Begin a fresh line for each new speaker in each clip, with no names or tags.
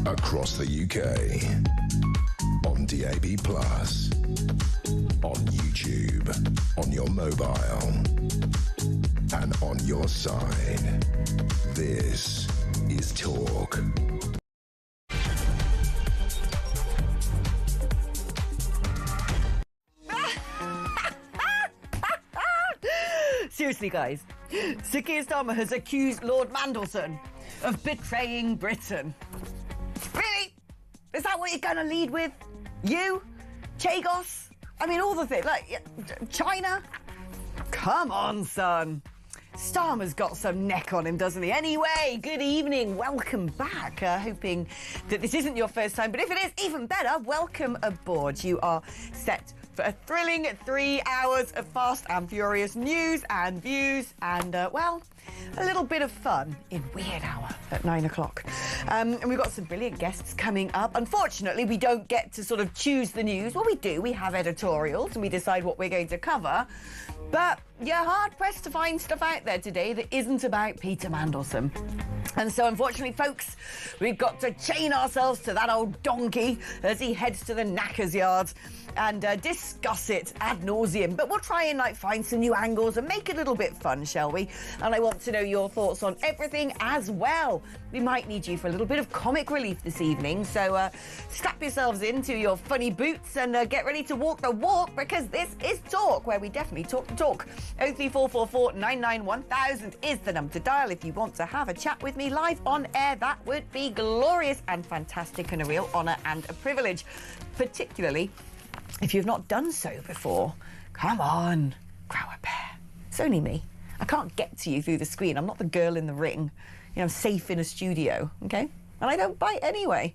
across the UK, on DAB+, on YouTube, on your mobile, and on your side. This is Talk.
Seriously, guys, Sir Keir Starmer has accused Lord Mandelson of betraying Britain. Really? Is that what you're going to lead with? You? Chagos? I mean, all the things. Like, China? Come on, son. Starmer's got some neck on him, doesn't he? Anyway, good evening. Welcome back. Hoping that this isn't your first time, but if it is, even better, welcome aboard. You are set for a thrilling 3 hours of fast and furious news and views and, well, a little bit of fun in Weird Hour at 9 o'clock. And we've got some brilliant guests coming up. Unfortunately, we don't get to sort of choose the news. Well, we do. We have editorials and we decide what we're going to cover. But you're hard-pressed to find stuff out there today that isn't about Peter Mandelson. And so, unfortunately, folks, we've got to chain ourselves to that old donkey as he heads to the knackers yard and discuss it ad nauseum. But we'll try and, find some new angles and make it a little bit fun, shall we? And I want to know your thoughts on everything as well. We might need you for a little bit of comic relief this evening. So strap yourselves into your funny boots and get ready to walk the walk, because this is Talk, where we definitely talk the talk. 03444 99 1000 is the number to dial if you want to have a chat with me live on air. That would be glorious and fantastic and a real honour and a privilege, particularly if you've not done so before. Come on, grow a pair. It's only me. I can't get to you through the screen. I'm not the girl in the ring. You know, I'm safe in a studio, okay? And I don't bite anyway.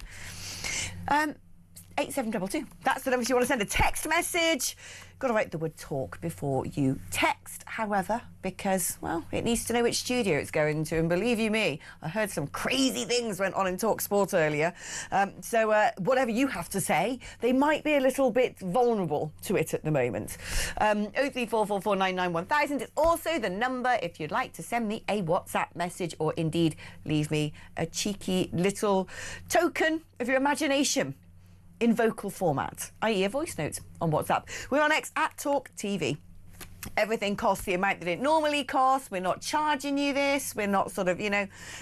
8722. That's the number if you want to send a text message. Got to write the word talk before you text, however, because, well, it needs to know which studio it's going to. And believe you me, I heard some crazy things went on in Talk Sport earlier. So whatever you have to say, they might be a little bit vulnerable to it at the moment. 03444991000 is also the number if you'd like to send me a WhatsApp message or indeed leave me a cheeky little token of your imagination in vocal format, i.e. a voice note on WhatsApp. We're on X at talkTV. Everything costs the amount that it normally costs. We're not charging you this. We're not sort of,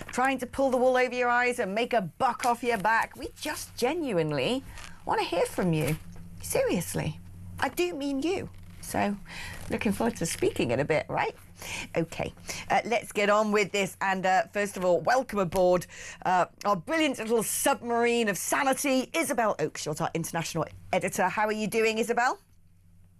trying to pull the wool over your eyes and make a buck off your back. We just genuinely want to hear from you. Seriously. I do mean you. So, looking forward to speaking in a bit, right? OK, let's get on with this. And first of all, welcome aboard our brilliant little submarine of sanity, Isabel Oakeshott, our international editor. How are you doing, Isabel?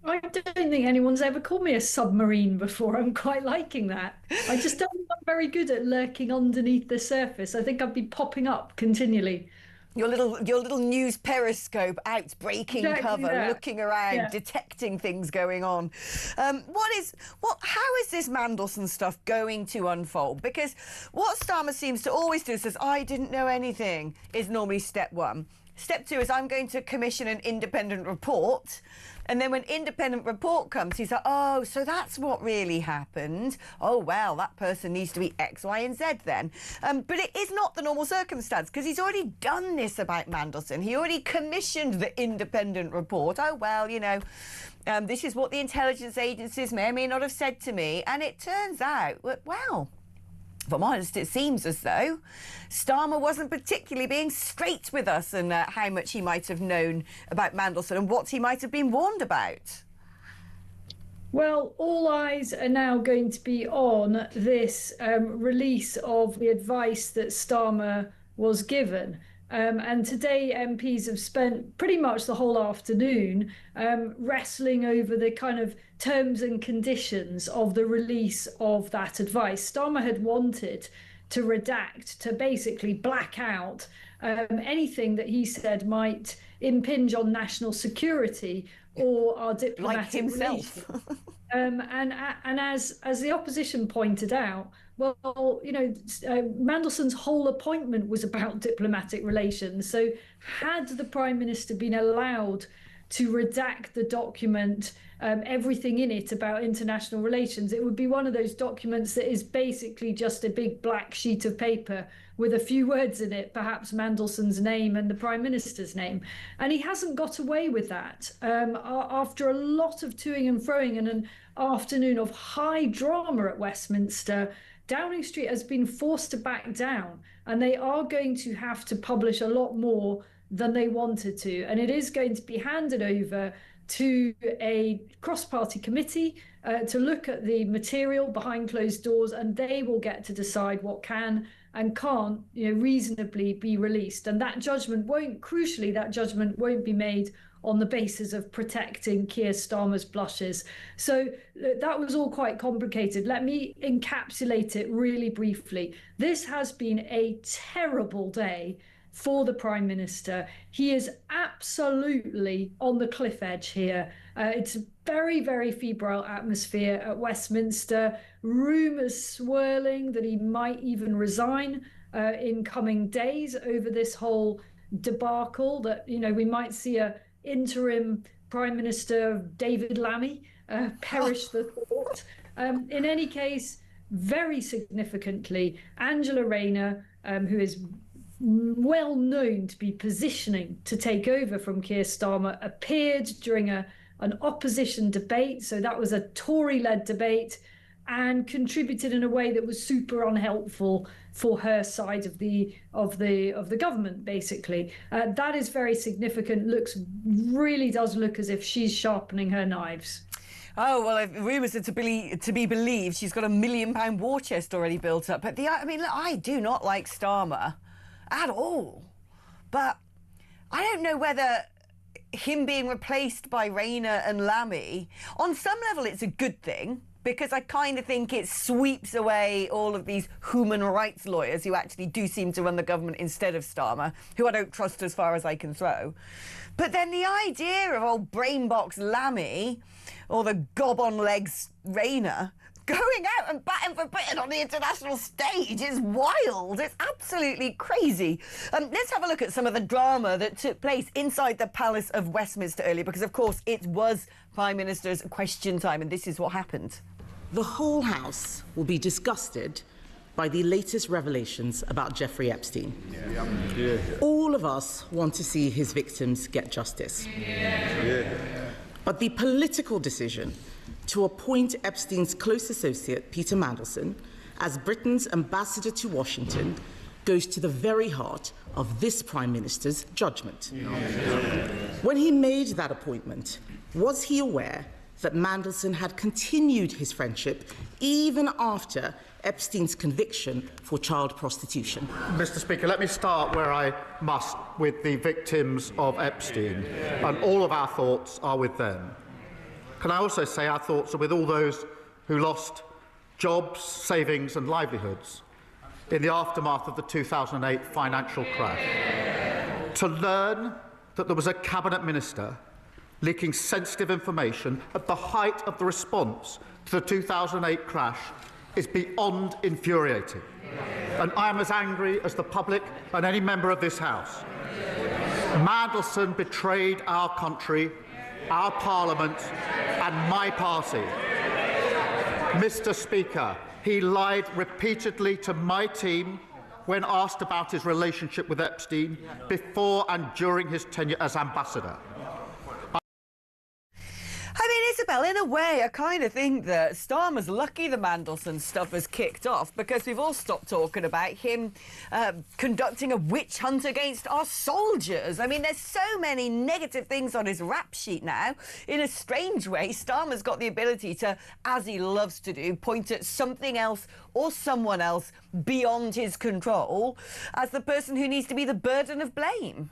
I don't think anyone's ever called me a submarine before. I'm quite liking that. I just don't think I'm very good at lurking underneath the surface. I think I'd be popping up continually.
Your little news periscope out, breaking cover, looking around, detecting things going on. How is this Mandelson stuff going to unfold? Because what Starmer seems to always do, says, I didn't know anything, is normally step one. Step two is I'm going to commission an independent report. And then when independent report comes, he's like, oh, so that's what really happened. Oh, well, that person needs to be X, Y, and Z then. But it is not the normal circumstance, because he's already done this about Mandelson. He already commissioned the independent report. Oh, well, this is what the intelligence agencies may or may not have said to me. And it turns out, well, if I'm honest, it seems as though Starmer wasn't particularly being straight with us and how much he might have known about Mandelson and what he might have been warned about.
Well, all eyes are now going to be on this release of the advice that Starmer was given. And today MPs have spent pretty much the whole afternoon wrestling over the kind of terms and conditions of the release of that advice. Starmer had wanted to redact, to basically black out anything that he said might impinge on national security or our diplomatic
himself.
And as the opposition pointed out, well, Mandelson's whole appointment was about diplomatic relations. So had the Prime Minister been allowed to redact the document everything in it about international relations. It would be one of those documents that is basically just a big black sheet of paper with a few words in it, perhaps Mandelson's name and the Prime Minister's name. And he hasn't got away with that. After a lot of toing and froing and an afternoon of high drama at Westminster, Downing Street has been forced to back down, and they are going to have to publish a lot more than they wanted to. And it is going to be handed over to a cross-party committee to look at the material behind closed doors, and they will get to decide what can and can't, reasonably be released. And that judgment won't be made on the basis of protecting Keir Starmer's blushes. So that was all quite complicated. Let me encapsulate it really briefly. This has been a terrible day for the Prime Minister. He is absolutely on the cliff edge here. It's a very, very febrile atmosphere at Westminster. Rumours swirling that he might even resign in coming days over this whole debacle, that, we might see a interim Prime Minister David Lammy, perish the thought. In any case, very significantly, Angela Rayner, who is well known to be positioning to take over from Keir Starmer, appeared during an opposition debate. So that was a Tory-led debate, and contributed in a way that was super unhelpful for her side of the government, basically. That is very significant. Really does look as if she's sharpening her knives.
Oh, well, if rumours are to be believed, she's got £1 million war chest already built up. But I do not like Starmer at all. But I don't know whether him being replaced by Rayner and Lammy, on some level it's a good thing, because I kind of think it sweeps away all of these human rights lawyers who actually do seem to run the government instead of Starmer, who I don't trust as far as I can throw. But then the idea of old brainbox Lammy or the gob-on-legs Rayner going out and batting for Britain on the international stage is wild. It's absolutely crazy. Let's have a look at some of the drama that took place inside the Palace of Westminster earlier, because, of course, it was Prime Minister's question time, and this is what happened.
The whole House will be disgusted by the latest revelations about Jeffrey Epstein. Yeah. All of us want to see his victims get justice. Yeah. But the political decision to appoint Epstein's close associate, Peter Mandelson, as Britain's ambassador to Washington goes to the very heart of this Prime Minister's judgment. Yeah. When he made that appointment, was he aware that Mandelson had continued his friendship even after Epstein's conviction for child prostitution?
Mr. Speaker, let me start where I must, with the victims of Epstein, and all of our thoughts are with them. Can I also say our thoughts are with all those who lost jobs, savings and livelihoods in the aftermath of the 2008 financial crash. To learn that there was a cabinet minister leaking sensitive information at the height of the response to the 2008 crash is beyond infuriating. And I am as angry as the public and any member of this House. Mandelson betrayed our country, our Parliament and my party. Mr. Speaker, he lied repeatedly to my team when asked about his relationship with Epstein before and during his tenure as ambassador.
I mean, Isabel, in a way, I kind of think that Starmer's lucky the Mandelson stuff has kicked off, because we've all stopped talking about him conducting a witch hunt against our soldiers. I mean, there's so many negative things on his rap sheet now. In a strange way, Starmer's got the ability to, as he loves to do, point at something else or someone else beyond his control as the person who needs to be the burden of blame.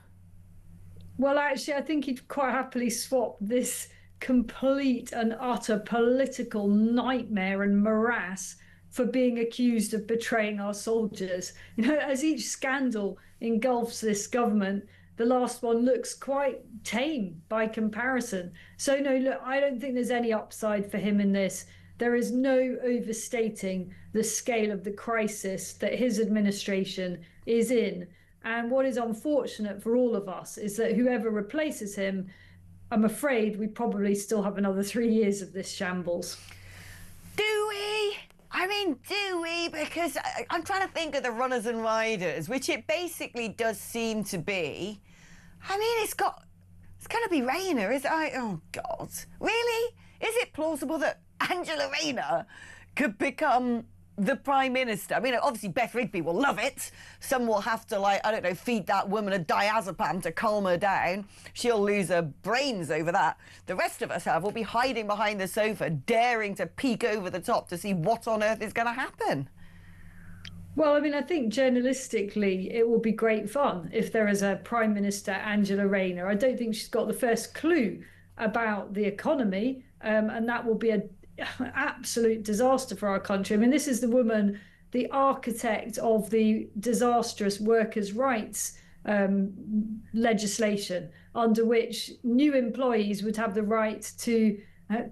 Well, actually, I think he'd quite happily swap this complete and utter political nightmare and morass for being accused of betraying our soldiers. As each scandal engulfs this government, the last one looks quite tame by comparison. So no, look, I don't think there's any upside for him in this. There is no overstating the scale of the crisis that his administration is in. And what is unfortunate for all of us is that whoever replaces him I'm afraid we probably still have another 3 years of this shambles.
Do we? I mean, do we? Because I'm trying to think of the runners and riders, which it basically does seem to be. I mean, it's going to be Rayner, is it? Oh, God. Really? Is it plausible that Angela Rayner could become the Prime Minister? I mean, obviously Beth Rigby will love it. Some will have to, like, I don't know, feed that woman a diazepam to calm her down. She'll lose her brains over that. The rest of us, however, will be hiding behind the sofa, daring to peek over the top to see what on earth is going to happen.
Well, I mean, I think journalistically it will be great fun if there is a Prime Minister, Angela Rayner. I don't think she's got the first clue about the economy, and that will be an absolute disaster for our country. I mean, this is the woman, the architect of the disastrous workers' rights legislation, under which new employees would have the right to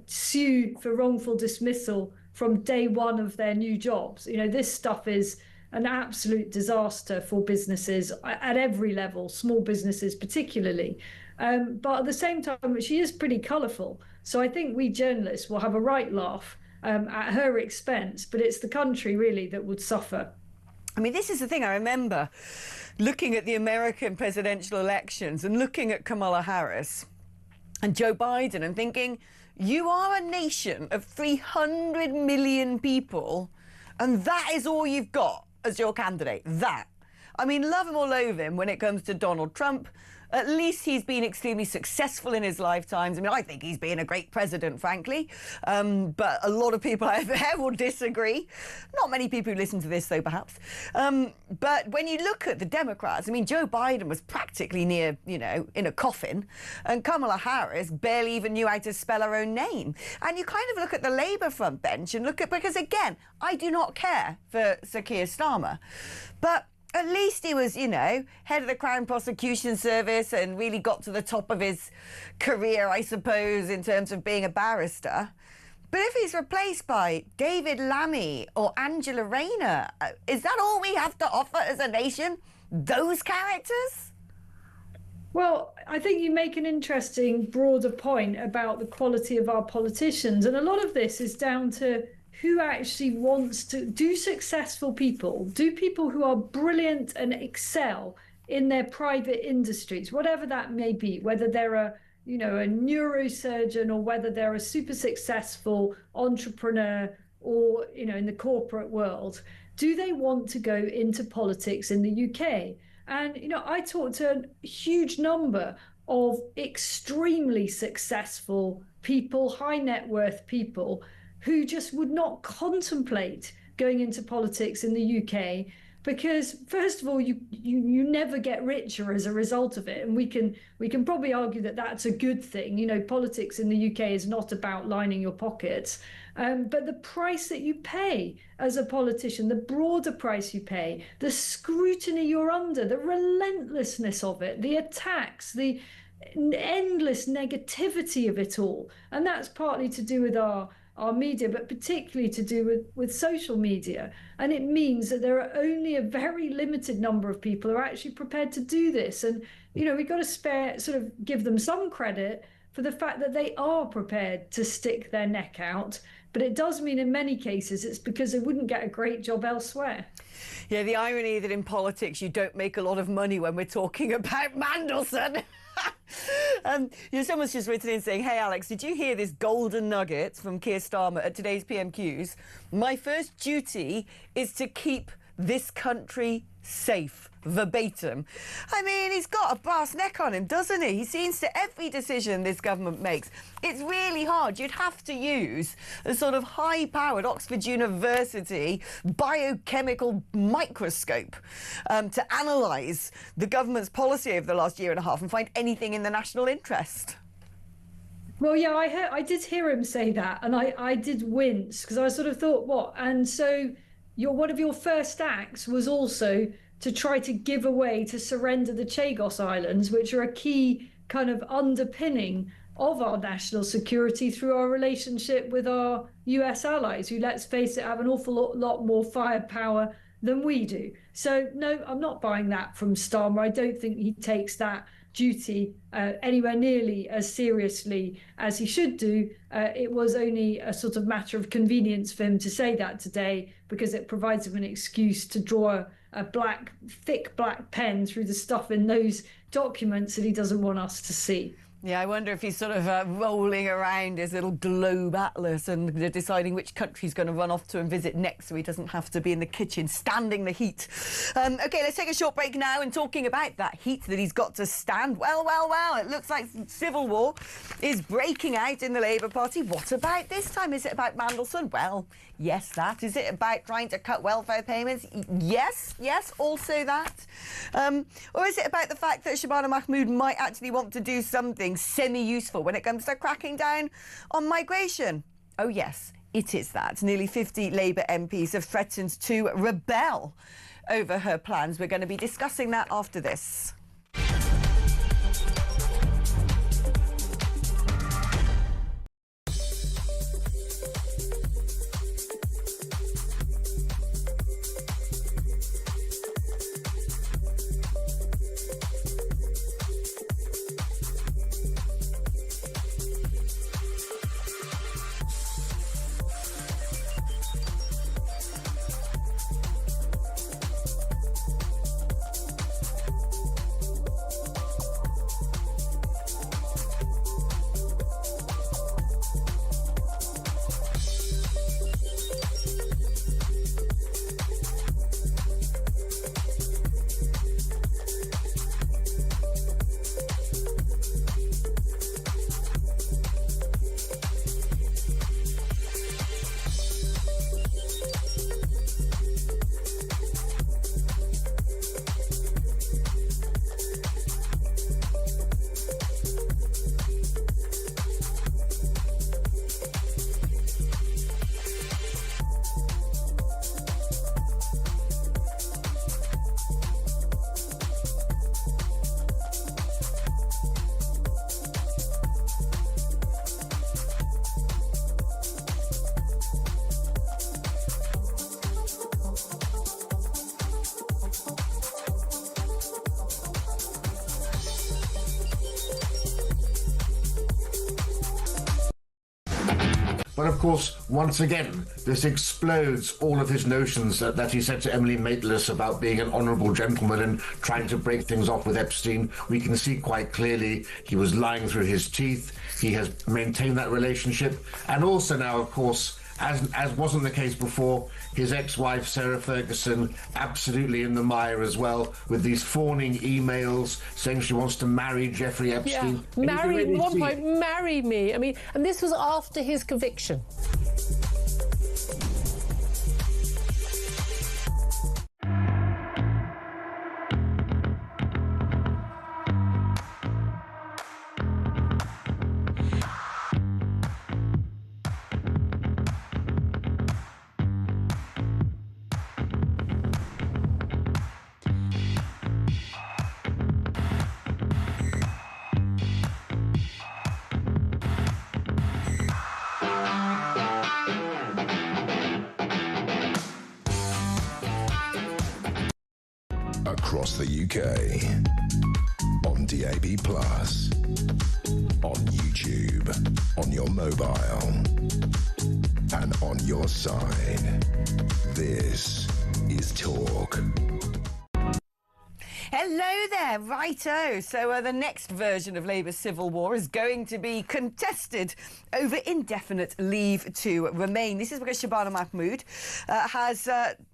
sue for wrongful dismissal from day one of their new jobs. You know, this stuff is an absolute disaster for businesses at every level, small businesses particularly. But at the same time, she is pretty colourful. So I think we journalists will have a right laugh at her expense, but it's the country really that would suffer.
I mean, this is the thing. I remember looking at the American presidential elections and looking at Kamala Harris and Joe Biden and thinking, you are a nation of 300 million people, and that is all you've got as your candidate. That. I mean, love him or loathe him when it comes to Donald Trump. At least he's been extremely successful in his lifetimes. I mean, I think he's been a great president, frankly. But a lot of people out there will disagree. Not many people who listen to this, though, perhaps. But when you look at the Democrats, I mean, Joe Biden was practically near, you know, in a coffin. And Kamala Harris barely even knew how to spell her own name. And you kind of look at the Labour front bench and look at, because again, I do not care for Sir Keir Starmer. But at least he was, you know, head of the Crown Prosecution Service and really got to the top of his career, I suppose, in terms of being a barrister. But if he's replaced by David Lammy or Angela Rayner, is that all we have to offer as a nation? Those characters?
Well, I think you make an interesting broader point about the quality of our politicians. And a lot of this is down to who actually wants to do successful people, do people who are brilliant and excel in their private industries, whatever that may be, whether they're a neurosurgeon or whether they're a super successful entrepreneur or, you know, in the corporate world. Do they want to go into politics in the UK? And, you know, I talked to a huge number of extremely successful people, high net worth people, who just would not contemplate going into politics in the UK because, first of all, you never get richer as a result of it, and we can probably argue that that's a good thing. You know, politics in the UK is not about lining your pockets, but the price that you pay as a politician, the broader price you pay, the scrutiny you're under, the relentlessness of it, the attacks, the endless negativity of it all, and that's partly to do with our media, but particularly to do with social media. And it means that there are only a very limited number of people who are actually prepared to do this. And, you know, we've got to give them some credit for the fact that they are prepared to stick their neck out. But it does mean in many cases it's because they wouldn't get a great job elsewhere.
Yeah, the irony that in politics you don't make a lot of money when we're talking about Mandelson. Someone's just written in saying, hey, Alex, did you hear this golden nugget from Keir Starmer at today's PMQs? My first duty is to keep this country safe, verbatim. I mean, he's got a brass neck on him, doesn't he? He seems to every decision this government makes. It's really hard. You'd have to use a sort of high-powered Oxford University biochemical microscope to analyse the government's policy over the last year and a half and find anything in the national interest.
Well, yeah, I did hear him say that, and I did wince because I sort of thought, what? And so one of your first acts was also to try to give away, to surrender the Chagos Islands, which are a key kind of underpinning of our national security through our relationship with our US allies, who, let's face it, have an awful lot more firepower than we do. So, no, I'm not buying that from Starmer. I don't think he takes that duty anywhere nearly as seriously as he should do. It was only a sort of matter of convenience for him to say that today, because it provides him an excuse to draw a thick black pen through the stuff in those documents that he doesn't want us to see.
Yeah, I wonder if he's sort of rolling around his little globe atlas and deciding which country he's going to run off to and visit next, so he doesn't have to be in the kitchen standing the heat. OK, let's take a short break now. And talking about that heat that he's got to stand, well, it looks like civil war is breaking out in the Labour Party. What about this time? Is it about Mandelson? Well, yes, that. Is it about trying to cut welfare payments? Yes, also that. Or is it about the fact that Shabana Mahmood might actually want to do something semi-useful when it comes to cracking down on migration? Oh yes, it is that. Nearly 50 Labour MPs have threatened to rebel over her plans. We're going to be discussing that after this.
But of course, once again, this explodes all of his notions that he said to Emily Maitlis about being an honourable gentleman and trying to break things off with Epstein. We can see quite clearly he was lying through his teeth. He has maintained that relationship. And also now, of course, as wasn't the case before, his ex-wife Sarah Ferguson absolutely in the mire as well, with these fawning emails saying she wants to marry Jeffrey Epstein.
Yeah, marry me. I mean, and this was after his conviction.
Across the UK, on DAB+, on YouTube, on your mobile, and on your side. This is Talk.
Hello there, righto. So the next version of Labour's civil war is going to be contested over indefinite leave to remain. This is because Shabana Mahmood has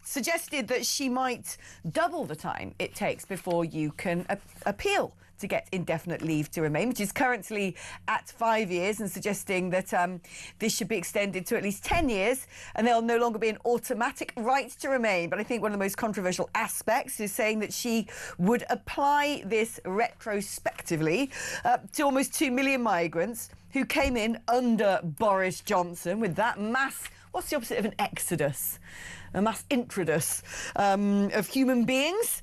suggested that she might double the time it takes before you can appeal to get indefinite leave to remain, which is currently at 5 years, and suggesting that this should be extended to at least 10 years and there'll no longer be an automatic right to remain. But I think one of the most controversial aspects is saying that she would apply this retrospectively to almost 2 million migrants who came in under Boris Johnson with that mass, what's the opposite of an exodus? A mass introduce of human beings.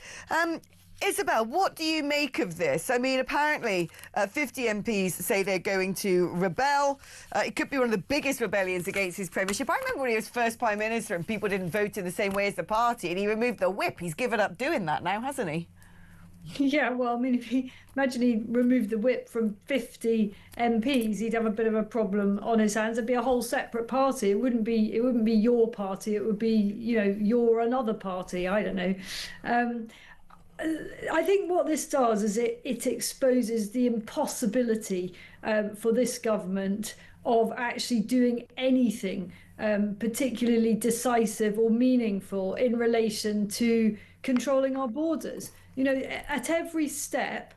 Isabel, what do you make of this? I mean, apparently 50 MPs say they're going to rebel. It could be one of the biggest rebellions against his premiership. I remember when he was first Prime Minister and people didn't vote in the same way as the party and he removed the whip. He's given up doing that now, hasn't he?
Yeah, well, I mean, imagine he removed the whip from 50 MPs, he'd have a bit of a problem on his hands. It'd be a whole separate party. It wouldn't be your party. It would be, your another party. I don't know. I think what this does is it exposes the impossibility for this government of actually doing anything particularly decisive or meaningful in relation to controlling our borders. At every step,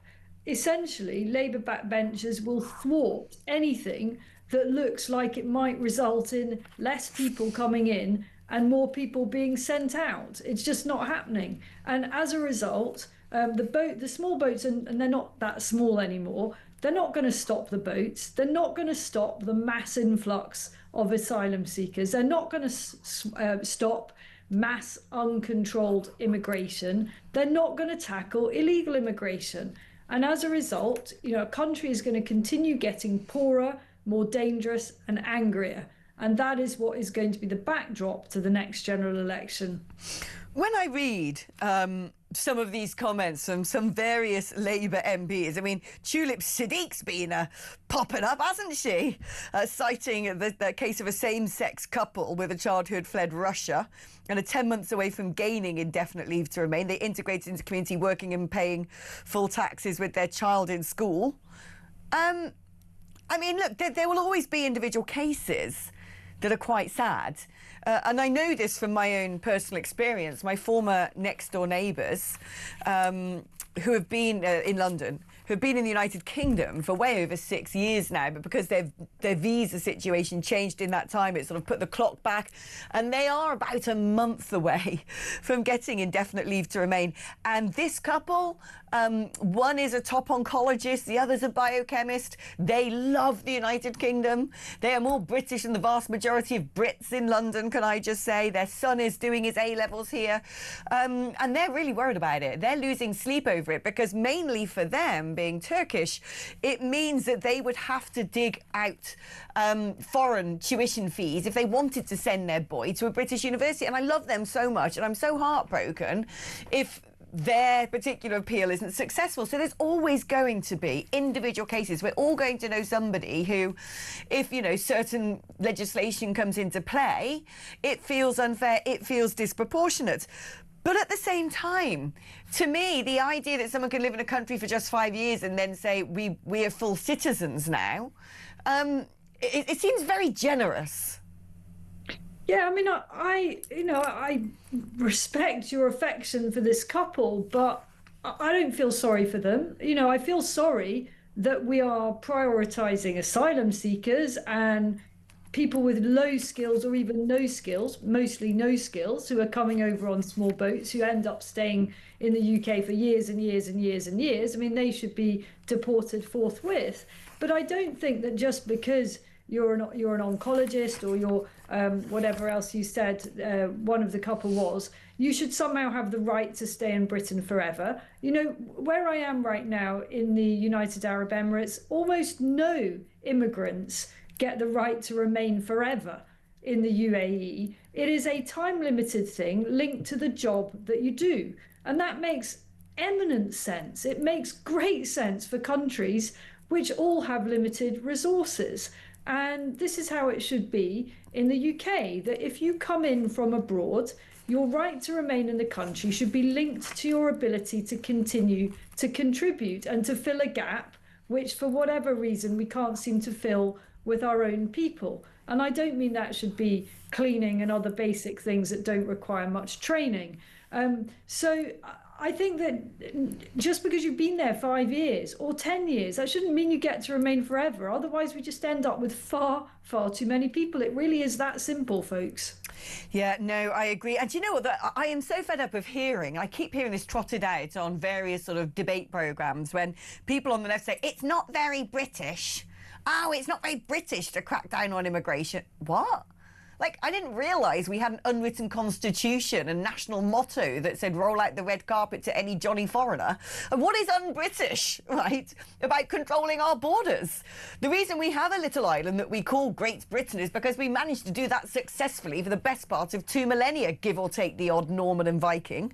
essentially, Labour backbenchers will thwart anything that looks like it might result in less people coming in and more people being sent out. It's just not happening. And as a result, the small boats, and they're not that small anymore, they're not going to stop the boats. They're not going to stop the mass influx of asylum seekers. They're not going to stop mass uncontrolled immigration. They're not going to tackle illegal immigration. And as a result, a country is going to continue getting poorer, more dangerous and angrier. And that is what is going to be the backdrop to the next general election.
When I read some of these comments from some various Labour MPs, I mean, Tulip Siddique's been popping up, hasn't she? Citing the case of a same-sex couple with a child who had fled Russia and are 10 months away from gaining indefinite leave to remain. They integrated into community, working and paying full taxes with their child in school. I mean, look, there will always be individual cases that are quite sad. And I know this from my own personal experience. My former next-door neighbours, who have been in London, who have been in the United Kingdom for way over 6 years now, but because their visa situation changed in that time, it sort of put the clock back, and they are about a month away from getting indefinite leave to remain. And this couple, one is a top oncologist, the other's a biochemist. They love the United Kingdom. They are more British than the vast majority of Brits in London, can I just say. Their son is doing his A-levels here, and they're really worried about it. They're losing sleep over it because mainly for them, being Turkish, it means that they would have to dig out foreign tuition fees if they wanted to send their boy to a British university. And I love them so much, and I'm so heartbroken if their particular appeal isn't successful. So there's always going to be individual cases. We're all going to know somebody who, if, certain legislation comes into play, it feels unfair, it feels disproportionate. But at the same time, to me, the idea that someone can live in a country for just 5 years and then say we are full citizens now, it seems very generous.
Yeah, I mean, I respect your affection for this couple, but I don't feel sorry for them. I feel sorry that we are prioritising asylum seekers and people with low skills or even no skills, mostly no skills, who are coming over on small boats, who end up staying in the UK for years and years and years and years. I mean, they should be deported forthwith. But I don't think that just because you're an oncologist or you're whatever else you said one of the couple was, you should somehow have the right to stay in Britain forever. Where I am right now in the United Arab Emirates, almost no immigrants get the right to remain forever in the UAE. It is a time-limited thing linked to the job that you do. And that makes eminent sense. It makes great sense for countries which all have limited resources. And this is how it should be in the UK, that if you come in from abroad, your right to remain in the country should be linked to your ability to continue to contribute and to fill a gap, which for whatever reason we can't seem to fill with our own people. And I don't mean that should be cleaning and other basic things that don't require much training. So I think that just because you've been there 5 years or 10 years, that shouldn't mean you get to remain forever. Otherwise, we just end up with far, far too many people. It really is that simple, folks.
Yeah, no, I agree. And do you know what? I am so fed up of I keep hearing this trotted out on various sort of debate programmes when people on the left say, it's not very British. Oh, it's not very British to crack down on immigration. What? Like, I didn't realise we had an unwritten constitution and national motto that said roll out the red carpet to any Johnny foreigner. And what is un-British, right, about controlling our borders? The reason we have a little island that we call Great Britain is because we managed to do that successfully for the best part of 2 millennia, give or take the odd Norman and Viking.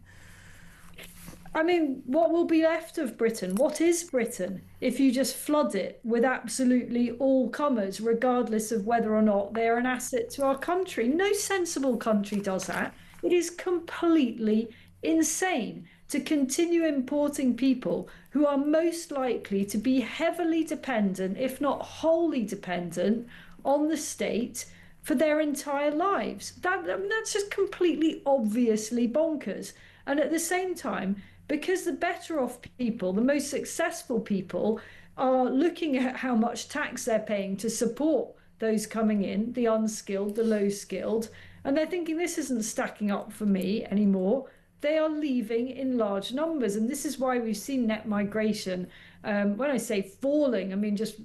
I mean, what will be left of Britain? What is Britain if you just flood it with absolutely all comers, regardless of whether or not they are an asset to our country? No sensible country does that. It is completely insane to continue importing people who are most likely to be heavily dependent, if not wholly dependent, on the state for their entire lives. That's just completely obviously bonkers. And at the same time, because the better off people, the most successful people, are looking at how much tax they're paying to support those coming in, the unskilled, the low skilled, and they're thinking this isn't stacking up for me anymore. They are leaving in large numbers. And this is why we've seen net migration, when I say falling, I mean just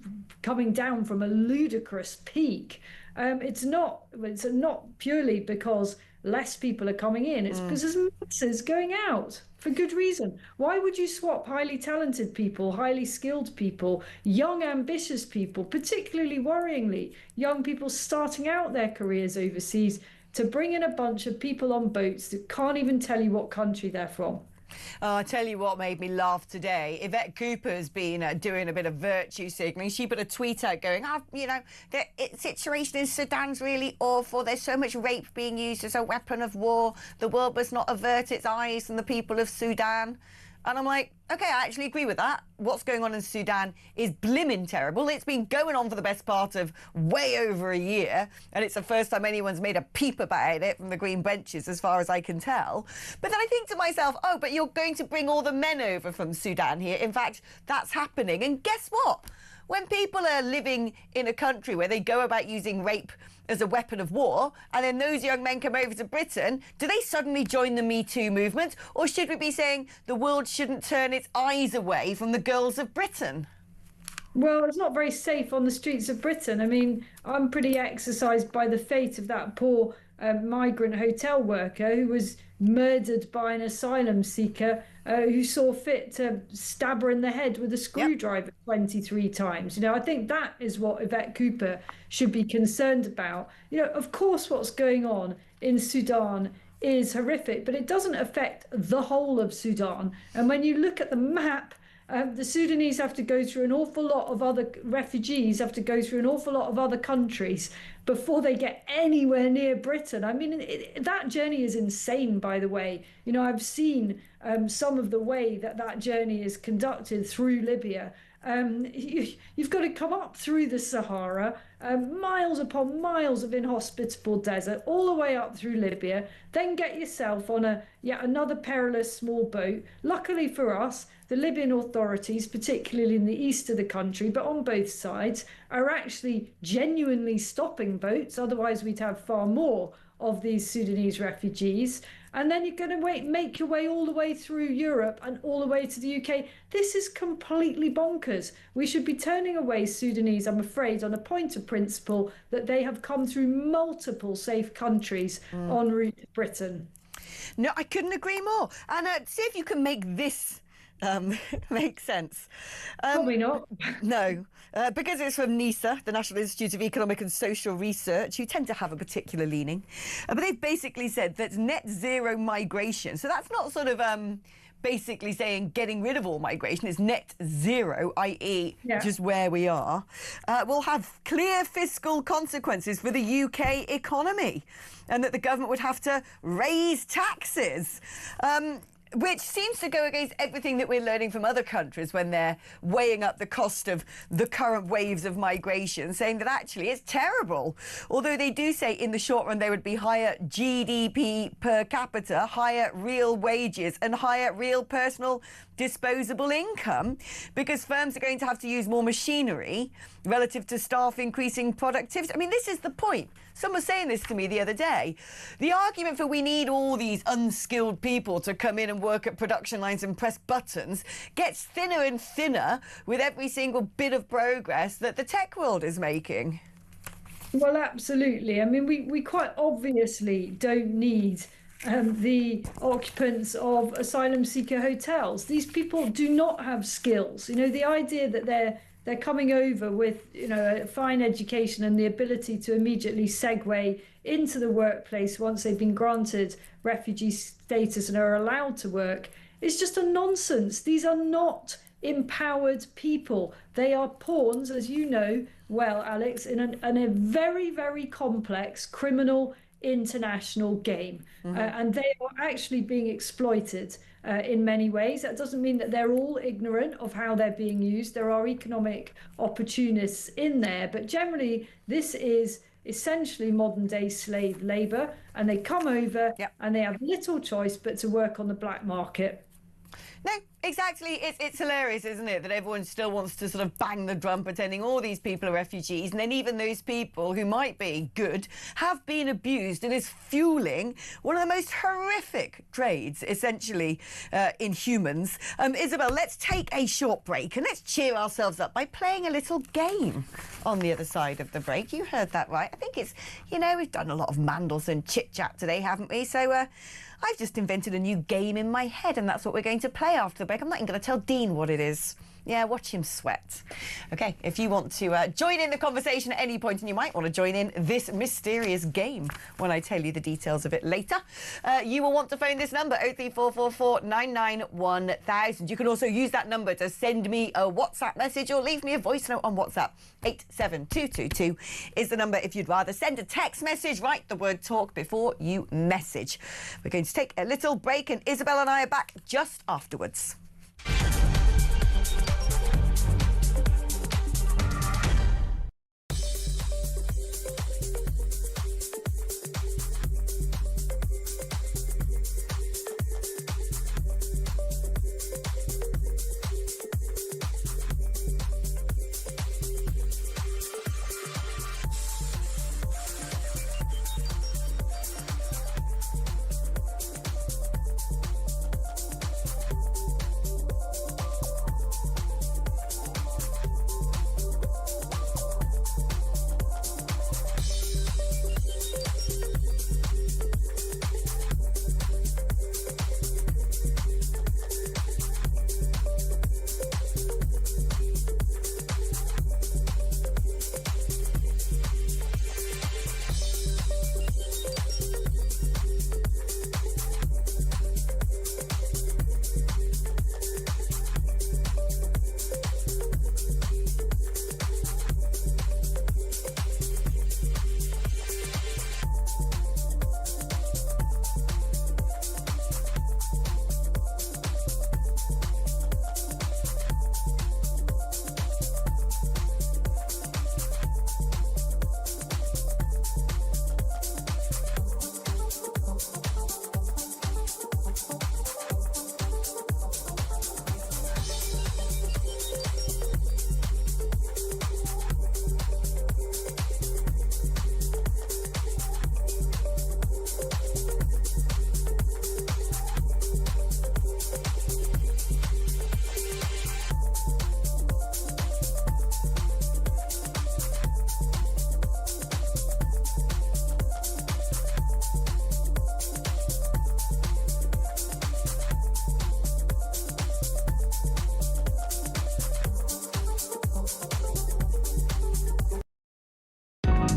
coming down from a ludicrous peak. It's not purely because less people are coming in. It's because there's masses going out for good reason. Why would you swap highly talented people, highly skilled people, young, ambitious people, particularly worryingly, young people starting out their careers overseas, to bring in a bunch of people on boats that can't even tell you what country they're from?
Oh, I tell you what made me laugh today. Yvette Cooper's been doing a bit of virtue signaling. She put a tweet out going, the situation in Sudan's really awful. There's so much rape being used as a weapon of war. The world must not avert its eyes from the people of Sudan. And I'm like, OK, I actually agree with that. What's going on in Sudan is blimmin' terrible. It's been going on for the best part of way over a year. And it's the first time anyone's made a peep about it from the green benches, as far as I can tell. But then I think to myself, oh, but you're going to bring all the men over from Sudan here. In fact, that's happening. And guess what? When people are living in a country where they go about using rape as a weapon of war, and then those young men come over to Britain, do they suddenly join the Me Too movement? Or should we be saying the world shouldn't turn its eyes away from the girls of Britain?
Well, it's not very safe on the streets of Britain. I mean, I'm pretty exercised by the fate of that poor migrant hotel worker who was murdered by an asylum seeker who saw fit to stab her in the head with a screwdriver 23 times. I think that is what Yvette Cooper should be concerned about. Of course, what's going on in Sudan is horrific, but it doesn't affect the whole of Sudan. And when you look at the map, the Sudanese have to go through an awful lot of other refugees, have to go through an awful lot of other countries before they get anywhere near Britain. I mean, that journey is insane, by the way. I've seen some of the way that journey is conducted through Libya. You've got to come up through the Sahara, miles upon miles of inhospitable desert, all the way up through Libya, then get yourself on yet another perilous small boat. Luckily for us, the Libyan authorities, particularly in the east of the country, but on both sides, are actually genuinely stopping boats. Otherwise, we'd have far more of these Sudanese refugees. And then you're going to make your way all the way through Europe and all the way to the UK. This is completely bonkers. We should be turning away Sudanese, I'm afraid, on a point of principle that they have come through multiple safe countries en route to Britain.
No, I couldn't agree more. And see if you can make this make sense.
Probably not.
No, because it's from NISA, the National Institute of Economic and Social Research, who tend to have a particular leaning. But they've basically said that net zero migration, so that's not sort of basically saying getting rid of all migration, it's net zero, i.e. just where we are, will have clear fiscal consequences for the UK economy, and that the government would have to raise taxes. Which seems to go against everything that we're learning from other countries when they're weighing up the cost of the current waves of migration, saying that actually it's terrible. Although they do say in the short run there would be higher GDP per capita, higher real wages and higher real personal disposable income, because firms are going to have to use more machinery relative to staff increasing productivity. I mean, this is the point. Someone was saying this to me the other day. The argument for we need all these unskilled people to come in and work at production lines and press buttons gets thinner and thinner with every single bit of progress that the tech world is making.
Well, absolutely. I mean, we quite obviously don't need the occupants of asylum seeker hotels. These people do not have skills. The idea that they're coming over with, a fine education and the ability to immediately segue into the workplace once they've been granted refugee status and are allowed to work It's just a nonsense. These are not empowered people. They are pawns, as you know well, Alex, in a very, very complex criminal international game. And they are actually being exploited in many ways. That doesn't mean that they're all ignorant of how they're being used. There are economic opportunists in there, but generally this is essentially modern day slave labor, and they come over and they have little choice but to work on the black market.
No, exactly. It's hilarious, isn't it, that everyone still wants to sort of bang the drum pretending all these people are refugees, and then even those people who might be good have been abused, and is fueling one of the most horrific trades, essentially, in humans. Isabel, let's take a short break and let's cheer ourselves up by playing a little game on the other side of the break. You heard that right. I think it's, you know, we've done a lot of Mandelson chit-chat today, haven't we? So, I've just invented a new game in my head, and that's what we're going to play after the break. I'm not even going to tell Dean what it is. Yeah, watch him sweat. OK, if you want to join in the conversation at any point, and you might want to join in this mysterious game when I tell you the details of it later, you will want to phone this number, 03444 991 You can also use that number to send me a WhatsApp message or leave me a voice note on WhatsApp. 87222 is the number if you'd rather send a text message. Write the word talk before you message. We're going to take a little break, and Isabel and I are back just afterwards.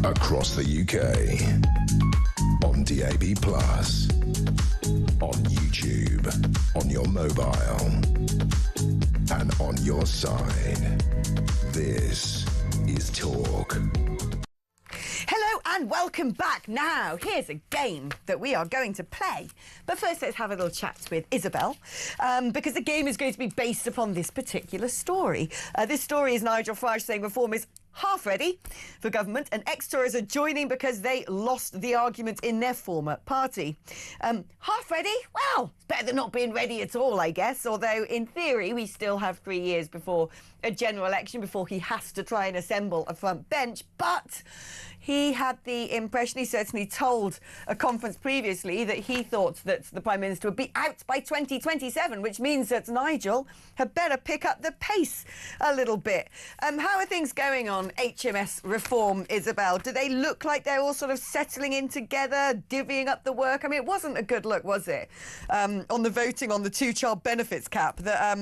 Across the UK, on DAB+, on YouTube, on your mobile, and on your side. This is Talk.
Hello and welcome back. Now, here's a game that we are going to play. But first, let's have a little chat with Isabel, because the game is going to be based upon this particular story. This story is Nigel Farage saying reform is half ready for government, and ex-Tories are joining because they lost the argument in their former party. Half ready? Well, it's better than not being ready at all, I guess, although in theory we still have 3 years before a general election before he has to try and assemble a front bench. But he had the impression, he certainly told a conference previously, that he thought that the Prime Minister would be out by 2027, which means that Nigel had better pick up the pace a little bit. How are things going on HMS reform, Isabel? Do they look like they're all sort of settling in together, divvying up the work? I mean, it wasn't a good look, was it, on the voting on the two-child benefits cap, that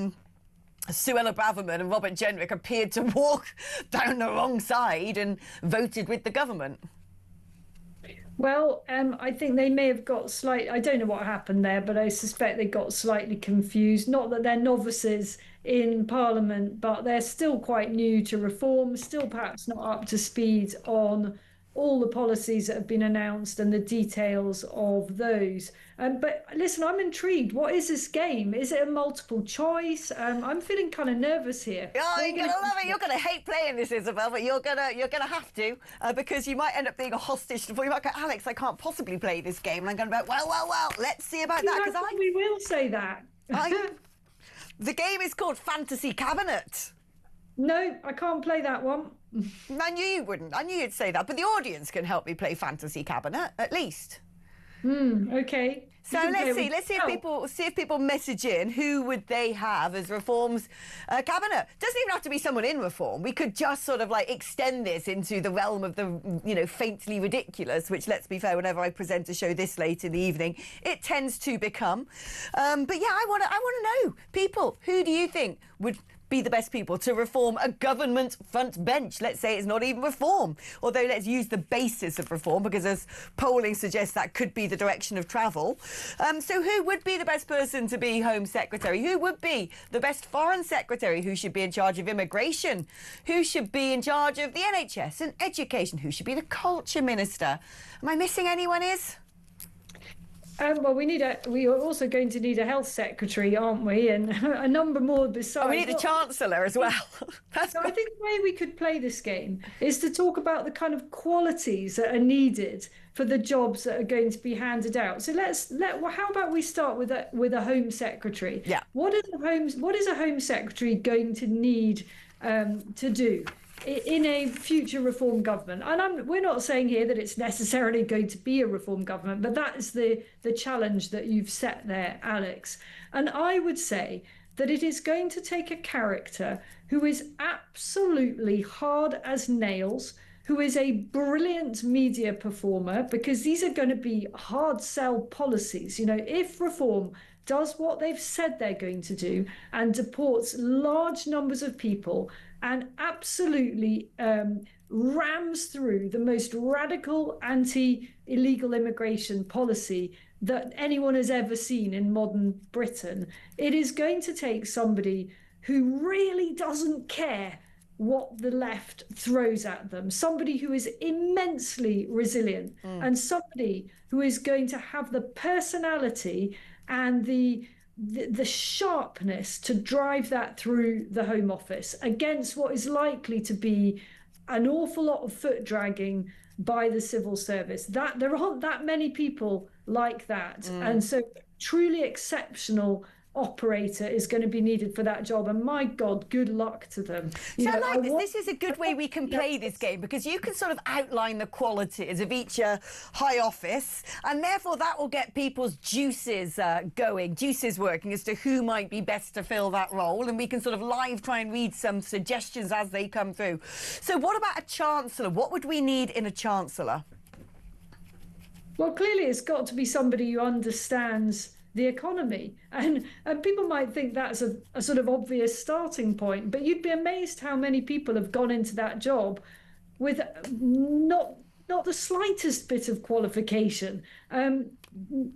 Suella Braverman and Robert Jenrick appeared to walk down the wrong side and voted with the government?
Well, I think they may have got I don't know what happened there, but I suspect they got slightly confused. Not that they're novices in Parliament, but they're still quite new to reform, still perhaps not up to speed on all the policies that have been announced and the details of those. But listen, I'm intrigued. What is this game? Is it a multiple choice? I'm feeling kind of nervous here.
Oh, you're gonna love it. You're gonna hate playing this, Isabel, but you're gonna have to because you might end up being a hostage. You might go, Alex, I can't possibly play this game, and I'm going to go, well. Let's see about that because
we will say that.
The game is called Fantasy Cabinet.
No, I can't play that one.
I knew you wouldn't. I knew you'd say that, but the audience can help me play Fantasy Cabinet at least.
Okay.
So let's see if people message in who would they have as Reform's cabinet. Doesn't even have to be someone in Reform. We could just sort of like extend this into the realm of the faintly ridiculous, which, let's be fair, whenever I present a show this late in the evening, it tends to become. But yeah, I want to know, people, who do you think would be the best people to reform a government front bench? Let's say it's not even reform, although let's use the basis of reform because as polling suggests that could be the direction of travel. So who would be the best person to be Home Secretary? Who would be the best Foreign Secretary? Who should be in charge of immigration? Who should be in charge of the NHS and education? Who should be the Culture Minister? Am I missing anyone, Is?
Well, we are also going to need a health secretary, aren't we? And a number more besides.
Oh, we need a chancellor as well.
I think the way we could play this game is to talk about the kind of qualities that are needed for the jobs that are going to be handed out. So how about we start with a Home Secretary?
Yeah.
What is a Home Secretary going to need to do in a future reform government? And we're not saying here that it's necessarily going to be a reform government, but that is the challenge that you've set there, Alex. And I would say that it is going to take a character who is absolutely hard as nails, who is a brilliant media performer, because these are going to be hard sell policies. If reform does what they've said they're going to do and deports large numbers of people and absolutely rams through the most radical anti-illegal immigration policy that anyone has ever seen in modern Britain, it is going to take somebody who really doesn't care what the left throws at them, somebody who is immensely resilient and somebody who is going to have the personality and the sharpness to drive that through the Home Office against what is likely to be an awful lot of foot dragging by the civil service. That there aren't that many people like that, and so truly exceptional operator is going to be needed for that job, and my God, good luck to them.
This is a good way we can play this game, because you can sort of outline the qualities of each high office, and therefore that will get people's juices working as to who might be best to fill that role, and we can sort of live try and read some suggestions as they come through. So what about a chancellor? What would we need in a chancellor?
Well, clearly it's got to be somebody who understands the economy. And people might think that's a sort of obvious starting point, but you'd be amazed how many people have gone into that job with not the slightest bit of qualification.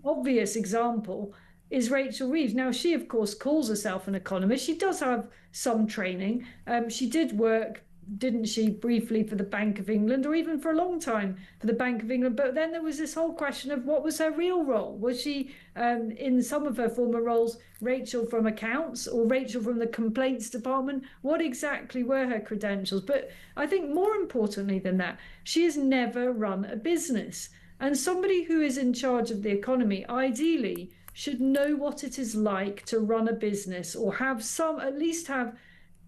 Obvious example is Rachel Reeves. Now, she, of course, calls herself an economist. She does have some training. She did work, didn't she, briefly for the Bank of England, or even for a long time for the Bank of England. But then there was this whole question of what was her real role? Was she, in some of her former roles, Rachel from accounts or Rachel from the complaints department? What exactly were her credentials? But I think more importantly than that, she has never run a business. And somebody who is in charge of the economy, ideally, should know what it is like to run a business, or at least have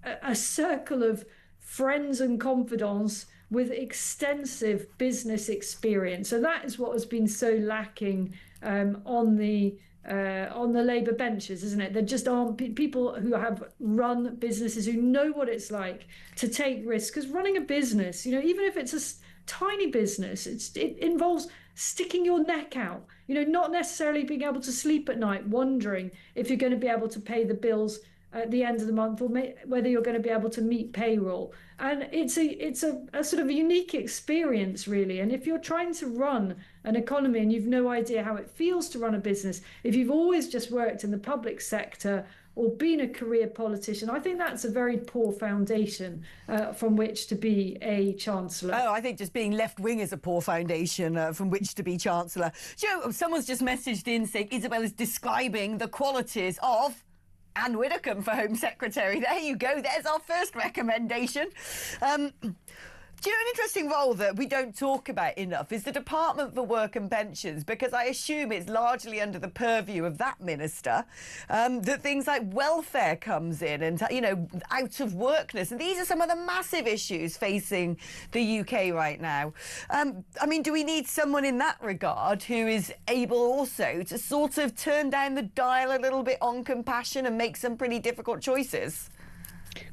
a circle of friends and confidants with extensive business experience. So that is what has been so lacking on the Labour benches, isn't it? There just aren't people who have run businesses who know what it's like to take risks. Because running a business, even if it's a tiny business, it involves sticking your neck out, not necessarily being able to sleep at night, wondering if you're going to be able to pay the bills at the end of the month, or whether you're going to be able to meet payroll. And it's a sort of unique experience, really. And if you're trying to run an economy and you've no idea how it feels to run a business, if you've always just worked in the public sector or been a career politician, I think that's a very poor foundation from which to be a chancellor.
Oh, I think just being left-wing is a poor foundation from which to be chancellor. Joe, someone's just messaged in saying Isabel is describing the qualities of Anne Widdecombe for Home Secretary. There you go. There's our first recommendation. Do you know an interesting role that we don't talk about enough is the Department for Work and Pensions, because I assume it's largely under the purview of that minister that things like welfare comes in and, you know, out of workness. And these are some of the massive issues facing the UK right now. I mean, do we need someone in that regard who is able also to sort of turn down the dial a little bit on compassion and make some pretty difficult choices?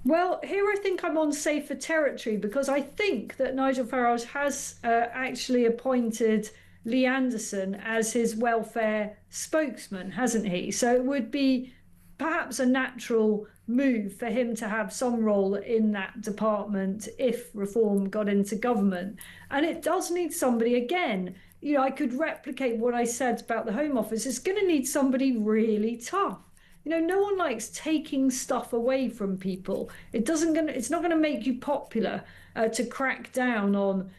Well, here I think I'm on safer territory, because I think that Nigel Farage has actually appointed Lee Anderson as his welfare spokesman, hasn't he? So it would be perhaps a natural move for him to have some role in that department if reform got into government. And it does need somebody, again, you know, I could replicate what I said about the Home Office. It's going to need somebody really tough. You know, no one likes taking stuff away from people. It's not going to make you popular to crack down on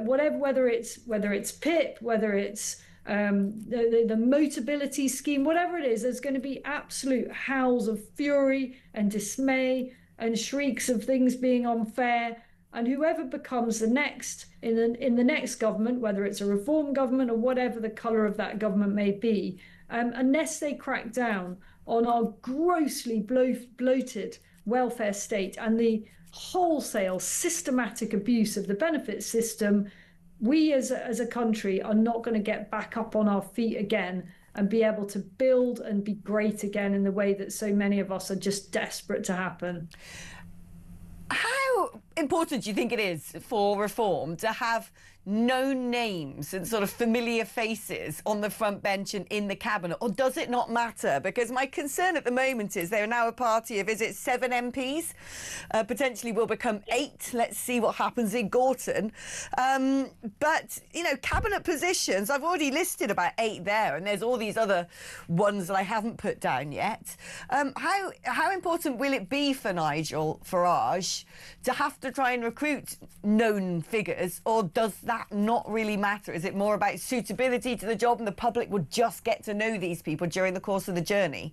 whether it's PIP, whether it's the Motability scheme, whatever it is. There's going to be absolute howls of fury and dismay and shrieks of things being unfair. And whoever becomes the next in the next government, whether it's a reform government or whatever the colour of that government may be, unless they crack down on our grossly bloated welfare state and the wholesale systematic abuse of the benefit system, we as a country are not going to get back up on our feet again and be able to build and be great again in the way that so many of us are just desperate to happen.
How important do you think it is for reform to have known names and sort of familiar faces on the front bench and in the cabinet, or does it not matter? Because my concern at the moment is they're now a party of, is it 7 MPs? Potentially will become 8. Let's see what happens in Gorton. But, you know, cabinet positions, I've already listed about 8 there, and there's all these other ones that I haven't put down yet. How important will it be for Nigel Farage to have to try and recruit known figures, or does that not really matter? Is it more about suitability to the job and the public would just get to know these people during the course of the journey?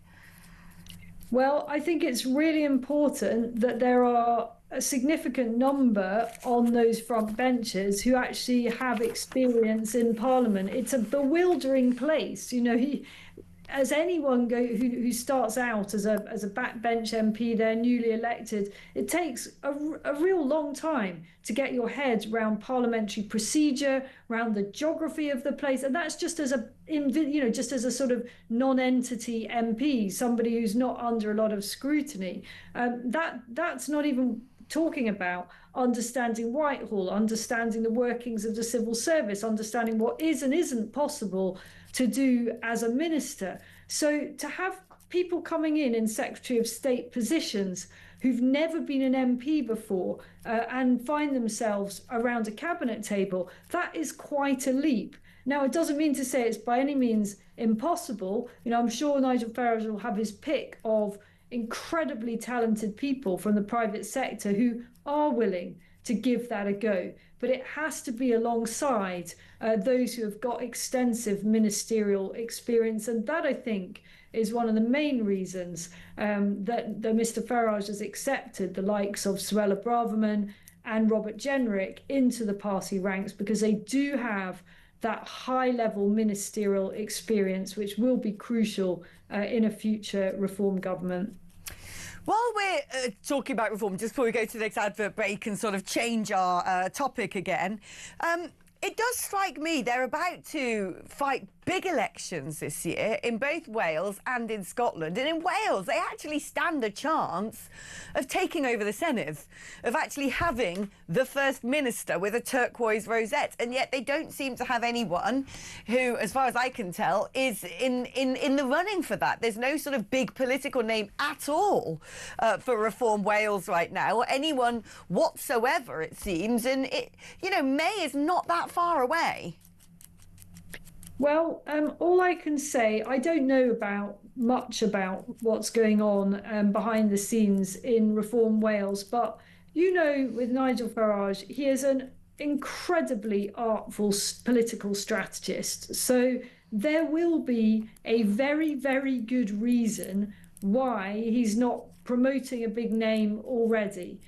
Well, I think it's really important that there are a significant number on those front benches who actually have experience in Parliament. It's a bewildering place. You know, as anyone who starts out as a backbench MP, they're newly elected, it takes a real long time to get your head around parliamentary procedure, around the geography of the place, and that's just as a sort of non-entity MP, somebody who's not under a lot of scrutiny. That's not even talking about understanding Whitehall, understanding the workings of the civil service, understanding what is and isn't possible to do as a minister. So to have people coming in Secretary of State positions who've never been an MP before and find themselves around a cabinet table, that is quite a leap. Now, it doesn't mean to say it's by any means impossible. You know, I'm sure Nigel Farage will have his pick of incredibly talented people from the private sector who are willing to give that a go. But it has to be alongside those who have got extensive ministerial experience. And that, I think, is one of the main reasons that Mr Farage has accepted the likes of Suella Braverman and Robert Jenrick into the party ranks, because they do have that high-level ministerial experience, which will be crucial in a future reform government.
While we're talking about reform, just before we go to the next advert break and sort of change our topic again, it does strike me they're about to fight big elections this year in both Wales and in Scotland. And in Wales, they actually stand a chance of taking over the Senedd, of actually having the First Minister with a turquoise rosette. And yet they don't seem to have anyone who, as far as I can tell, is in the running for that. There's no sort of big political name at all for Reform Wales right now, or anyone whatsoever, it seems. And, May is not that far away.
Well, all I can say, I don't know much about what's going on behind the scenes in Reform Wales, but with Nigel Farage, he is an incredibly artful political strategist. So there will be a very, very good reason why he's not promoting a big name already.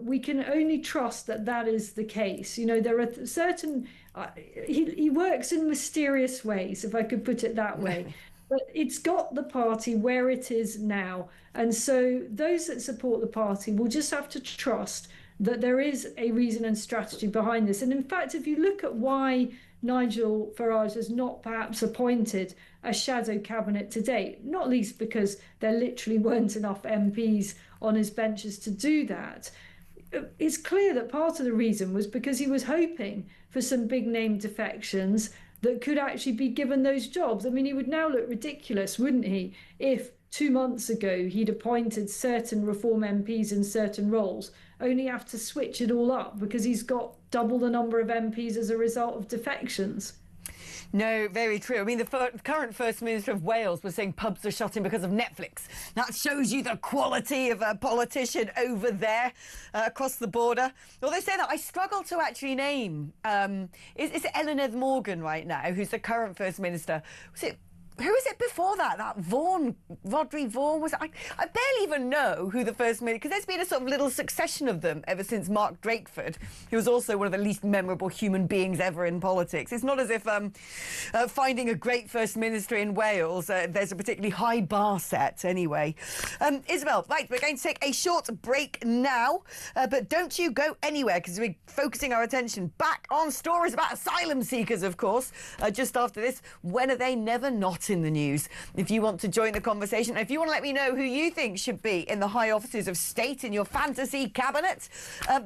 We can only trust that is the case. There are certain... he works in mysterious ways, if I could put it that way. But it's got the party where it is now. And so those that support the party will just have to trust that there is a reason and strategy behind this. And in fact, if you look at why Nigel Farage has not perhaps appointed a shadow cabinet to date, not least because there literally weren't enough MPs on his benches to do that, it's clear that part of the reason was because he was hoping for some big name defections that could actually be given those jobs. I mean, he would now look ridiculous, wouldn't he, if 2 months ago he'd appointed certain Reform MPs in certain roles, only have to switch it all up because he's got double the number of MPs as a result of defections.
No, very true. I mean, the current First Minister of Wales was saying pubs are shutting because of Netflix. That shows you the quality of a politician over there across the border. Although say that, I struggle to actually name. Is it Eluned Morgan right now, who's the current First Minister? Who was it before that? That Rodri Vaughan? Was it? I barely even know who the First Minister... Because there's been a sort of little succession of them ever since Mark Drakeford, who was also one of the least memorable human beings ever in politics. It's not as if finding a great First Minister in Wales, there's a particularly high bar set anyway. Isabel, right, we're going to take a short break now, but don't you go anywhere, because we're focusing our attention back on stories about asylum seekers, of course, just after this. When are they never not in the news? If you want to join the conversation, if you want to let me know who you think should be in the high offices of state in your fantasy cabinet,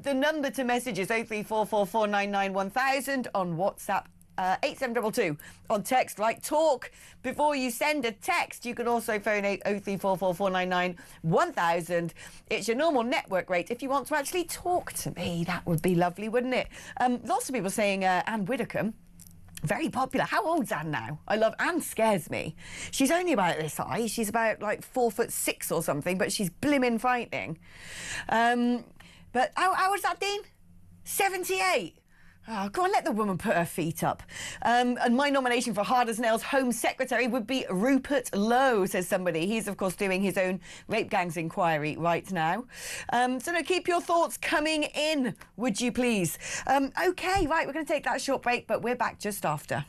the number to message is 03444991000 on WhatsApp. 8722 on text, like talk. Before you send a text, you can also phone 03444991000. It's your normal network rate. If you want to actually talk to me, that would be lovely, wouldn't it? Lots of people saying Anne Widdecombe. Very popular. How old's Anne now? I love Anne. Scares me. She's only about this size. She's about like 4'6" or something, but she's blimmin' frightening. But how old's that, Dean? 78. Oh, go on, let the woman put her feet up. And my nomination for hard as nails Home Secretary would be Rupert Lowe, says somebody. He's, of course, doing his own rape gangs inquiry right now. So no, keep your thoughts coming in, would you please? OK, right, we're going to take that short break, but we're back just after.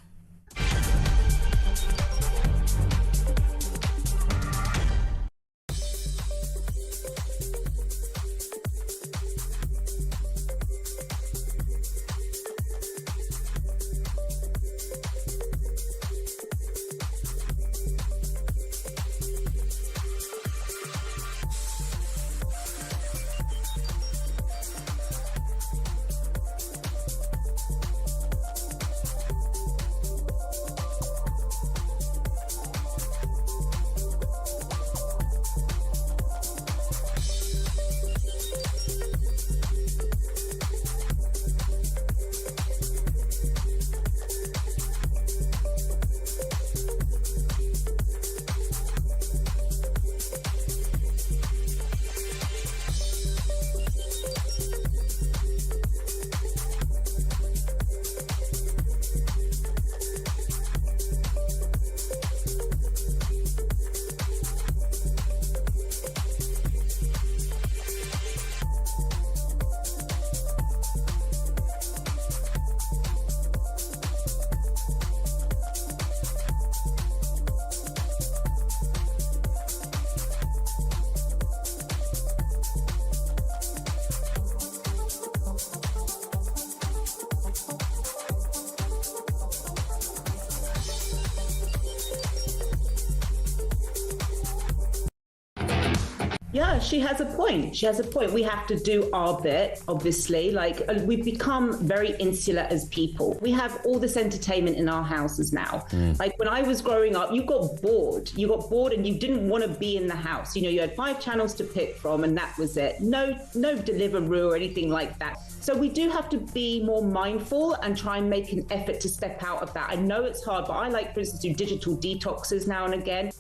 Yeah, she has a point. She has a point. We have to do our bit, obviously. Like, we've become very insular as people. We have all this entertainment in our houses now. Like, when I was growing up, you got bored. You got bored and you didn't want to be in the house. You know, you had 5 channels to pick from and that was it. No Deliveroo or anything like that. So we do have to be more mindful and try and make an effort to step out of that. I know it's hard, but I like, for instance, do digital detoxes now and again.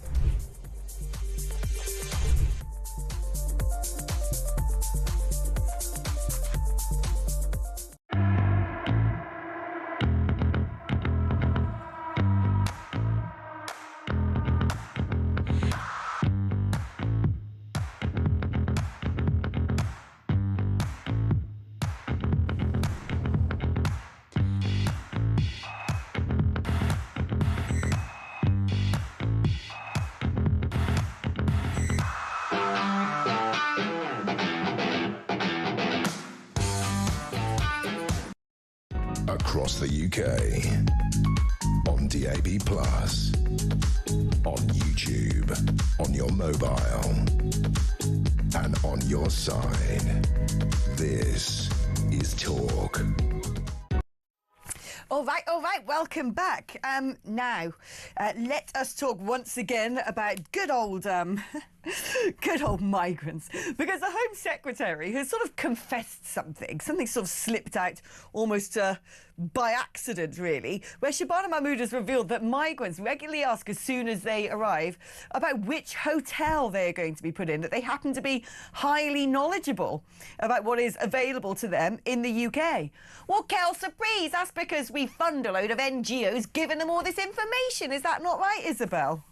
Across the UK, on DAB+, on YouTube, on your mobile, and on your side. This is Talk.
All right, welcome back. Now, let us talk once again about good old migrants, because the Home Secretary has sort of confessed something sort of slipped out almost by accident, really, where Shabana Mahmood has revealed that migrants regularly ask as soon as they arrive about which hotel they are going to be put in, that they happen to be highly knowledgeable about what is available to them in the UK. Well, Kel, surprise, that's because we fund a load of NGOs giving them all this information. Is that not right, Isabel?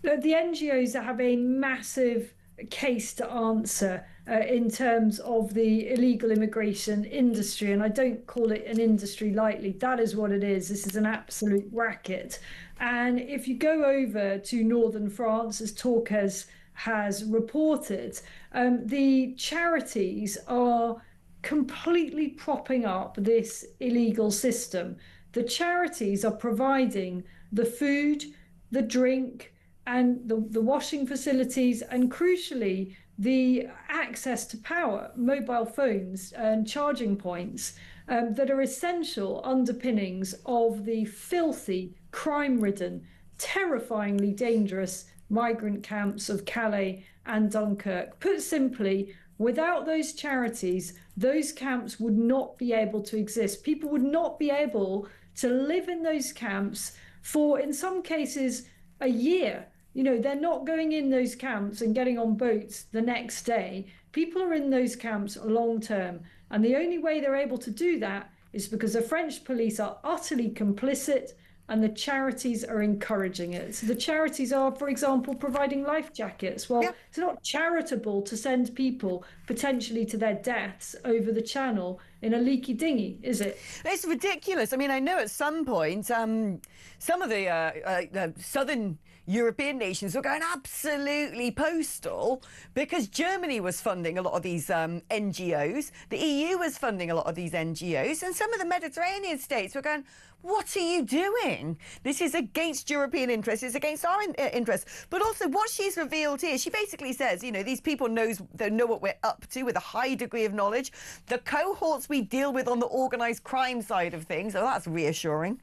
The NGOs have a massive case to answer in terms of the illegal immigration industry, and I don't call it an industry lightly. That is what it is. This is an absolute racket. And if you go over to northern France, as Talk has reported, the charities are completely propping up this illegal system. The charities are providing the food, the drink, and the washing facilities, and crucially, the access to power, mobile phones and charging points that are essential underpinnings of the filthy, crime-ridden, terrifyingly dangerous migrant camps of Calais and Dunkirk. Put simply, without those charities, those camps would not be able to exist. People would not be able to live in those camps for, in some cases, a year. You know, they're not going in those camps and getting on boats the next day. People are in those camps long term. And the only way they're able to do that is because the French police are utterly complicit and the charities are encouraging it. So the charities are, for example, providing life jackets. Well, It's not charitable to send people potentially to their deaths over the channel in a leaky dinghy, is it?
It's ridiculous. I mean, I know at some point some of the southern European nations were going absolutely postal because Germany was funding a lot of these NGOs. The EU was funding a lot of these NGOs, and some of the Mediterranean states were going, what are you doing? This is against European interests. It's against our interests. But also what she's revealed here, she basically says, you know, these people know what we're up to with a high degree of knowledge. The cohorts we deal with on the organised crime side of things, oh, that's reassuring.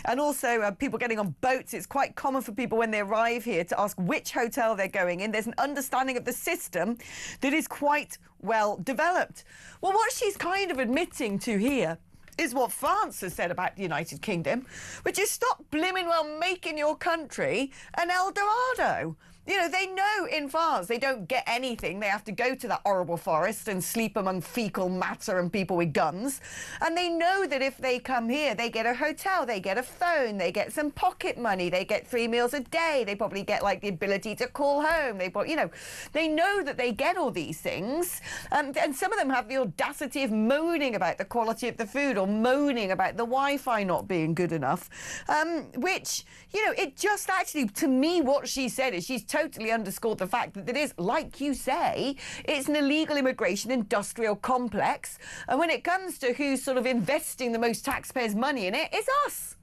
And also people getting on boats. It's quite common for people when they arrive here to ask which hotel they're going in. There's an understanding of the system that is quite well developed. Well, what she's kind of admitting to here is what France has said about the United Kingdom, which is stop blimmin' well making your country an El Dorado. You know, they know in France they don't get anything. They have to go to that horrible forest and sleep among fecal matter and people with guns. And they know that if they come here, they get a hotel, they get a phone, they get some pocket money, they get 3 meals a day, they probably get like the ability to call home. They know that they get all these things. And some of them have the audacity of moaning about the quality of the food or moaning about the Wi-Fi not being good enough, which, you know, it just actually, to me, what she said is she's totally underscored the fact that it is, like you say, it's an illegal immigration industrial complex. And when it comes to who's sort of investing the most taxpayers' money in it, it's us.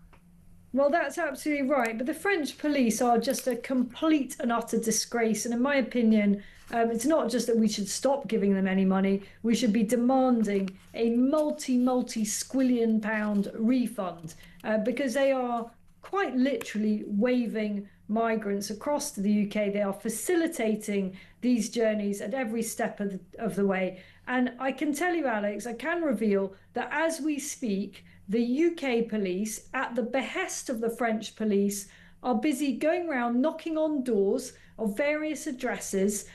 Well, that's absolutely right. But the French police are just a complete and utter disgrace. And in my opinion, It's not just that we should stop giving them any money. We should be demanding a multi-squillion pound refund because they are quite literally waving migrants across to the UK. They are facilitating these journeys at every step of the way. And I can tell you, Alex, I can reveal that as we speak, the UK police, at the behest of the French police, are busy going around knocking on doors of various addresses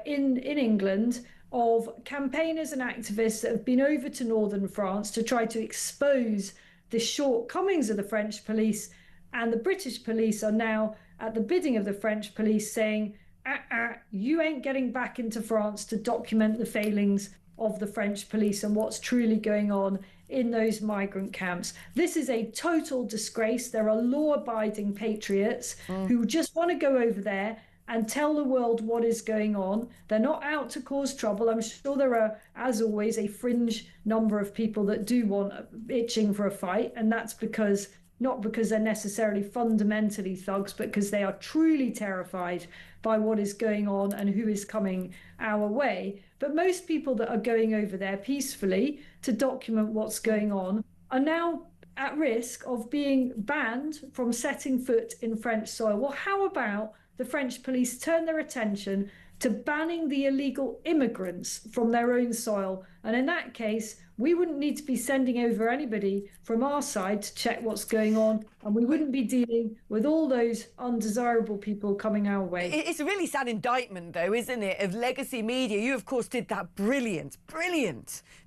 in England of campaigners and activists that have been over to northern France to try to expose the shortcomings of the French police. And the British police are now, at the bidding of the French police, saying, you ain't getting back into France to document the failings of the French police and what's truly going on in those migrant camps. This is a total disgrace. There are law-abiding patriots who just want to go over there and tell the world what is going on. They're not out to cause trouble. I'm sure there are, as always, a fringe number of people that do want itching for a fight, and that's not because they're necessarily fundamentally thugs, but because they are truly terrified by what is going on and who is coming our way. But most people that are going over there peacefully to document what's going on are now at risk of being banned from setting foot in French soil. Well, how about the French police turn their attention to banning the illegal immigrants from their own soil? And in that case, we wouldn't need to be sending over anybody from our side to check what's going on, and we wouldn't be dealing with all those undesirable people coming our way.
It's a really sad indictment, though, isn't it, of legacy media. You, of course, did that brilliant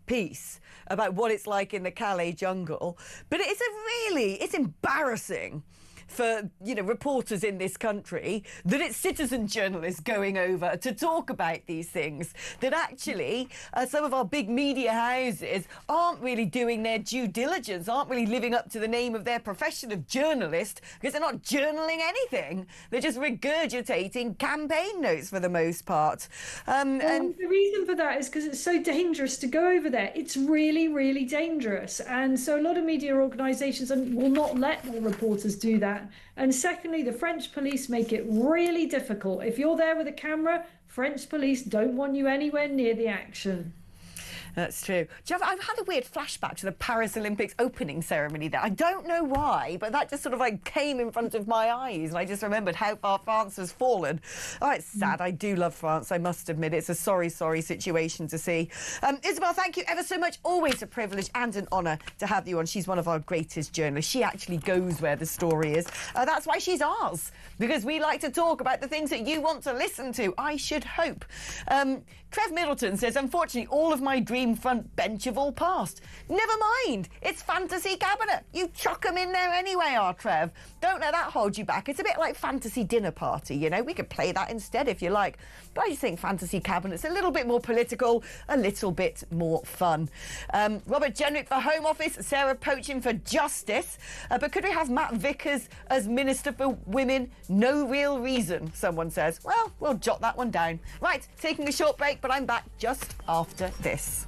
piece about what it's like in the Calais jungle. But it's embarrassing for, reporters in this country that it's citizen journalists going over to talk about these things, that actually some of our big media houses aren't really doing their due diligence, aren't really living up to the name of their profession of journalist, because they're not journaling anything. They're just regurgitating campaign notes for the most part. And
the reason for that is because it's so dangerous to go over there. It's really, really dangerous. And so a lot of media organisations will not let their reporters do that. And secondly, the French police make it really difficult. If you're there with a camera, French police don't want you anywhere near the action.
That's true. I've had a weird flashback to the Paris Olympics opening ceremony there. I don't know why, but that just sort of came in front of my eyes, and I just remembered how far France has fallen. Oh, it's sad. I do love France, I must admit. It's a sorry situation to see. Isabel, thank you ever so much. Always a privilege and an honour to have you on. She's one of our greatest journalists. She actually goes where the story is. That's why she's ours, because we like to talk about the things that you want to listen to, I should hope. Trev Middleton says, unfortunately, all of my dream front bench have all passed. Never mind, it's fantasy cabinet. You chuck them in there anyway, Trev. Don't let that hold you back. It's a bit like fantasy dinner party, we could play that instead if you like. But I just think fantasy cabinet's a little bit more political, a little bit more fun. Robert Jenrick for Home Office, Sarah Poachin for Justice. But could we have Matt Vickers as Minister for Women? No real reason, someone says. Well, we'll jot that one down. Right, taking a short break, but I'm back just after this.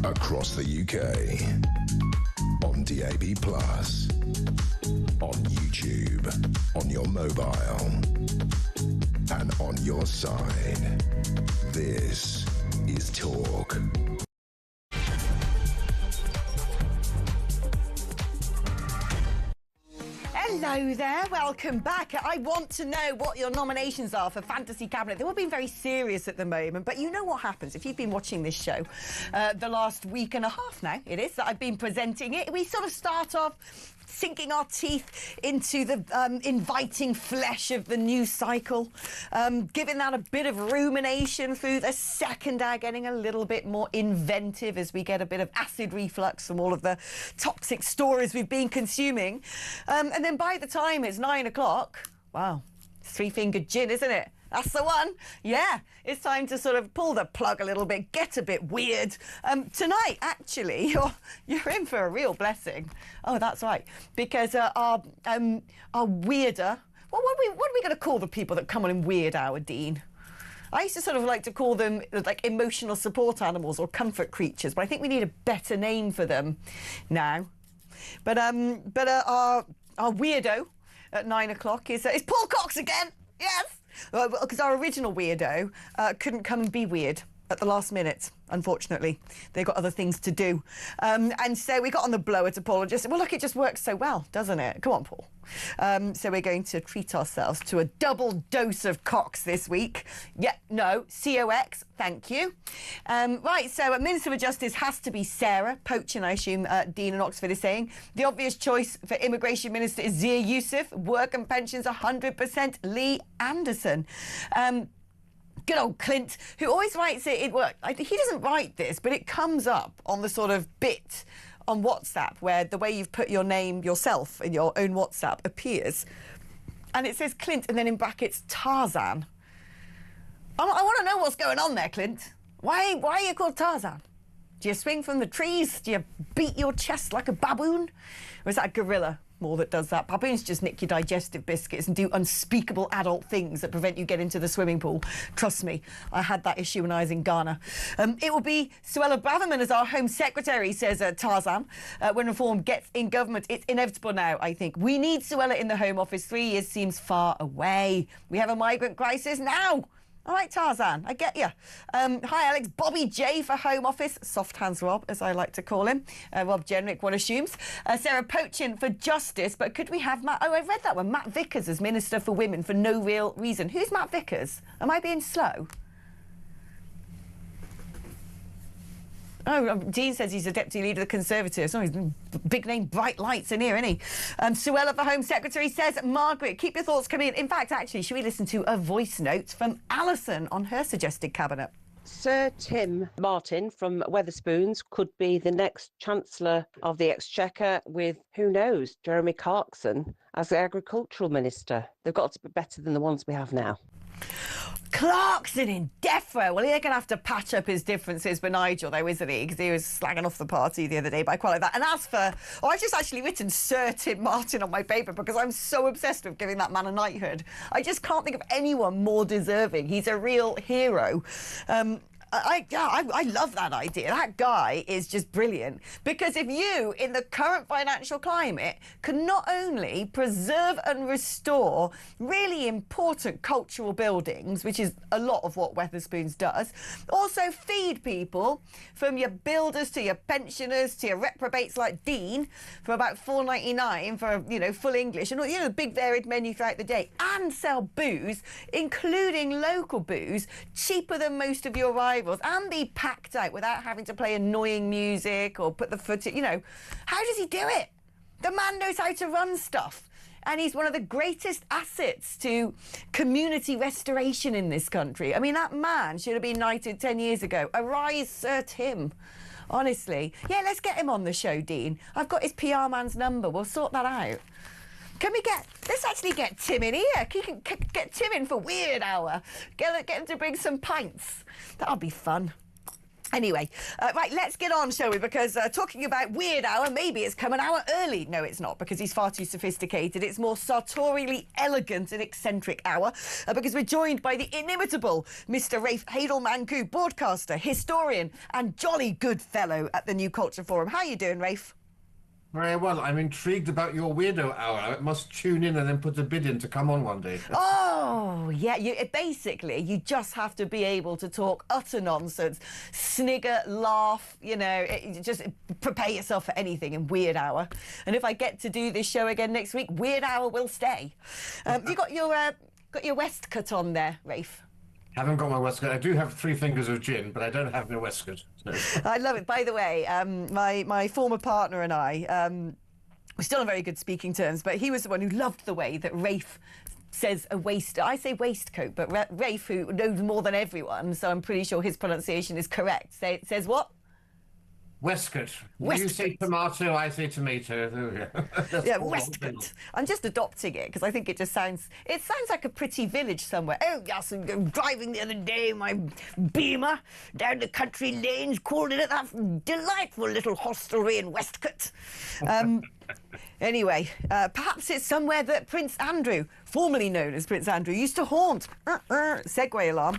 Across the UK. On DAB+. On YouTube. On your mobile. And on your side. This is Talk.
Hello there, welcome back. I want to know what your nominations are for Fantasy Cabinet. They're all being very serious at the moment, but you know what happens if you've been watching this show the last week and a half now, it is, that I've been presenting it. We sort of start off sinking our teeth into the inviting flesh of the news cycle, giving that a bit of rumination through the second hour, getting a little bit more inventive as we get a bit of acid reflux from all of the toxic stories we've been consuming. And then by the time it's 9 o'clock, wow, three-fingered gin, isn't it? That's the one. Yeah, it's time to sort of pull the plug a little bit, get a bit weird. Tonight, actually, you're in for a real blessing. Oh, that's right, because our weirder. Well, what are we going to call the people that come on in Weird Hour, Dean? I used to sort of like to call them like emotional support animals or comfort creatures, but I think we need a better name for them now. But our weirdo at 9 o'clock is Paul Cox again. Yes. Because our original weirdo couldn't come and be weird at the last minute, unfortunately. They got other things to do. And so we got on the blower to Paul and just said, well, look, it just works so well, doesn't it? Come on, Paul. So we're going to treat ourselves to a double dose of Cox this week. Yeah, no, COX, thank you. Right, so Minister for Justice has to be Sarah Poachin, I assume Dean in Oxford is saying. The obvious choice for Immigration Minister is Zia Youssef. Work and pensions 100% Lee Anderson. Good old Clint, who always writes it in work. He doesn't write this, but it comes up on the sort of bit on WhatsApp where the way you've put your name yourself in your own WhatsApp appears. And it says Clint and then in brackets Tarzan. I want to know what's going on there, Clint. Why are you called Tarzan? Do you swing from the trees? Do you beat your chest like a baboon? Or is that a gorilla more that does that? Baboons just nick your digestive biscuits and do unspeakable adult things that prevent you getting into the swimming pool. Trust me, I had that issue when I was in Ghana. It will be Suella Braverman as our Home Secretary, says Tarzan. When reform gets in government, it's inevitable now, I think. We need Suella in the Home Office. 3 years seems far away. We have a migrant crisis now. All right, Tarzan, I get you. Hi, Alex. Bobby J for Home Office. Soft hands Rob, as I like to call him. Rob Jenrick, one assumes. Sarah Poachin for Justice. But could we have Matt... Oh, I read that one. Matt Vickers as Minister for Women for no real reason. Who's Matt Vickers? Am I being slow? Oh, Dean says he's a deputy leader of the Conservatives. Oh, he's big name, bright lights in here, isn't he? Suella, the Home Secretary, says, Margaret, keep your thoughts coming in. In fact, actually, should we listen to a voice note from Alison on her suggested cabinet?
Sir Tim Martin from Wetherspoons could be the next Chancellor of the Exchequer with, who knows, Jeremy Clarkson as the Agricultural Minister. They've got to be better than the ones we have now.
Clarkson in Defra. Well, they're going to have to patch up his differences with Nigel, though, isn't he? Because he was slagging off the party the other day, but I quite like that. And as for... Oh, I've just actually written Sir Tim Martin on my paper because I'm so obsessed with giving that man a knighthood. I just can't think of anyone more deserving. He's a real hero. I love that idea. That guy is just brilliant. Because if you, in the current financial climate, can not only preserve and restore really important cultural buildings, which is a lot of what Wetherspoons does, also feed people, from your builders to your pensioners to your reprobates like Dean, for about $4.99 for, you know, full English, and, you know, the big varied menu throughout the day, and sell booze, including local booze, cheaper than most of your rivals, and be packed out without having to play annoying music or put the foot in, you know. How does he do it? The man knows how to run stuff. And he's one of the greatest assets to community restoration in this country. I mean, that man should have been knighted 10 years ago. Arise, Sir Tim. Honestly. Yeah, let's get him on the show, Dean. I've got his PR man's number. We'll sort that out. Let's actually get Tim in here. Get Tim in for Weird Hour. Get him to bring some pints. That'll be fun. Anyway, right, let's get on, shall we? Because talking about Weird Hour, maybe it's come an hour early. No, it's not, because he's far too sophisticated. It's more sartorially elegant and eccentric hour, because we're joined by the inimitable Mr. Rafe Haydel-Mancou, broadcaster, historian, and jolly good fellow at the New Culture Forum. How are you doing, Rafe?
Very well. I'm intrigued about your weirdo hour. I must tune in and then put a bid in to come on one day.
Oh, yeah. Basically, you just have to be able to talk utter nonsense, snigger, laugh, just prepare yourself for anything in Weird Hour. And if I get to do this show again next week, Weird Hour will stay. You got your waistcoat on there, Rafe?
Haven't got my waistcoat. I do have 3 fingers of gin, but I don't have my waistcoat. No.
I love it. By the way, my former partner and I, we're still on very good speaking terms, but he was the one who loved the way that Rafe says I say waistcoat, but Rafe, who knows more than everyone, so I'm pretty sure his pronunciation is correct, says what?
Waistcoat. You say tomato, I say tomato.
Yeah, waistcoat. I'm just adopting it because I think it sounds like a pretty village somewhere. Oh, yes, I'm driving the other day, my Beamer, down the country lanes, called it that delightful little hostelry in Westcott. Anyway, perhaps it's somewhere that Prince Andrew, formerly known as Prince Andrew, used to haunt. Segway alarm.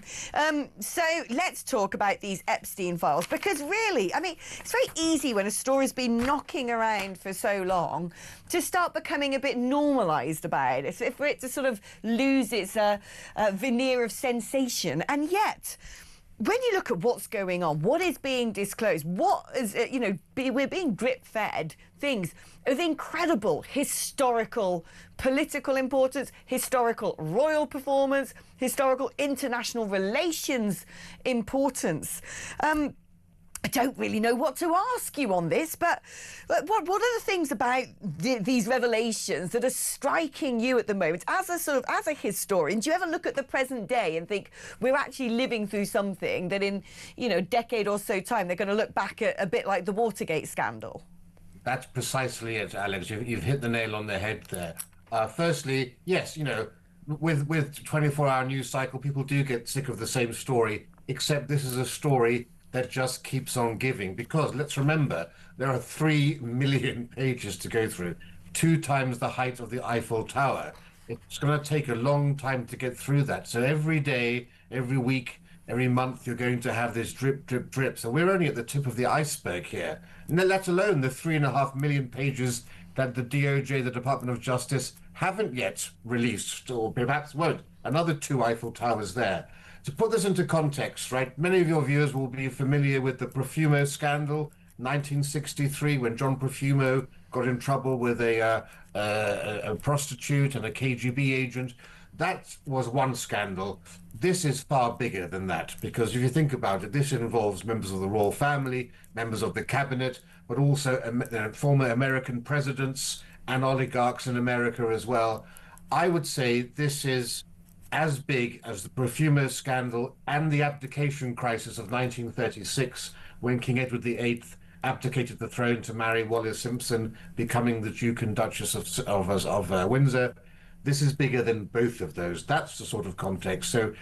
So let's talk about these Epstein files, because really, I mean, it's very easy when a story's been knocking around for so long to start becoming a bit normalised about it, for it to sort of lose its veneer of sensation. And yet, when you look at what's going on, what is being disclosed, what is, we're being drip-fed things of incredible historical, political importance, historical royal performance, historical international relations importance. I don't really know what to ask you on this, but what are the things about these revelations that are striking you at the moment as a historian? Do you ever look at the present day and think we're actually living through something that in a decade or so time they're going to look back at a bit like the Watergate scandal?
That's precisely it, Alex. You've hit the nail on the head there. Firstly, yes, with 24-hour news cycle, people do get sick of the same story, except this is a story that just keeps on giving, because let's remember, there are 3 million pages to go through, 2 times the height of the Eiffel Tower. It's going to take a long time to get through that. So every day, every week, every month, you're going to have this drip, drip, drip. So we're only at the tip of the iceberg here. And let alone the 3.5 million pages that the DOJ, the Department of Justice, haven't yet released, or perhaps won't. Another 2 Eiffel Towers there. To put this into context, right, many of your viewers will be familiar with the Profumo scandal, 1963, when John Profumo got in trouble with a prostitute and a KGB agent. That was one scandal. This is far bigger than that, because if you think about it, this involves members of the royal family, members of the cabinet, but also former American presidents and oligarchs in America as well. I would say this is as big as the Profumo scandal and the abdication crisis of 1936, when King Edward VIII abdicated the throne to marry Wallis Simpson, becoming the Duke and Duchess of Windsor. This is bigger than both of those. That's the sort of context. So,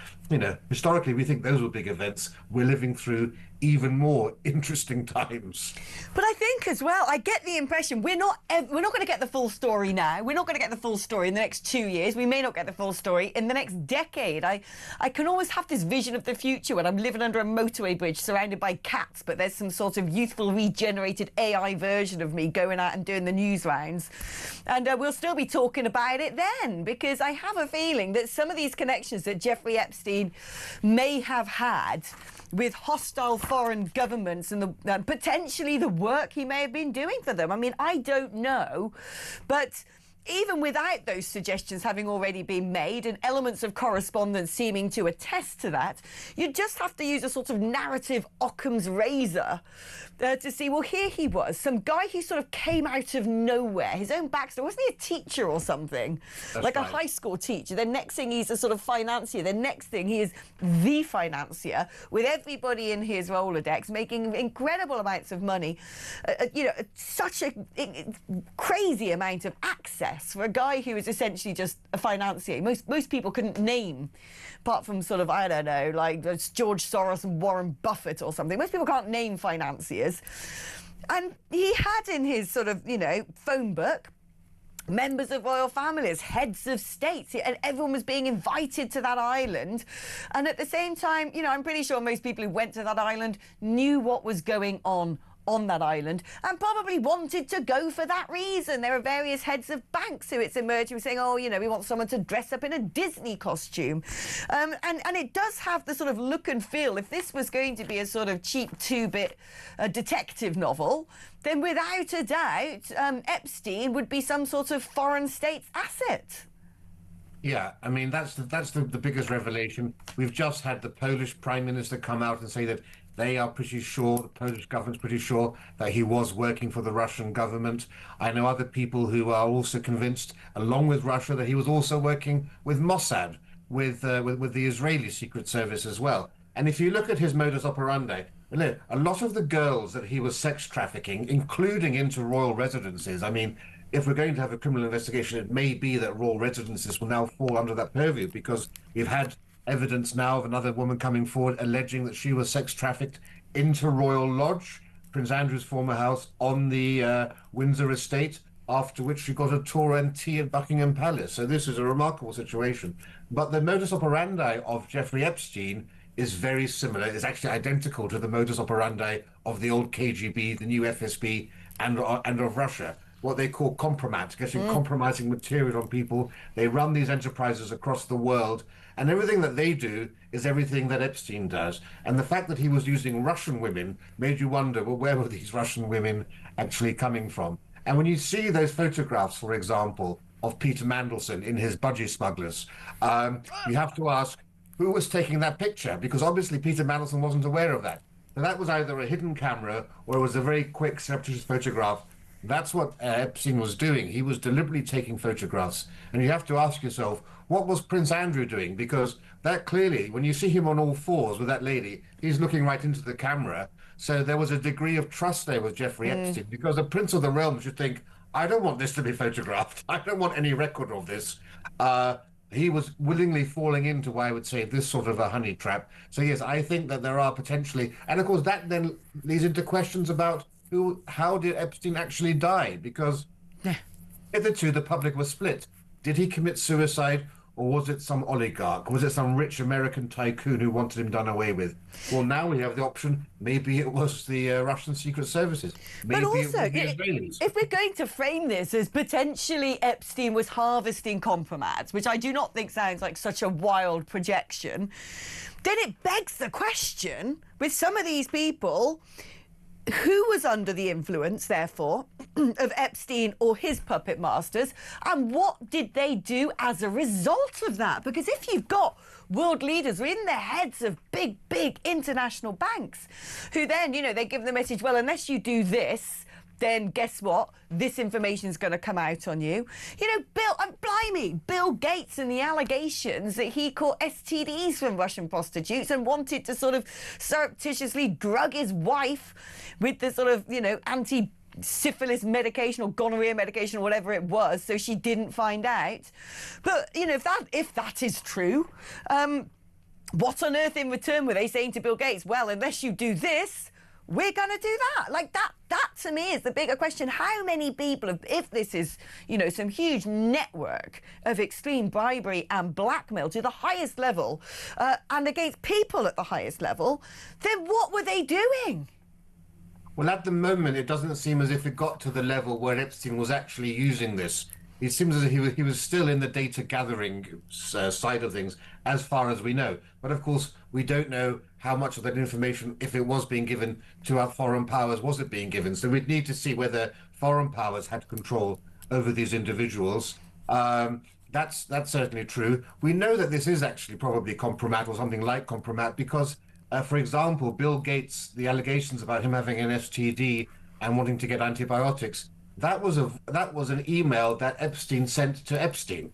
historically, we think those were big events. We're living through even more interesting times.
But I think as well, I get the impression we're not going to get the full story now. We're not going to get the full story in the next 2 years. We may not get the full story in the next decade. I can always have this vision of the future when I'm living under a motorway bridge surrounded by cats, but there's some sort of youthful, regenerated AI version of me going out and doing the news rounds. And we'll still be talking about it then, because I have a feeling that some of these connections that Jeffrey Epstein may have had with hostile foreign governments and potentially the work he may have been doing for them. I mean, I don't know, but even without those suggestions having already been made and elements of correspondence seeming to attest to that, you just have to use a sort of narrative Occam's razor to see, well, here he was, some guy who sort of came out of nowhere, his own backstory. Wasn't he a teacher or something?
That's
like
right.
A high school teacher. The next thing he's a sort of financier. The next thing he is the financier with everybody in his Rolodex making incredible amounts of money. Such a crazy amount of access nonetheless, for a guy who is essentially just a financier, most people couldn't name, apart from sort of, I don't know, like George Soros and Warren Buffett or something. Most people can't name financiers. And he had in his sort of, phone book, members of royal families, heads of states, and everyone was being invited to that island. And at the same time, I'm pretty sure most people who went to that island knew what was going on that island and probably wanted to go for that reason. There are various heads of banks who it's emerging saying, oh, we want someone to dress up in a Disney costume. And it does have the sort of look and feel. If this was going to be a sort of cheap two-bit detective novel, then without a doubt, Epstein would be some sort of foreign state's asset.
Yeah, I mean, that's the biggest revelation. We've just had the Polish Prime Minister come out and say that they are pretty sure, the Polish government's pretty sure, that he was working for the Russian government. I know other people who are also convinced, along with Russia, that he was also working with Mossad, with the Israeli Secret Service as well. And if you look at his modus operandi, a lot of the girls that he was sex trafficking, including into royal residences, I mean, if we're going to have a criminal investigation, it may be that royal residences will now fall under that purview, because we've had evidence now of another woman coming forward alleging that she was sex trafficked into Royal Lodge, Prince Andrew's former house, on the Windsor estate, after which she got a tour and tea at Buckingham Palace. So this is a remarkable situation. But the modus operandi of Jeffrey Epstein is very similar. It's actually identical to the modus operandi of the old KGB, the new FSB, and of Russia. What they call compromat, getting compromising material on people. They run these enterprises across the world, and everything that they do is everything that Epstein does. And the fact that he was using Russian women made you wonder, well, where were these Russian women actually coming from? And when you see those photographs, for example, of Peter Mandelson in his budgie smugglers, you have to ask, who was taking that picture? Because obviously Peter Mandelson wasn't aware of that. So that was either a hidden camera or it was a very quick, surreptitious photograph. That's what Epstein was doing. He was deliberately taking photographs. And you have to ask yourself, what was Prince Andrew doing? Because that clearly, when you see him on all fours with that lady, he's looking right into the camera. So there was a degree of trust there with Jeffrey Epstein, because the Prince of the Realm should think, I don't want this to be photographed. I don't want any record of this. He was willingly falling into, I would say, this sort of a honey trap. So yes, I think that there are potentially, and of course that then leads into questions about how did Epstein actually die? Because hitherto the public was split. Did he commit suicide, or was it some oligarch? Was it some rich American tycoon who wanted him done away with? Well, now we have the option. Maybe it was the Russian secret services. Maybe
but also,
it was the Israelis.
If we're going to frame this as potentially Epstein was harvesting compromat, which I do not think sounds like such a wild projection, then it begs the question, with some of these people, who was under the influence, therefore, of Epstein or his puppet masters, and what did they do as a result of that? Because if you've got world leaders who are in the heads of big international banks, who then, they give the message, well, unless you do this, then guess what? This information is going to come out on you. Bill Gates and the allegations that he caught STDs from Russian prostitutes and wanted to sort of surreptitiously drug his wife with the sort of, anti-syphilis medication or gonorrhea medication or whatever it was, so she didn't find out. But, if that is true, what on earth in return were they saying to Bill Gates? Well, unless you do this, we're going to do that. Like that to me is the bigger question. How many people, if this is, some huge network of extreme bribery and blackmail to the highest level and against people at the highest level, then what were they doing?
Well, at the moment, it doesn't seem as if it got to the level where Epstein was actually using this. It seems as if he was still in the data gathering side of things, as far as we know. But of course, we don't know how much of that information, if it was being given to our foreign powers, was it being given. So we'd need to see whether foreign powers had control over these individuals. That's certainly true. We know that this is actually probably compromat or something like compromat because, for example, Bill Gates, the allegations about him having an STD and wanting to get antibiotics, that was an email that Epstein sent to Epstein.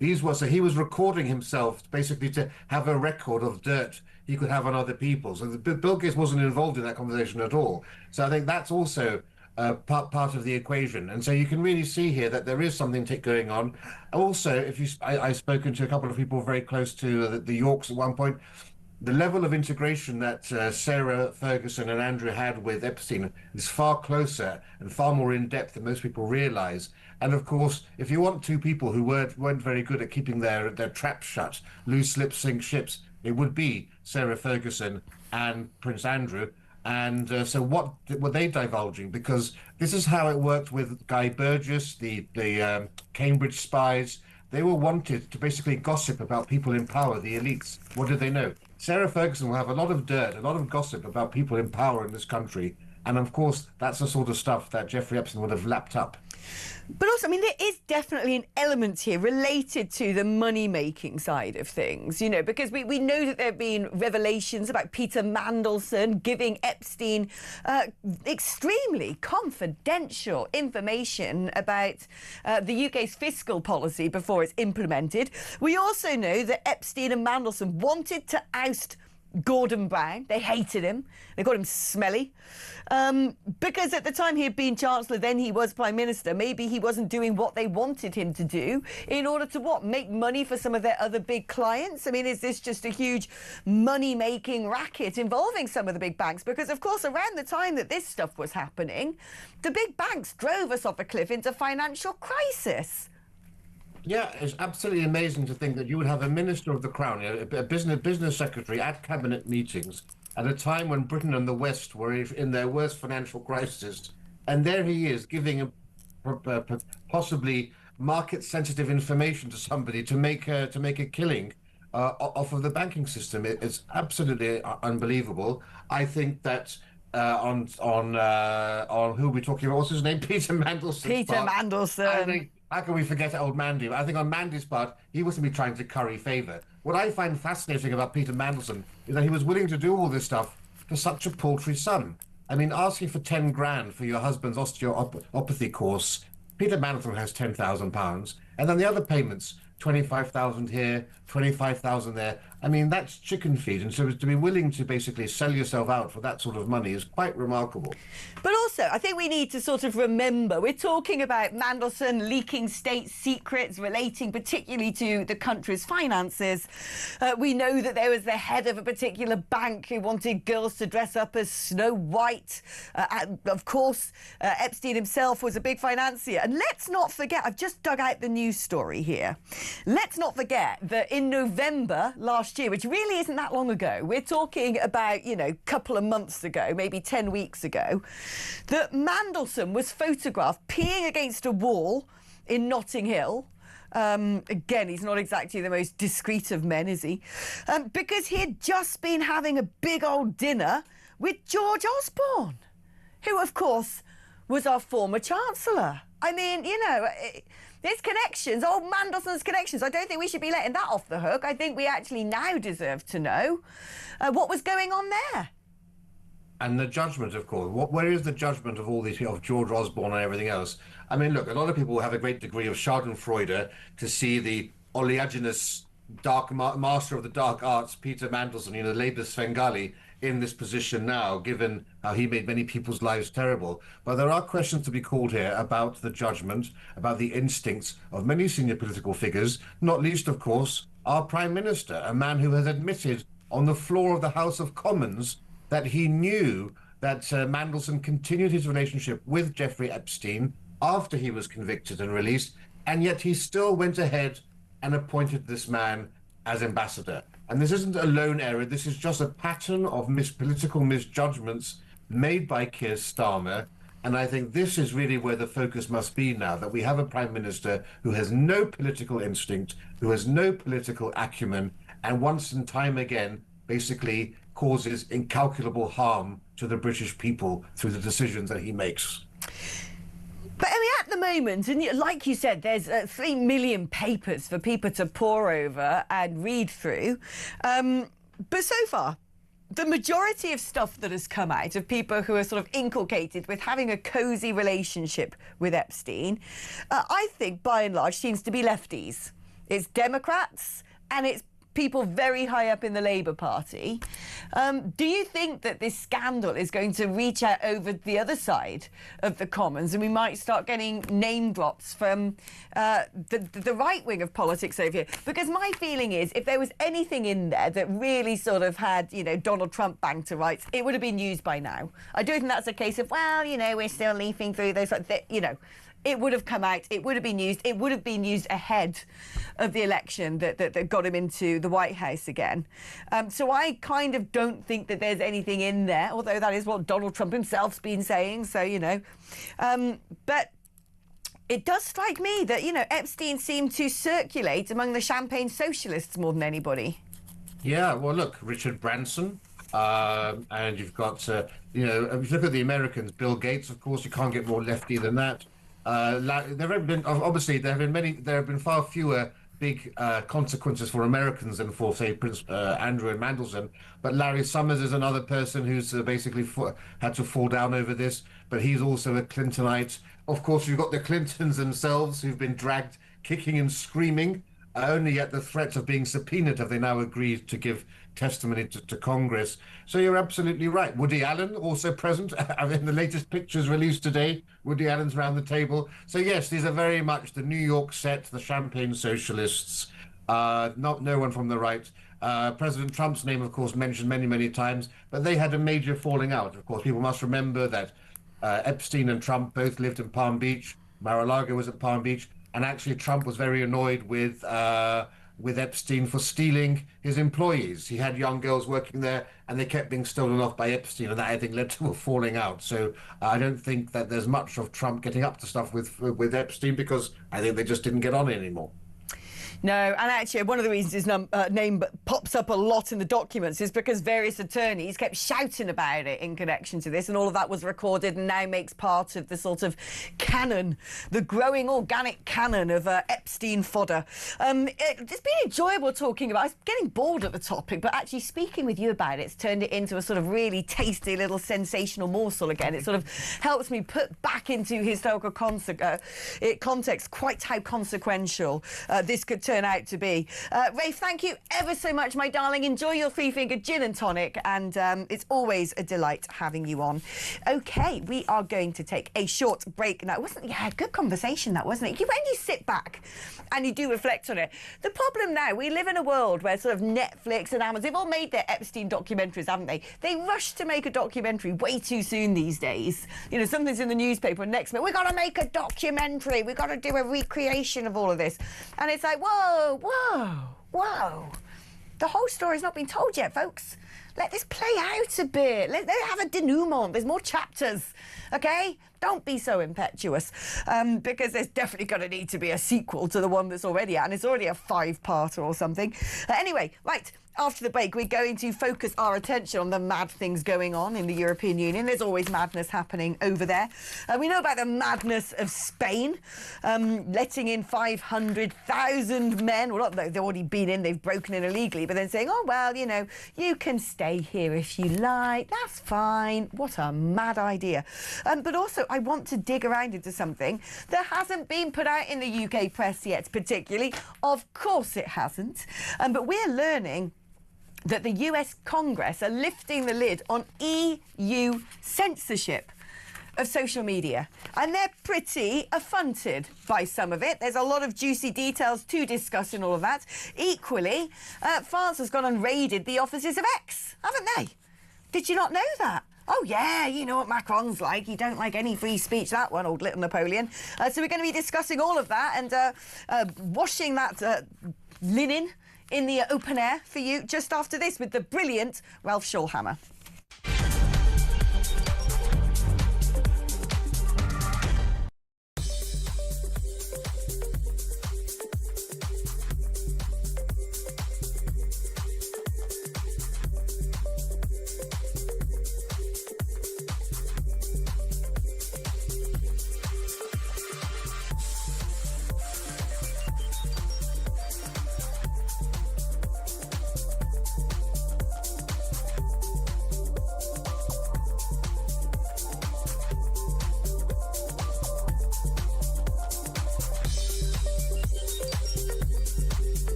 So he was recording himself basically to have a record of dirt he could have on other people. So Bill Gates wasn't involved in that conversation at all. So I think that's also part of the equation. And so you can really see here that there is something going on. Also, I've spoken to a couple of people very close to the Yorks at one point. The level of integration that Sarah Ferguson and Andrew had with Epstein is far closer and far more in depth than most people realize. And of course, if you want two people who weren't very good at keeping their traps shut, loose lips sink ships, it would be Sarah Ferguson and Prince Andrew. And so what were they divulging? Because this is how it worked with Guy Burgess, the Cambridge spies. They were wanted to basically gossip about people in power, the elites. What did they know? Sarah Ferguson will have a lot of dirt, a lot of gossip about people in power in this country. And of course, that's the sort of stuff that Jeffrey Epstein would have lapped up.
But also, I mean, there is definitely an element here related to the money-making side of things, you know, because we know that there have been revelations about Peter Mandelson giving Epstein extremely confidential information about the UK's fiscal policy before it's implemented. We also know that Epstein and Mandelson wanted to oust Gordon Brown. They hated him. They called him smelly. Because at the time he had been Chancellor, then he was Prime Minister, maybe he wasn't doing what they wanted him to do in order to what? Make money for some of their other big clients? I mean, is this just a huge money-making racket involving some of the big banks? Because, of course, around the time that this stuff was happening, the big banks drove us off a cliff into financial crisis.
Yeah, it's absolutely amazing to think that you would have a Minister of the Crown, a business secretary at cabinet meetings at a time when Britain and the West were in their worst financial crisis. And there he is giving possibly market-sensitive information to somebody to make a killing off of the banking system. It's absolutely unbelievable. I think that on who are we talking about? What's his name? Peter Mandelson.
Peter Mandelson.
How can we forget old Mandy? I think on Mandy's part, he wasn't be trying to curry favour. What I find fascinating about Peter Mandelson is that he was willing to do all this stuff for such a paltry sum. I mean, asking for 10 grand for your husband's osteopathy course, Peter Mandelson has £10,000, and then the other payments, 25,000 here, 25,000 there. I mean, that's chicken feed. And so to be willing to basically sell yourself out for that sort of money is quite remarkable.
But also, I think we need to sort of remember, we're talking about Mandelson leaking state secrets relating particularly to the country's finances. We know that there was the head of a particular bank who wanted girls to dress up as Snow White. Of course, Epstein himself was a big financier. And let's not forget, I've just dug out the news story here. Let's not forget that in November last year, which really isn't that long ago, we're talking about, you know, a couple of months ago, maybe 10 weeks ago, that Mandelson was photographed peeing against a wall in Notting Hill. Again, he's not exactly the most discreet of men, is he? Because he had just been having a big old dinner with George Osborne, who, of course, was our former Chancellor. I mean, you know, his connections, old Mandelson's connections, I don't think we should be letting that off the hook. I think we actually now deserve to know what was going on there.
And the judgment, of course. Where is the judgment of all these, of George Osborne and everything else? I mean, look, a lot of people have a great degree of schadenfreude to see the oleaginous dark master of the dark arts, Peter Mandelson, you know, Labour Svengali, in this position now, given how he made many people's lives terrible. But there are questions to be called here about the judgment, about the instincts of many senior political figures, not least, of course, our Prime Minister, a man who has admitted on the floor of the House of Commons that he knew that Mandelson continued his relationship with Jeffrey Epstein after he was convicted and released, and yet he still went ahead and appointed this man as ambassador. And this isn't a lone error. This is just a pattern of political misjudgments made by Keir Starmer. And I think this is really where the focus must be now, that we have a Prime Minister who has no political instinct, who has no political acumen, and once and time again, basically causes incalculable harm to the British people through the decisions that he makes.
But I mean, at the moment, and like you said, there's 3 million papers for people to pore over and read through. But so far, the majority of stuff that has come out of people who are sort of inculcated with having a cosy relationship with Epstein, I think by and large seems to be lefties. It's Democrats and it's people very high up in the Labour Party. Do you think that this scandal is going to reach out over the other side of the Commons, and we might start getting name drops from the right wing of politics over here? Because my feeling is, if there was anything in there that really sort of had, you know, Donald Trump bang to rights, it would have been used by now. I do think that's a case of, well, you know, we're still leafing through those, you know. It would have come out, it would have been used, it would have been used ahead of the election that got him into the White House again. So I kind of don't think that there's anything in there, although that is what Donald Trump himself's been saying, so, you know. But it does strike me that, you know, Epstein seemed to circulate among the champagne socialists more than anybody.
Yeah, well, look, Richard Branson, and you've got, you know, if you look at the Americans, Bill Gates, of course, you can't get more lefty than that. There have been, obviously, there have been far fewer big consequences for Americans than for, say, Prince Andrew and Mandelson. But Larry Summers is another person who's basically had to fall down over this. But he's also a Clintonite. Of course, you've got the Clintons themselves who've been dragged kicking and screaming. Only at the threat of being subpoenaed have they now agreed to give testimony to Congress. So you're absolutely right. Woody Allen also present. I mean, the latest pictures released today, Woody Allen's around the table. So yes, these are very much the New York set, the champagne socialists, no one from the right. President Trump's name, of course, mentioned many, many times, but they had a major falling out. Of course, people must remember that Epstein and Trump both lived in Palm Beach. Mar-a-Lago was at Palm Beach. And actually, Trump was very annoyed with Epstein for stealing his employees. He had young girls working there, and they kept being stolen off by Epstein, and that, I think, led to a falling out. So I don't think that there's much of Trump getting up to stuff with Epstein, because I think they just didn't get on anymore.
No, and actually one of the reasons his name pops up a lot in the documents is because various attorneys kept shouting about it in connection to this, and all of that was recorded and now makes part of the sort of canon, the growing organic canon of Epstein fodder. It's been enjoyable talking about it. I was getting bored at the topic, but actually speaking with you about it's turned it into a sort of really tasty little sensational morsel again. It sort of helps me put back into historical context quite how consequential this could turn out to be. Rafe, thank you ever so much, my darling. Enjoy your three-fingered gin and tonic, and it's always a delight having you on. OK, we are going to take a short break now. Good conversation that, wasn't it? When you sit back and you do reflect on it, the problem now, we live in a world where sort of Netflix and Amazon, they've all made their Epstein documentaries, haven't they? They rush to make a documentary way too soon these days. You know, something's in the newspaper, and next minute, we've got to make a documentary. We've got to do a recreation of all of this. And it's like, whoa, whoa, whoa. The whole story's not been told yet, folks. Let this play out a bit. Let have a denouement. There's more chapters, OK? Don't be so impetuous, because there's definitely going to need to be a sequel to the one that's already out, and it's already a 5-parter or something. Anyway, right, after the break, we're going to focus our attention on the mad things going on in the European Union. There's always madness happening over there. We know about the madness of Spain, letting in 500,000 men. Well, they've already been in, they've broken in illegally, but then saying, oh, well, you know, you can stay here if you like. That's fine. What a mad idea. But also, I want to dig around into something that hasn't been put out in the UK press yet, particularly. Of course it hasn't. But we're learning that the US Congress are lifting the lid on EU censorship of social media, and they're pretty affronted by some of it. There's a lot of juicy details to discuss in all of that. Equally, France has gone and raided the offices of X, haven't they? Did you not know that? Oh, yeah, you know what Macron's like. You don't like any free speech, that one, old little Napoleon. So we're going to be discussing all of that and washing that linen in the open air for you just after this with the brilliant Ralph Schallhammer.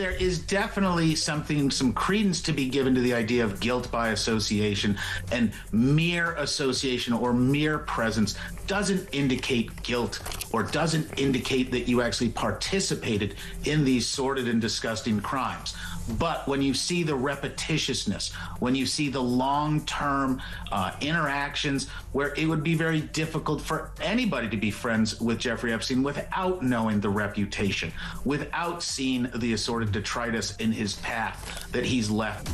there is definitely some credence to be given to the idea of guilt by association, and mere association or mere presence doesn't indicate guilt or doesn't indicate that you actually participated in these sordid and disgusting crimes. But when you see the repetitiousness, when you see the long-term interactions where it would be very difficult for anybody to be friends with Jeffrey Epstein without knowing the reputation, without seeing the assorted detritus in his path that he's left.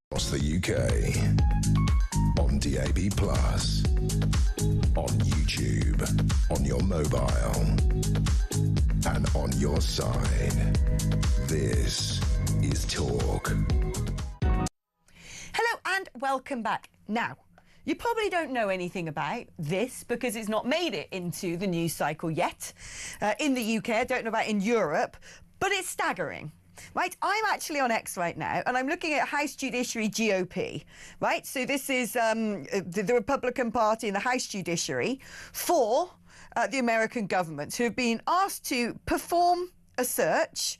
Across the UK, on DAB+, on YouTube, on your mobile, and on your side. This is Talk.
Hello and welcome back. Now, you probably don't know anything about this because it's not made it into the news cycle yet. In the UK, I don't know about in Europe, but it's staggering. Right, I'm actually on X right now, and I'm looking at House Judiciary GOP, right? So this is the Republican Party in the House Judiciary for the American government, who have been asked to perform a search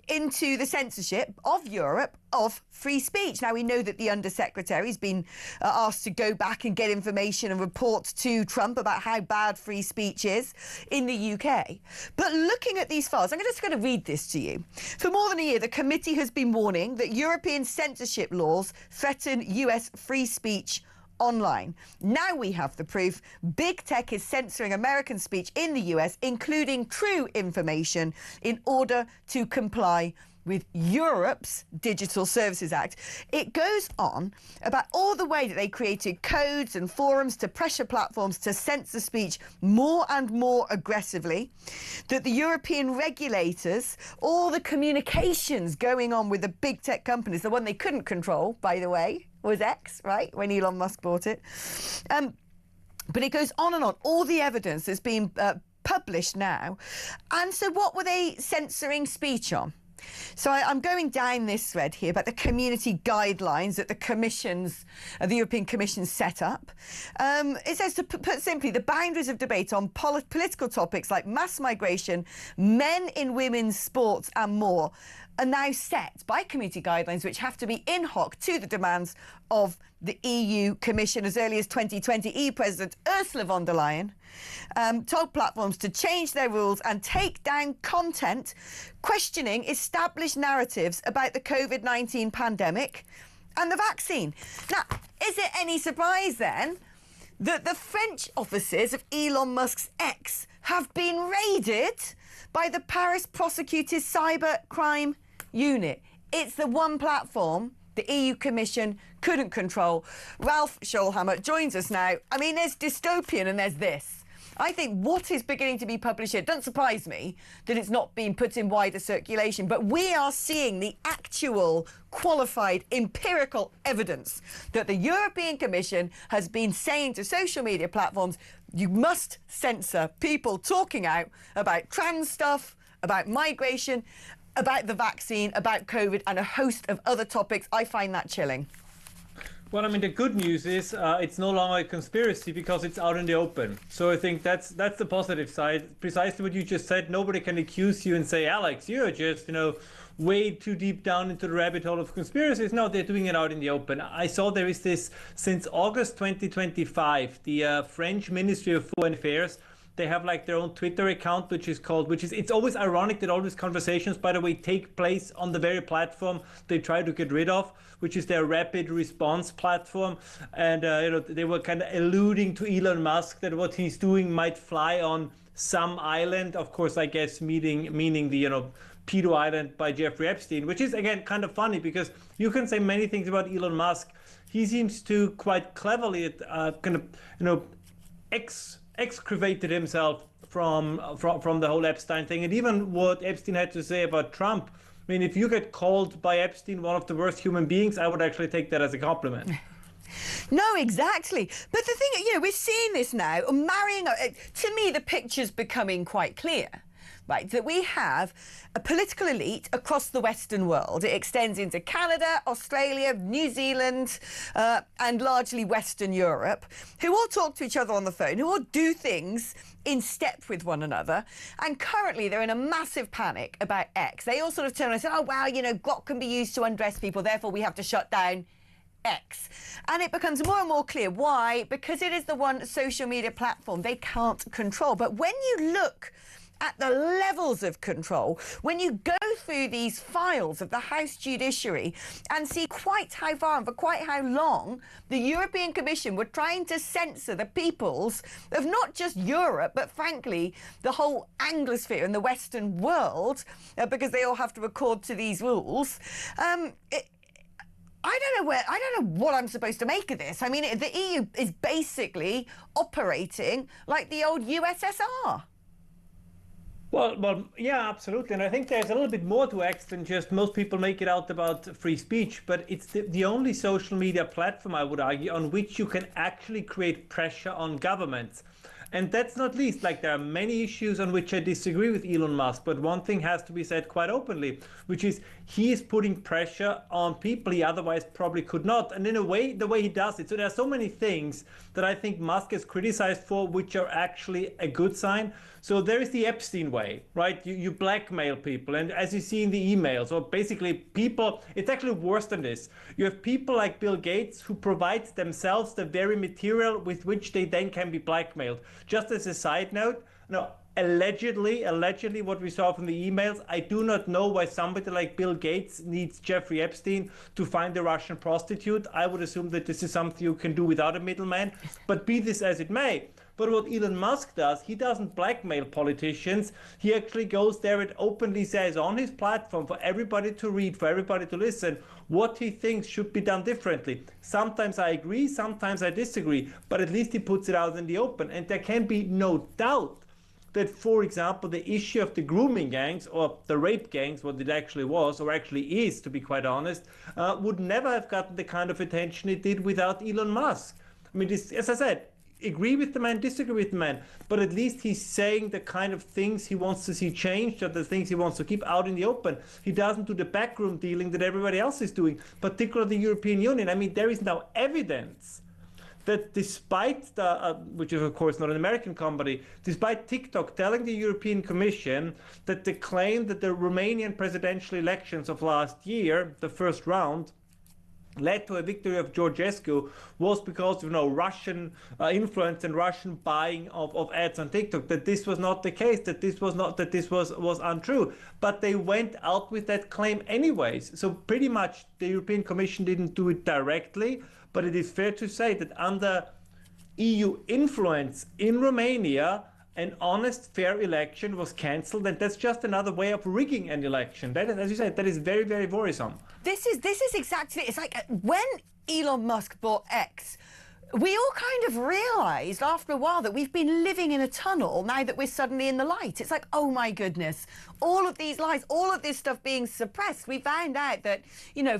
into the censorship of Europe of free speech. Now, we know that the Undersecretary's been asked to go back and get information and report to Trump about how bad free speech is in the UK. But looking at these files, I'm just going to read this to you. For more than a year, the committee has been warning that European censorship laws threaten US free speech online. Now we have the proof. Big tech is censoring American speech in the US, including true information, in order to comply with Europe's Digital Services Act. It goes on about all the way that they created codes and forums to pressure platforms to censor speech more and more aggressively, that the European regulators, all the communications going on with the big tech companies, the one they couldn't control, by the way, was X, right, when Elon Musk bought it. But it goes on and on, all the evidence that's been published now. And so what were they censoring speech on? So I'm going down this thread here about the community guidelines that the European Commission set up. It says, to put simply, the boundaries of debate on political topics like mass migration, men in women's sports and more are now set by community guidelines which have to be in hoc to the demands of the EU Commission. As early as 2020, EU President Ursula von der Leyen told platforms to change their rules and take down content questioning established narratives about the COVID-19 pandemic and the vaccine. Now, is it any surprise then that the French offices of Elon Musk's X have been raided by the Paris Prosecutor's Cyber Crime Unit? It's the one platform the EU Commission couldn't control. Ralph Scholhammer joins us now. I mean, there's dystopian and there's this. I think what is beginning to be published here, doesn't surprise me that it's not being put in wider circulation, but we are seeing the actual qualified empirical evidence that the European Commission has been saying to social media platforms, you must censor people talking out about trans stuff, about migration, about the vaccine, about COVID, and a host of other topics. I find that chilling.
Well, I mean, the good news is it's no longer a conspiracy because it's out in the open. So I think that's the positive side. Precisely what you just said. Nobody can accuse you and say, Alex, you're just, way too deep down into the rabbit hole of conspiracies. No, they're doing it out in the open. I saw there is this since August 2025, the French Ministry of Foreign Affairs. They have like their own Twitter account, it's always ironic that all these conversations, by the way, take place on the very platform they try to get rid of, which is their rapid response platform. And, they were kind of alluding to Elon Musk that what he's doing might fly on some island. Of course, I guess meaning the, pedo island by Jeffrey Epstein, which is, again, kind of funny because you can say many things about Elon Musk. He seems to quite cleverly excavated himself from the whole Epstein thing, and even what Epstein had to say about Trump. I mean, if you get called by Epstein one of the worst human beings, I would actually take that as a compliment.
No, exactly. But the thing, we're seeing this now, marrying, to me, the picture's becoming quite clear. Right, that we have a political elite across the Western world. It extends into Canada, Australia, New Zealand, and largely Western Europe, who all talk to each other on the phone, who all do things in step with one another. And currently they're in a massive panic about X. They all sort of turn around and say, oh, wow, GOT can be used to undress people, therefore we have to shut down X. And it becomes more and more clear why, because it is the one social media platform they can't control. But when you look at the levels of control, when you go through these files of the House judiciary and see quite how far and for quite how long the European Commission were trying to censor the peoples of not just Europe, but frankly, the whole Anglosphere and the Western world, because they all have to accord to these rules, I don't know what I'm supposed to make of this. I mean, the EU is basically operating like the old USSR.
Well, yeah, absolutely. And I think there's a little bit more to X than just most people make it out about free speech, but it's the only social media platform, I would argue, on which you can actually create pressure on governments. And that's not least, like, there are many issues on which I disagree with Elon Musk, but one thing has to be said quite openly, which is he is putting pressure on people he otherwise probably could not. And in a way, the way he does it, so there are so many things that I think Musk is criticized for, which are actually a good sign. So there is the Epstein way, right? You blackmail people. And as you see in the emails, or basically people, it's actually worse than this. You have people like Bill Gates who provide themselves the very material with which they then can be blackmailed. Just as a side note, allegedly what we saw from the emails, I do not know why somebody like Bill Gates needs Jeffrey Epstein to find a Russian prostitute. I would assume that this is something you can do without a middleman. But be this as it may, but what Elon Musk does, he doesn't blackmail politicians. He actually goes there and openly says on his platform for everybody to read, for everybody to listen, what he thinks should be done differently. Sometimes I agree, sometimes I disagree, but at least he puts it out in the open. And there can be no doubt that, for example, the issue of the grooming gangs or the rape gangs, what it actually was or actually is, to be quite honest, would never have gotten the kind of attention it did without Elon Musk. I mean, this, as I said, agree with the man, disagree with the man, but at least he's saying the kind of things he wants to see changed or the things he wants to keep out in the open. He doesn't do the backroom dealing that everybody else is doing, particularly the European Union. I mean, there is now evidence that despite which is of course not an American company, despite TikTok telling the European Commission that the claim that the Romanian presidential elections of last year, the first round, led to a victory of Georgescu was because of Russian influence and Russian buying of ads on TikTok, that this was not the case, that this was untrue. But they went out with that claim anyways. So pretty much the European Commission didn't do it directly, but it is fair to say that under EU influence in Romania, an honest, fair election was cancelled, and that's just another way of rigging an election. That is, as you said, that is very, very worrisome.
This is exactly it. It's like when Elon Musk bought X, we all kind of realised after a while that we've been living in a tunnel now that we're suddenly in the light. It's like, oh my goodness, all of these lies, all of this stuff being suppressed. We found out that,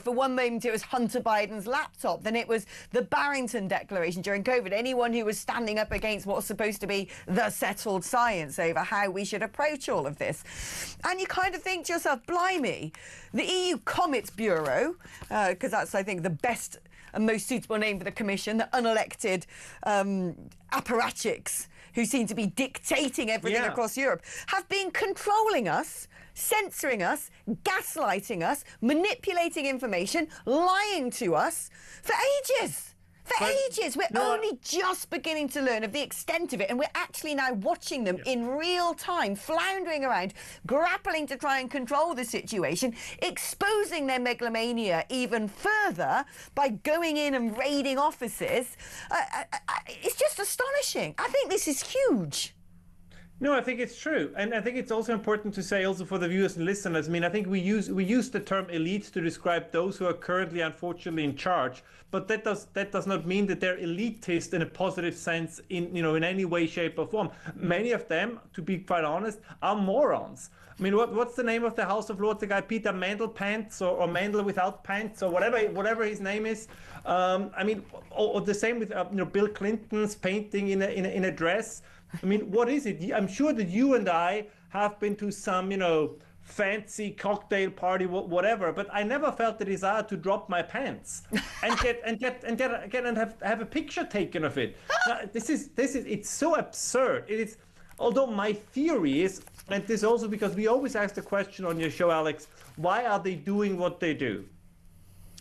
for one moment it was Hunter Biden's laptop, then it was the Barrington Declaration during COVID. Anyone who was standing up against what was supposed to be the settled science over how we should approach all of this. And you kind of think to yourself, blimey, the EU Comets Bureau, because that's, I think, the best and most suitable name for the Commission, the unelected apparatchiks who seem to be dictating everything across Europe, have been controlling us, censoring us, gaslighting us, manipulating information, lying to us for ages. We're only just beginning to learn of the extent of it, and we're actually now watching them in real time, floundering around, grappling to try and control the situation, exposing their megalomania even further by going in and raiding offices. It's just astonishing. I think this is huge.
No, I think it's true, and I think it's also important to say, also for the viewers and listeners. I mean, I think we use the term elites to describe those who are currently, unfortunately, in charge. But that does not mean that they're elitist in a positive sense, in any way, shape, or form. Many of them, to be quite honest, are morons. I mean, what's the name of the House of Lords? The guy Peter Mandelpants or Mandel without pants or whatever his name is. I mean, or the same with Bill Clinton's painting in a dress. I mean, what is it? I'm sure that you and I have been to some, fancy cocktail party, whatever, but I never felt the desire to drop my pants and have a picture taken of it. Now, it's so absurd. It is. Although my theory is, and this also because we always ask the question on your show, Alex, why are they doing what they do?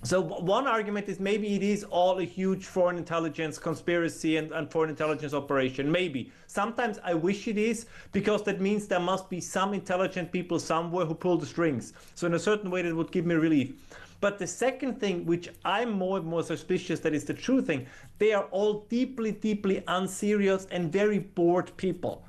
So one argument is maybe it is all a huge foreign intelligence conspiracy and foreign intelligence operation. Maybe. Sometimes I wish it is, because that means there must be some intelligent people somewhere who pull the strings. So in a certain way that would give me relief. But the second thing, which I'm more and more suspicious that is the true thing, they are all deeply, deeply unserious and very bored people.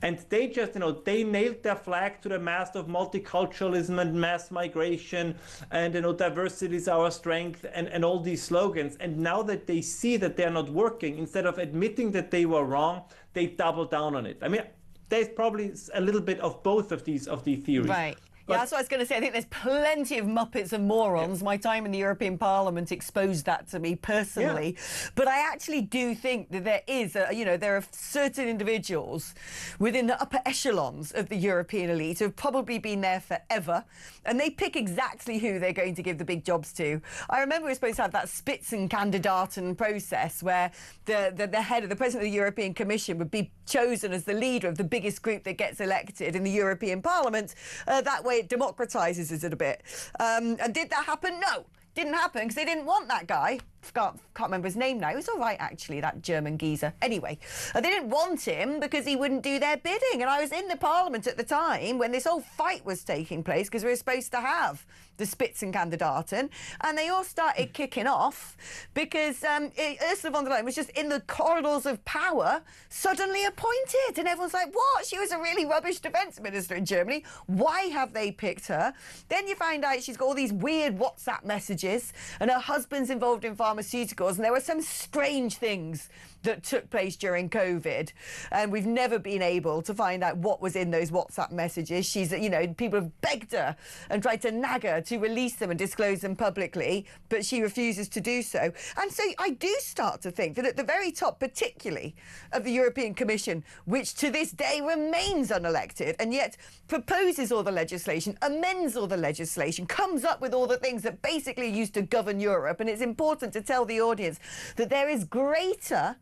And they just, they nailed their flag to the mast of multiculturalism and mass migration and, diversity is our strength and all these slogans. And now that they see that they're not working, instead of admitting that they were wrong, they double down on it. I mean, there's probably a little bit of both of these theories.
Right. Yeah, that's what I was going to say. I think there's plenty of muppets and morons. Yeah. My time in the European Parliament exposed that to me personally. Yeah. But I actually do think that there is, there are certain individuals within the upper echelons of the European elite who have probably been there forever, and they pick exactly who they're going to give the big jobs to. I remember we were supposed to have that Spitzenkandidaten process where the head of the president of the European Commission would be chosen as the leader of the biggest group that gets elected in the European Parliament. That way it democratizes it a bit. And did that happen? No, didn't happen because they didn't want that guy. Can't remember his name now. He was all right, actually, that German geezer. Anyway, they didn't want him because he wouldn't do their bidding. And I was in the Parliament at the time when this whole fight was taking place because we were supposed to have the Spitzenkandidaten, and they all started kicking off because Ursula von der Leyen was just in the corridors of power, suddenly appointed. And everyone's like, what? She was a really rubbish defence minister in Germany. Why have they picked her? Then you find out she's got all these weird WhatsApp messages and her husband's involved in pharmaceuticals, and there were some strange things that took place during COVID, and we've never been able to find out what was in those WhatsApp messages. She's, people have begged her and tried to nag her to release them and disclose them publicly, but she refuses to do so. And so I do start to think that at the very top, particularly of the European Commission, which to this day remains unelected and yet proposes all the legislation, amends all the legislation, comes up with all the things that basically used to govern Europe. And it's important to tell the audience that there is greater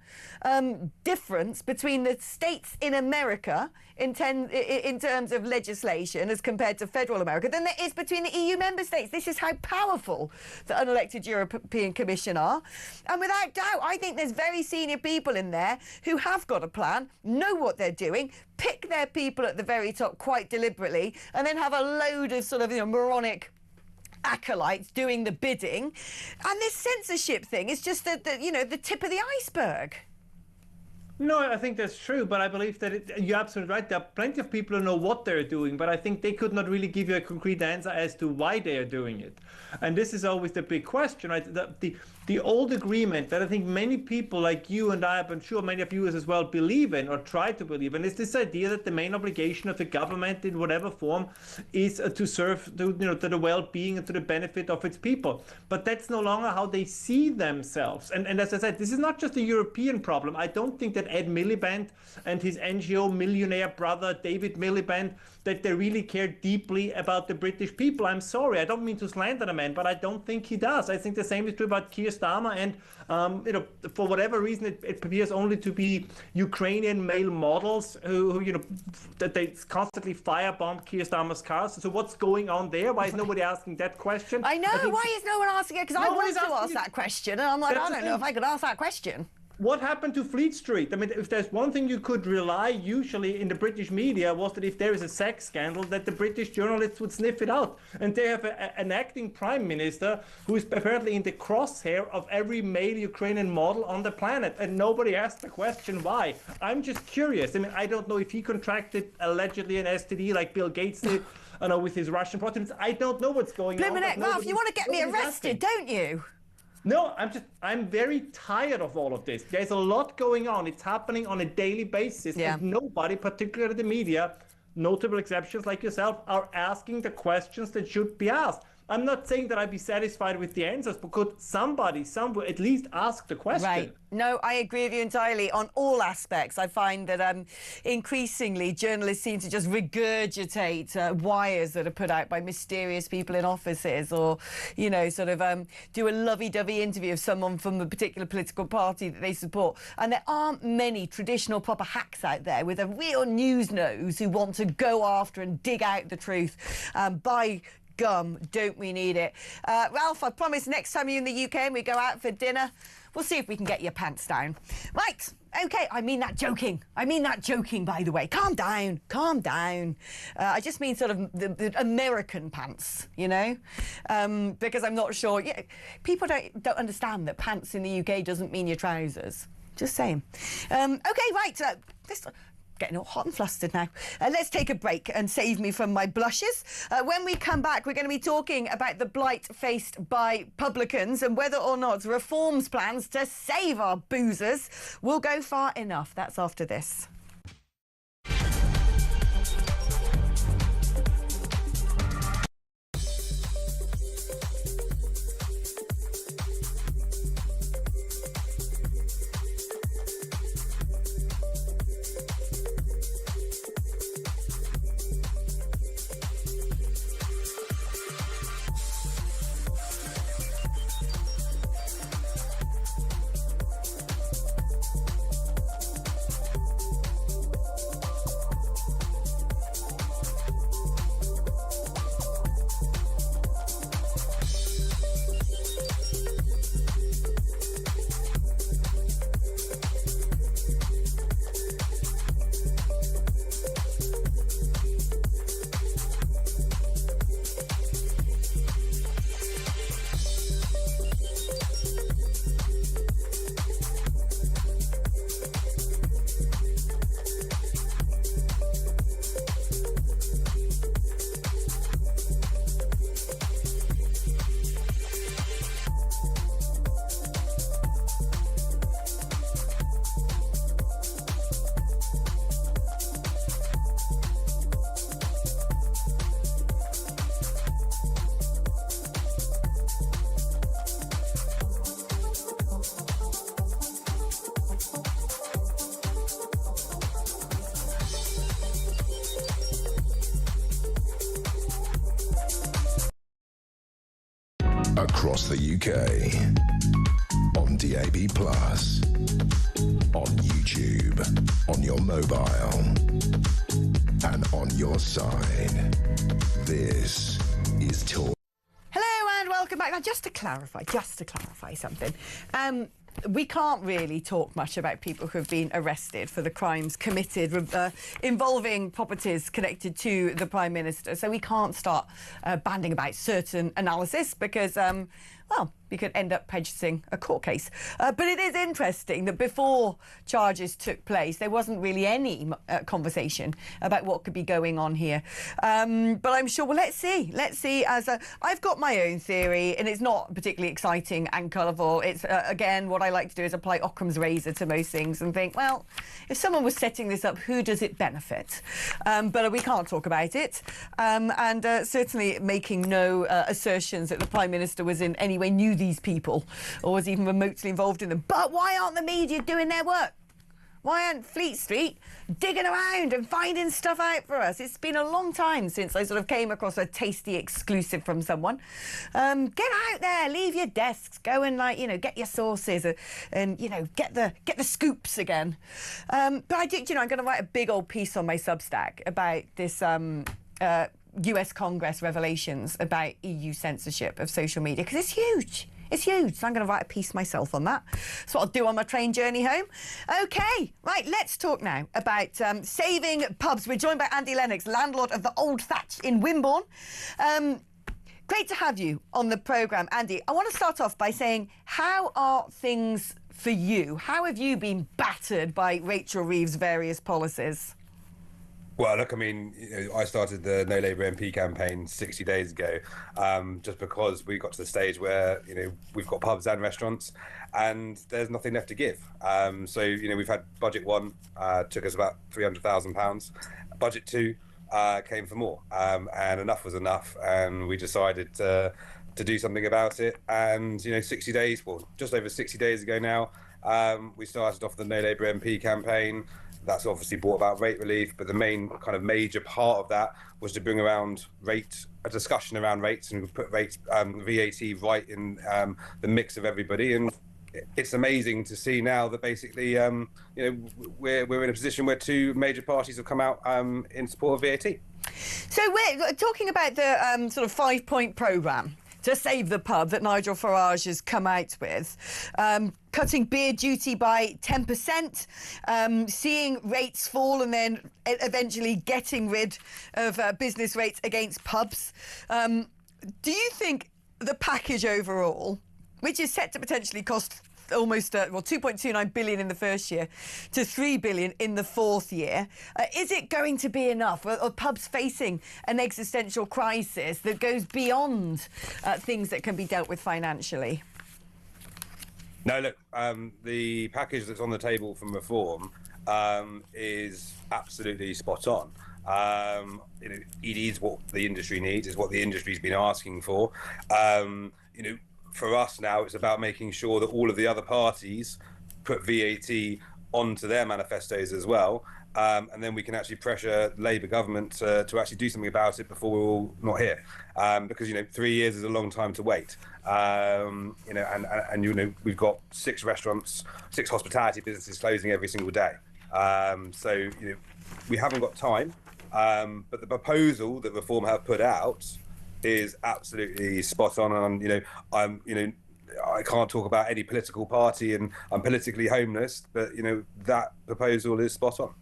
difference between the states in America in terms of legislation as compared to federal America than there is between the EU member states. This is how powerful the unelected European Commission are. And without doubt, I think there's very senior people in there who have got a plan, know what they're doing, pick their people at the very top quite deliberately, and then have a load of sort of, moronic acolytes doing the bidding. And this censorship thing is just the tip of the iceberg.
No, I think that's true, but I believe that you're absolutely right. There are plenty of people who know what they're doing, but I think they could not really give you a concrete answer as to why they are doing it. And this is always the big question, right? The old agreement that I think many people like you and I, I'm sure many of you as well, believe in or try to believe in, is this idea that the main obligation of the government in whatever form is to serve to the well-being and to the benefit of its people. But that's no longer how they see themselves. And as I said, this is not just a European problem. I don't think that Ed Miliband and his NGO millionaire brother David Miliband, that they really care deeply about the British people. I'm sorry, I don't mean to slander the man, but I don't think he does. I think the same is true about Keir Starmer, and for whatever reason, it appears only to be Ukrainian male models who that they constantly firebomb Keir Starmer's cars. So what's going on there? Why is nobody asking that question?
I know. Why is no one asking it? Because I wanted to ask that question, and I'm like, I don't know if I could ask that question.
what happened to Fleet Street? I mean, if there's one thing you could rely usually in the British media was that if there is a sex scandal, that the British journalists would sniff it out. And they have an acting prime minister who is apparently in the crosshair of every male Ukrainian model on the planet. And nobody asked the question why. I'm just curious. I mean, I don't know if he contracted allegedly an STD like Bill Gates did. I know with his Russian proteins. I don't know what's going on.
Ralph, you want to get me arrested, don't you?
No, I'm very tired of all of this. There's a lot going on. It's happening on a daily basis. And nobody, particularly the media, notable exceptions like yourself, are asking the questions that should be asked. I'm not saying that I'd be satisfied with the answers, but could somebody, somewhere, at least ask the question?
Right. No, I agree with you entirely on all aspects. I find that increasingly journalists seem to just regurgitate wires that are put out by mysterious people in offices, or, you know, sort of do a lovey-dovey interview of someone from a particular political party that they support. And there aren't many traditional proper hacks out there with a real news nose who want to go after and dig out the truth. By gum, don't we need it? Ralph, I promise next time you're in the UK and we go out for dinner, we'll see if we can get your pants down. Right, OK, I mean that joking. I mean that joking, by the way. Calm down, calm down. I just mean sort of the American pants, you know, because I'm not sure. Yeah, people don't understand that pants in the UK doesn't mean your trousers. Just saying. OK, right, getting all hot and flustered now. Let's take a break and save me from my blushes. When we come back, we're going to be talking about the blight faced by publicans and whether or not reforms plans to save our boozers will go far enough. That's after this.
Across the UK, on DAB+, on YouTube, on your mobile, and on your side. This is Talk.
Hello and welcome back. Now, just to clarify something. We can't really talk much about people who have been arrested for the crimes committed involving properties connected to the Prime Minister. So we can't start banding about certain analysis because, well, we could end up prejudicing a court case. But it is interesting that before charges took place, there wasn't really any conversation about what could be going on here. But I'm sure, well, let's see. I've got my own theory, and it's not particularly exciting and colourful. It's, again, what I like to do is apply Occam's razor to most things and think, well, if someone was setting this up, who does it benefit? But we can't talk about it. And certainly making no assertions that the Prime Minister was in any way knew these people or was even remotely involved in them. But why aren't the media doing their work? Why aren't Fleet Street digging around and finding stuff out for us? It's been a long time since I sort of came across a tasty exclusive from someone. Get out there, leave your desks, go and, like, you know, get your sources and you know, get the scoops again. But I did, you know, I'm going to write a big old piece on my Substack about this US Congress revelations about EU censorship of social media, because it's huge. It's huge, so I'm going to write a piece myself on that. That's what I'll do on my train journey home. OK, right, let's talk now about saving pubs. We're joined by Andy Lennox, landlord of the Old Thatch in Wimborne. Great to have you on the programme, Andy. I want to start off by saying, how are things for you? How have you been battered by Rachel Reeves' various policies?
Well, look, I mean, I started the No Labour MP campaign 60 days ago, just because we got to the stage where, we've got pubs and restaurants and there's nothing left to give. So, we've had budget 1, took us about £300,000. Budget 2 came for more, and enough was enough. And we decided to do something about it. And, 60 days, well, just over 60 days ago now, we started off the No Labour MP campaign. That's obviously brought about rate relief, but the main kind of major part of that was to bring around a discussion around rates, and put rates, VAT right in the mix of everybody. And it's amazing to see now that basically, we're in a position where 2 major parties have come out in support of VAT.
So we're talking about the sort of 5-point programme to save the pub that Nigel Farage has come out with, cutting beer duty by 10%, seeing rates fall and then eventually getting rid of business rates against pubs. Do you think the package overall, which is set to potentially cost almost 2.29 billion in the first year to 3 billion in the 4th year, is it going to be enough? Are pubs facing an existential crisis that goes beyond things that can be dealt with financially?
No, look, the package that's on the table from Reform is absolutely spot on. It is what the industry needs, is what the industry's been asking for. For us now, it's about making sure that all of the other parties put VAT onto their manifestos as well, and then we can actually pressure Labour government to actually do something about it before we're all not here, because 3 years is a long time to wait. We've got 6 restaurants, 6 hospitality businesses closing every single day. So we haven't got time, but the proposal that Reform have put out is absolutely spot on. And I can't talk about any political party, and I'm politically homeless, but that proposal is spot on.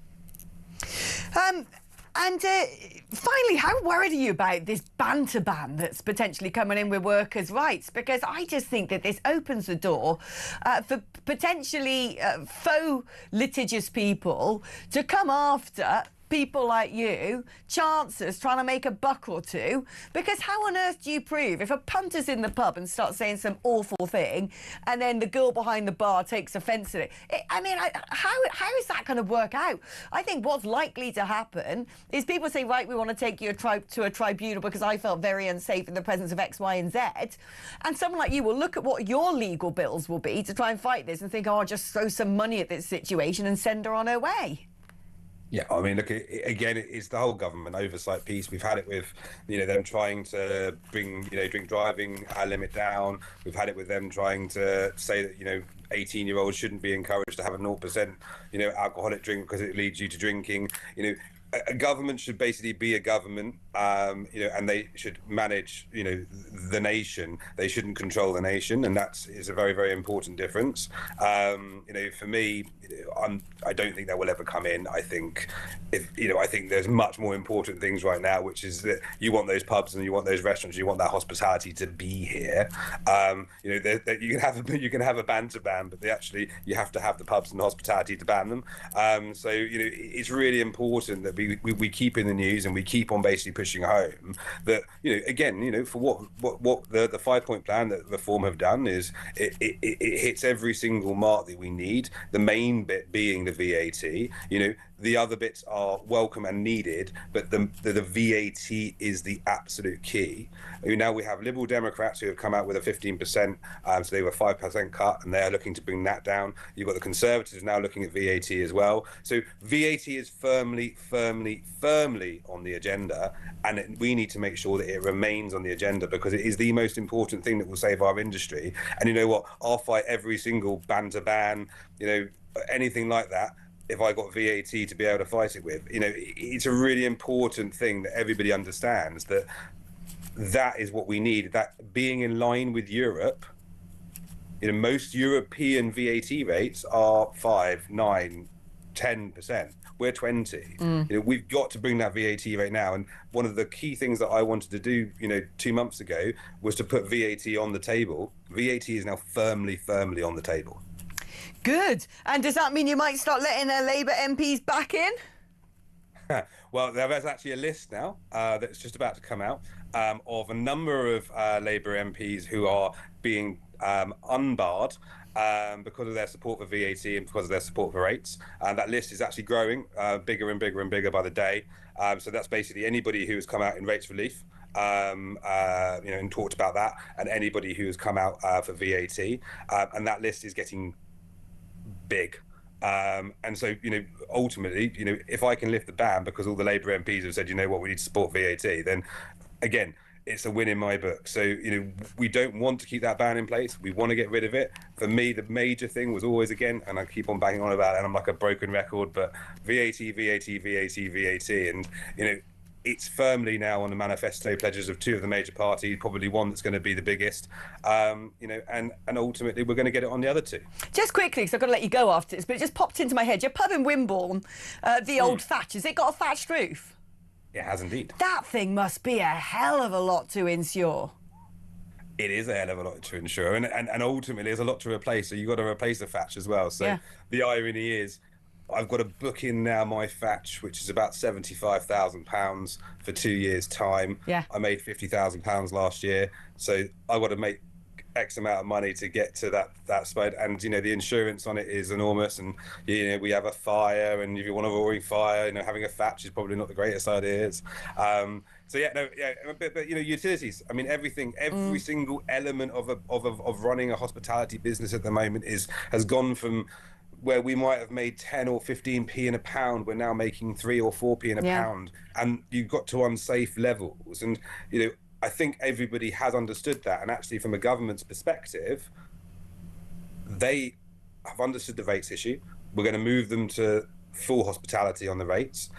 Finally, how worried are you about this banter ban that's potentially coming in with workers' rights? Because I just think that this opens the door for potentially faux litigious people to come after people like you, chancers trying to make a buck or two, because how on earth do you prove if a punter's in the pub and starts saying some awful thing and then the girl behind the bar takes offence at it? How is that going to work out? I think what's likely to happen is people say, right, we want to take you to a tribunal because I felt very unsafe in the presence of X, Y and Z, and someone like you will look at what your legal bills will be to try and fight this and think, oh, I'll just throw some money at this situation and send her on her way.
Yeah, I mean, look, again, it's the whole government oversight piece. We've had it with, them trying to bring, drink driving limit down. We've had it with them trying to say that, 18-year-olds shouldn't be encouraged to have a 0%, alcoholic drink because it leads you to drinking. A government should basically be a government, and they should manage, the nation. They shouldn't control the nation, and that is a very, very important difference. For me, I don't think that will ever come in. I think I think there's much more important things right now, which is that you want those pubs and you want those restaurants, you want that hospitality to be here. You can have a banter ban, but you have to have the pubs and the hospitality to ban them. It's really important that we keep in the news and we keep on basically pushing home that for what the 5-point plan that Reform have done is it hits every single mark that we need. The main bit being the VAT. The other bits are welcome and needed, but the VAT is the absolute key. Now we have Liberal Democrats who have come out with a 15%, so they were 5% cut, and they're looking to bring that down. You've got the Conservatives now looking at VAT as well. So VAT is firmly on the agenda, and we need to make sure that it remains on the agenda because it is the most important thing that will save our industry. And you know what? I'll fight every single banter ban, anything like that, if I got VAT to be able to fight it with. It's a really important thing that everybody understands that is what we need, that being in line with Europe most European VAT rates are 5, 9, 10%. We're 20. We've got to bring that VAT rate now. And one of the key things that I wanted to do, 2 months ago, was to put VAT on the table. VAT is now firmly on the table.
Good. And does that mean you might start letting Labour MPs back in?
Well, there's actually a list now that's just about to come out of a number of Labour MPs who are being unbarred because of their support for VAT and because of their support for rates. And that list is actually growing bigger and bigger and bigger by the day. So that's basically anybody who has come out in rates relief, and talked about that, and anybody who has come out for VAT. And that list is getting big. And so, ultimately, if I can lift the ban because all the Labour MPs have said, we need to support VAT, then again, it's a win in my book. So, we don't want to keep that ban in place. We want to get rid of it. For me, the major thing was always, again, and I keep on banging on about it, and I'm like a broken record, but VAT. And, it's firmly now on the manifesto pledges of 2 of the major parties, probably one that's going to be the biggest, and ultimately we're going to get it on the other 2.
Just quickly, because I've got to let you go after this, but it just popped into my head. Your pub in Wimborne, the old Thatch, has it got a thatched roof?
It has indeed.
That thing must be a hell of a lot to insure.
It is a hell of a lot to insure, and ultimately there's a lot to replace, so you've got to replace the thatch as well. So the irony is, I've got to book in now my thatch, which is about £75,000 for 2 years' time. I made £50,000 last year, so I've got to make X amount of money to get to that spread. And the insurance on it is enormous. And we have a fire, and if you want a roaring fire, having a thatch is probably not the greatest idea. But utilities. I mean, everything, every single element of running a hospitality business at the moment has gone from where we might have made 10 or 15p in a pound, we're now making 3 or 4p in a pound, and you've got to unsafe levels. And I think everybody has understood that, and actually from a government's perspective, they have understood the rates issue. We're going to move them to full hospitality on the rates,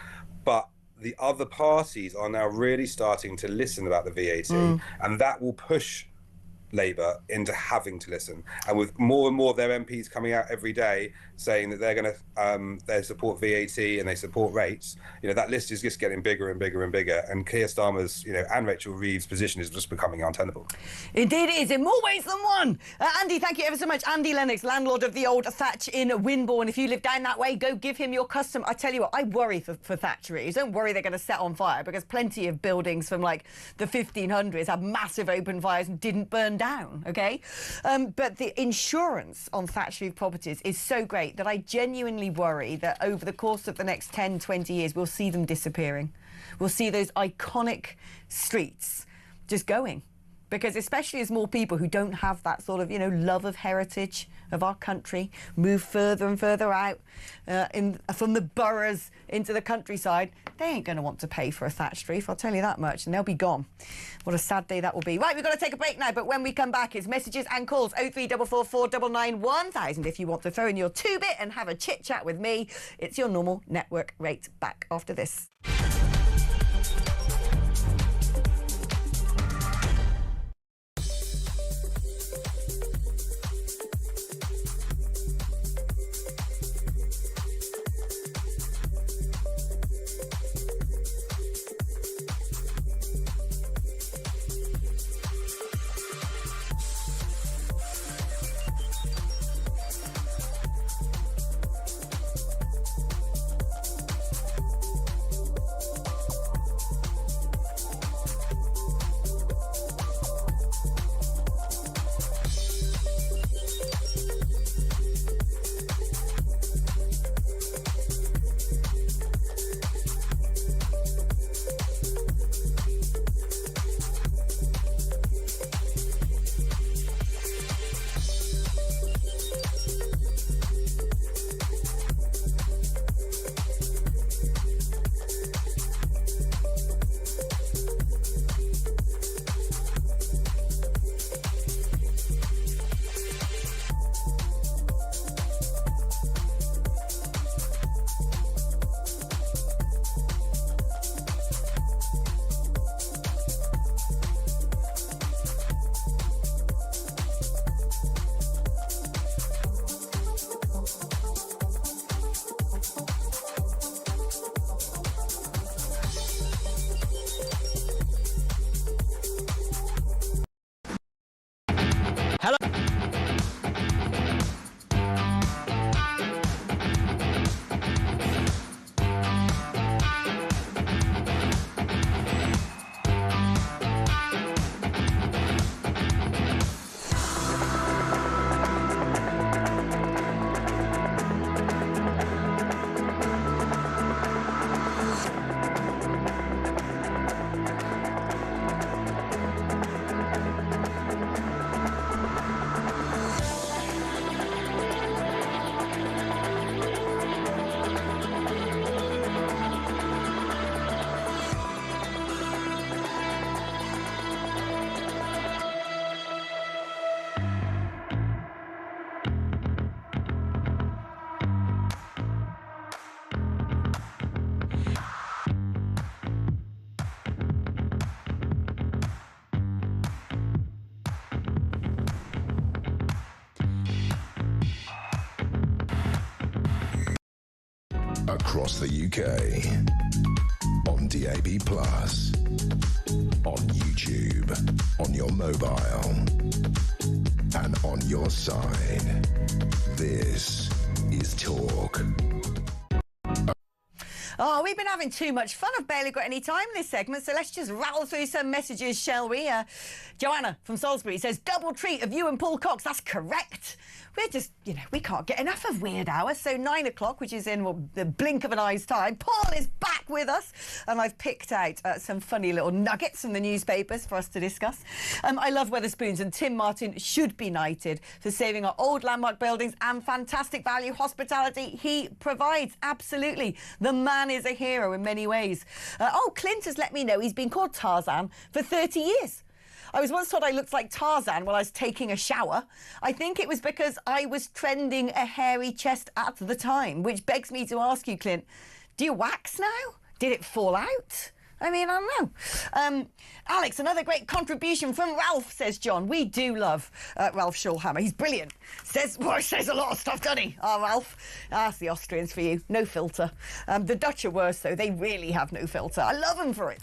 but the other parties are now really starting to listen about the VAT, and that will push Labour into having to listen. And with more and more of their MPs coming out every day saying that they're going to they support VAT and they support rates, that list is just getting bigger and bigger and bigger. And Keir Starmer's, and Rachel Reeves' position is just becoming untenable.
Indeed it is, in more ways than one. Andy, thank you ever so much. Andy Lennox, landlord of the old Thatch in Wimborne. If you live down that way, go give him your custom. I tell you what, I worry for thatcheries. Don't worry they're going to set on fire, because plenty of buildings from like the 1500s had massive open fires and didn't burn down, okay? But the insurance on thatch roof properties is so great that I genuinely worry that over the course of the next 10, 20 years, we'll see them disappearing. We'll see those iconic streets just going. Because especially as more people who don't have that sort of, love of heritage of our country move further and further out from the boroughs into the countryside, they ain't going to want to pay for a thatched roof, I'll tell you that much, and they'll be gone. What a sad day that will be. Right, we've got to take a break now, but when we come back, it's messages and calls 03444 999 1000 if you want to throw in your 2-bit and have a chit-chat with me. It's your normal network rate. Back after this.
Across the UK. On DAB+. On YouTube. On your mobile. And on your side. This is Talk.
Oh, we've been having too much fun. I've barely got any time in this segment, so let's just rattle through some messages, shall we? Joanna from Salisbury says, double treat of you and Paul Cox. That's correct. We're just, we can't get enough of Weird Hour. So 9 o'clock, which is in the blink of an eye's time, Paul is back with us. And I've picked out some funny little nuggets from the newspapers for us to discuss. I love Wetherspoons, and Tim Martin should be knighted for saving our old landmark buildings and fantastic value hospitality he provides. Absolutely. The man is a hero in many ways. Clint has let me know he's been called Tarzan for 30 years. I was once told I looked like Tarzan while I was taking a shower. I think it was because I was trending a hairy chest at the time, which begs me to ask you, Clint, do you wax now? Did it fall out? I mean, I don't know. Alex, another great contribution from Ralph, says John. We do love Ralph Schulhammer. He's brilliant. Says a lot of stuff, doesn't he? Ralph. That's the Austrians for you. No filter. The Dutch are worse, though. They really have no filter. I love them for it.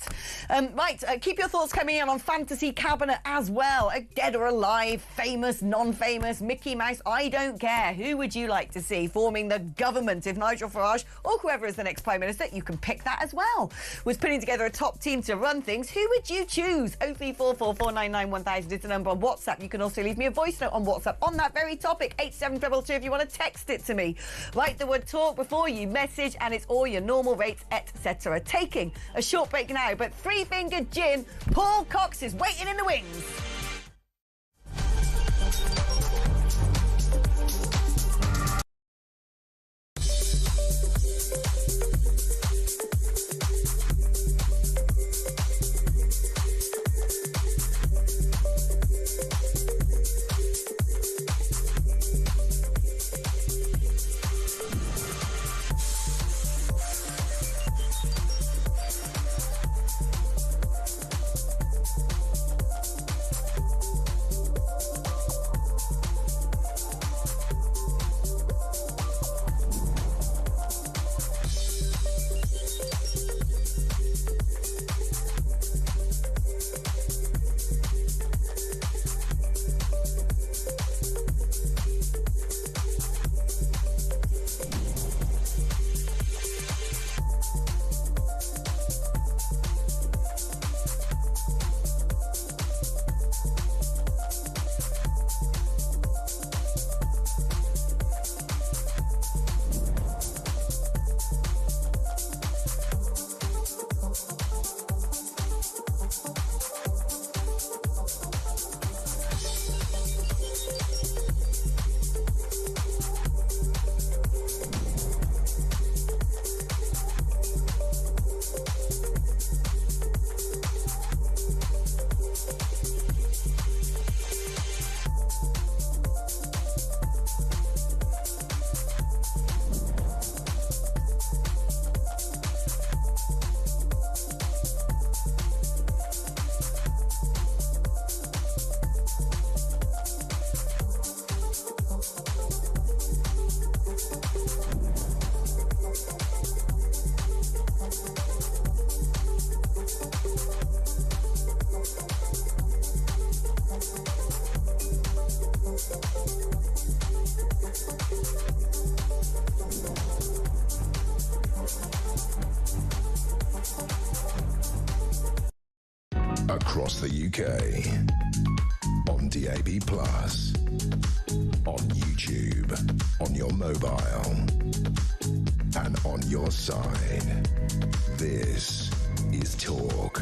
Keep your thoughts coming in on Fantasy Cabinet as well. Dead or alive, famous, non-famous, Mickey Mouse. I don't care. Who would you like to see forming the government if Nigel Farage or whoever is the next Prime Minister, you can pick that as well, was putting together a top team to run things? Who would you choose? 0344 499 1000 is the number on WhatsApp. You can also leave me a voice note on WhatsApp on that very topic, 87222 if you want to text it to me. Write the word talk before you message, and it's all your normal rates, etc. Taking a short break now, but three-fingered gin, Paul Cox is waiting in the wings.
Across the UK. On DAB+. On YouTube. On your mobile. And on your side. This is Talk.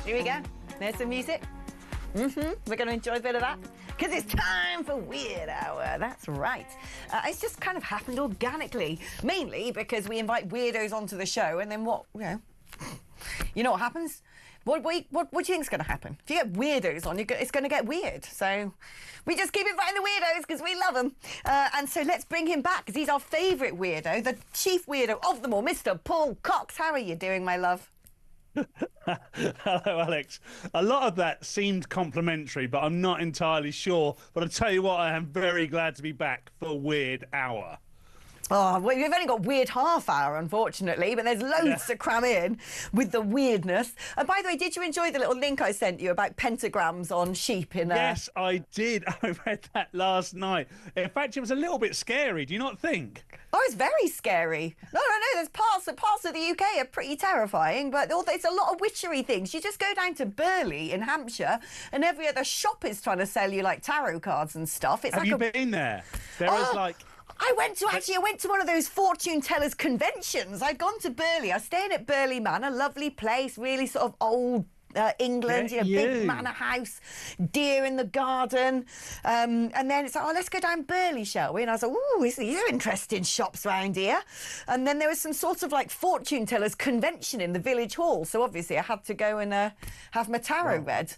Here we go. There's some music. We're going to enjoy a bit of that because it's time for Weird Hour. That's right. It's just kind of happened organically, mainly because we invite weirdos onto the show, and then you know what happens? What do you think's going to happen? If you get weirdos on, it's going to get weird. So we just keep inviting the weirdos because we love them. And so let's bring him back because he's our favourite weirdo, the chief weirdo of them all, Mr. Paul Cox. How are you doing, my love?
Hello, Alex. A lot of that seemed complimentary, but I'm not entirely sure. But I'll tell you what, I am very glad to be back for Weird Hour.
Oh, well, we've only got weird half hour, unfortunately, but there's loads to cram in with the weirdness. And by the way, did you enjoy the little link I sent you about pentagrams on sheep in there?
Yes, I did. I read that last night. In fact, it was a little bit scary, do you not think?
Oh, it's very scary. No, there's parts of the UK are pretty terrifying, but there's a lot of witchery things. You just go down to Burley in Hampshire, and every other shop is trying to sell you, like, tarot cards and stuff. It's
Have
like
you been there? There is, like...
I went to one of those fortune tellers conventions. I'd gone to Burley. I was staying at Burley Manor, lovely place, really sort of old England, big manor house, deer in the garden. And then it's like, oh, let's go down Burley, shall we? And I was like, ooh, these are interesting shops round here. And then there was some sort of like fortune tellers convention in the village hall. So obviously I had to go and have my tarot read.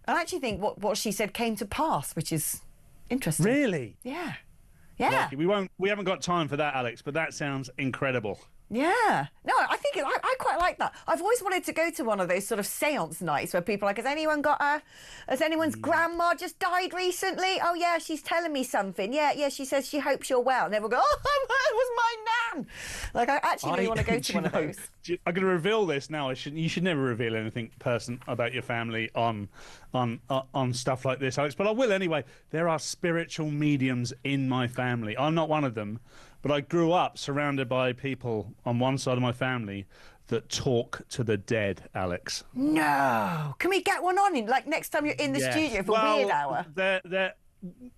And I actually think what she said came to pass, which is interesting.
Really?
Yeah. Yeah.
Lucky. We haven't got time for that, Alex, but that sounds incredible.
Yeah. No, I think I quite like that. I've always wanted to go to one of those sort of seance nights where people are like, has anyone's grandma just died recently? Oh, yeah, she's telling me something. Yeah, she says she hopes you're well. And everyone go, oh, it was my nan. Like, I actually really want to go to one of those.
I'm going to reveal this now. You should never reveal anything about your family on stuff like this, Alex. But I will anyway. There are spiritual mediums in my family. I'm not one of them. But I grew up surrounded by people on one side of my family that talk to the dead, Alex.
No. Can we get one on in, like, next time you're in the studio for Weird Hour?
They're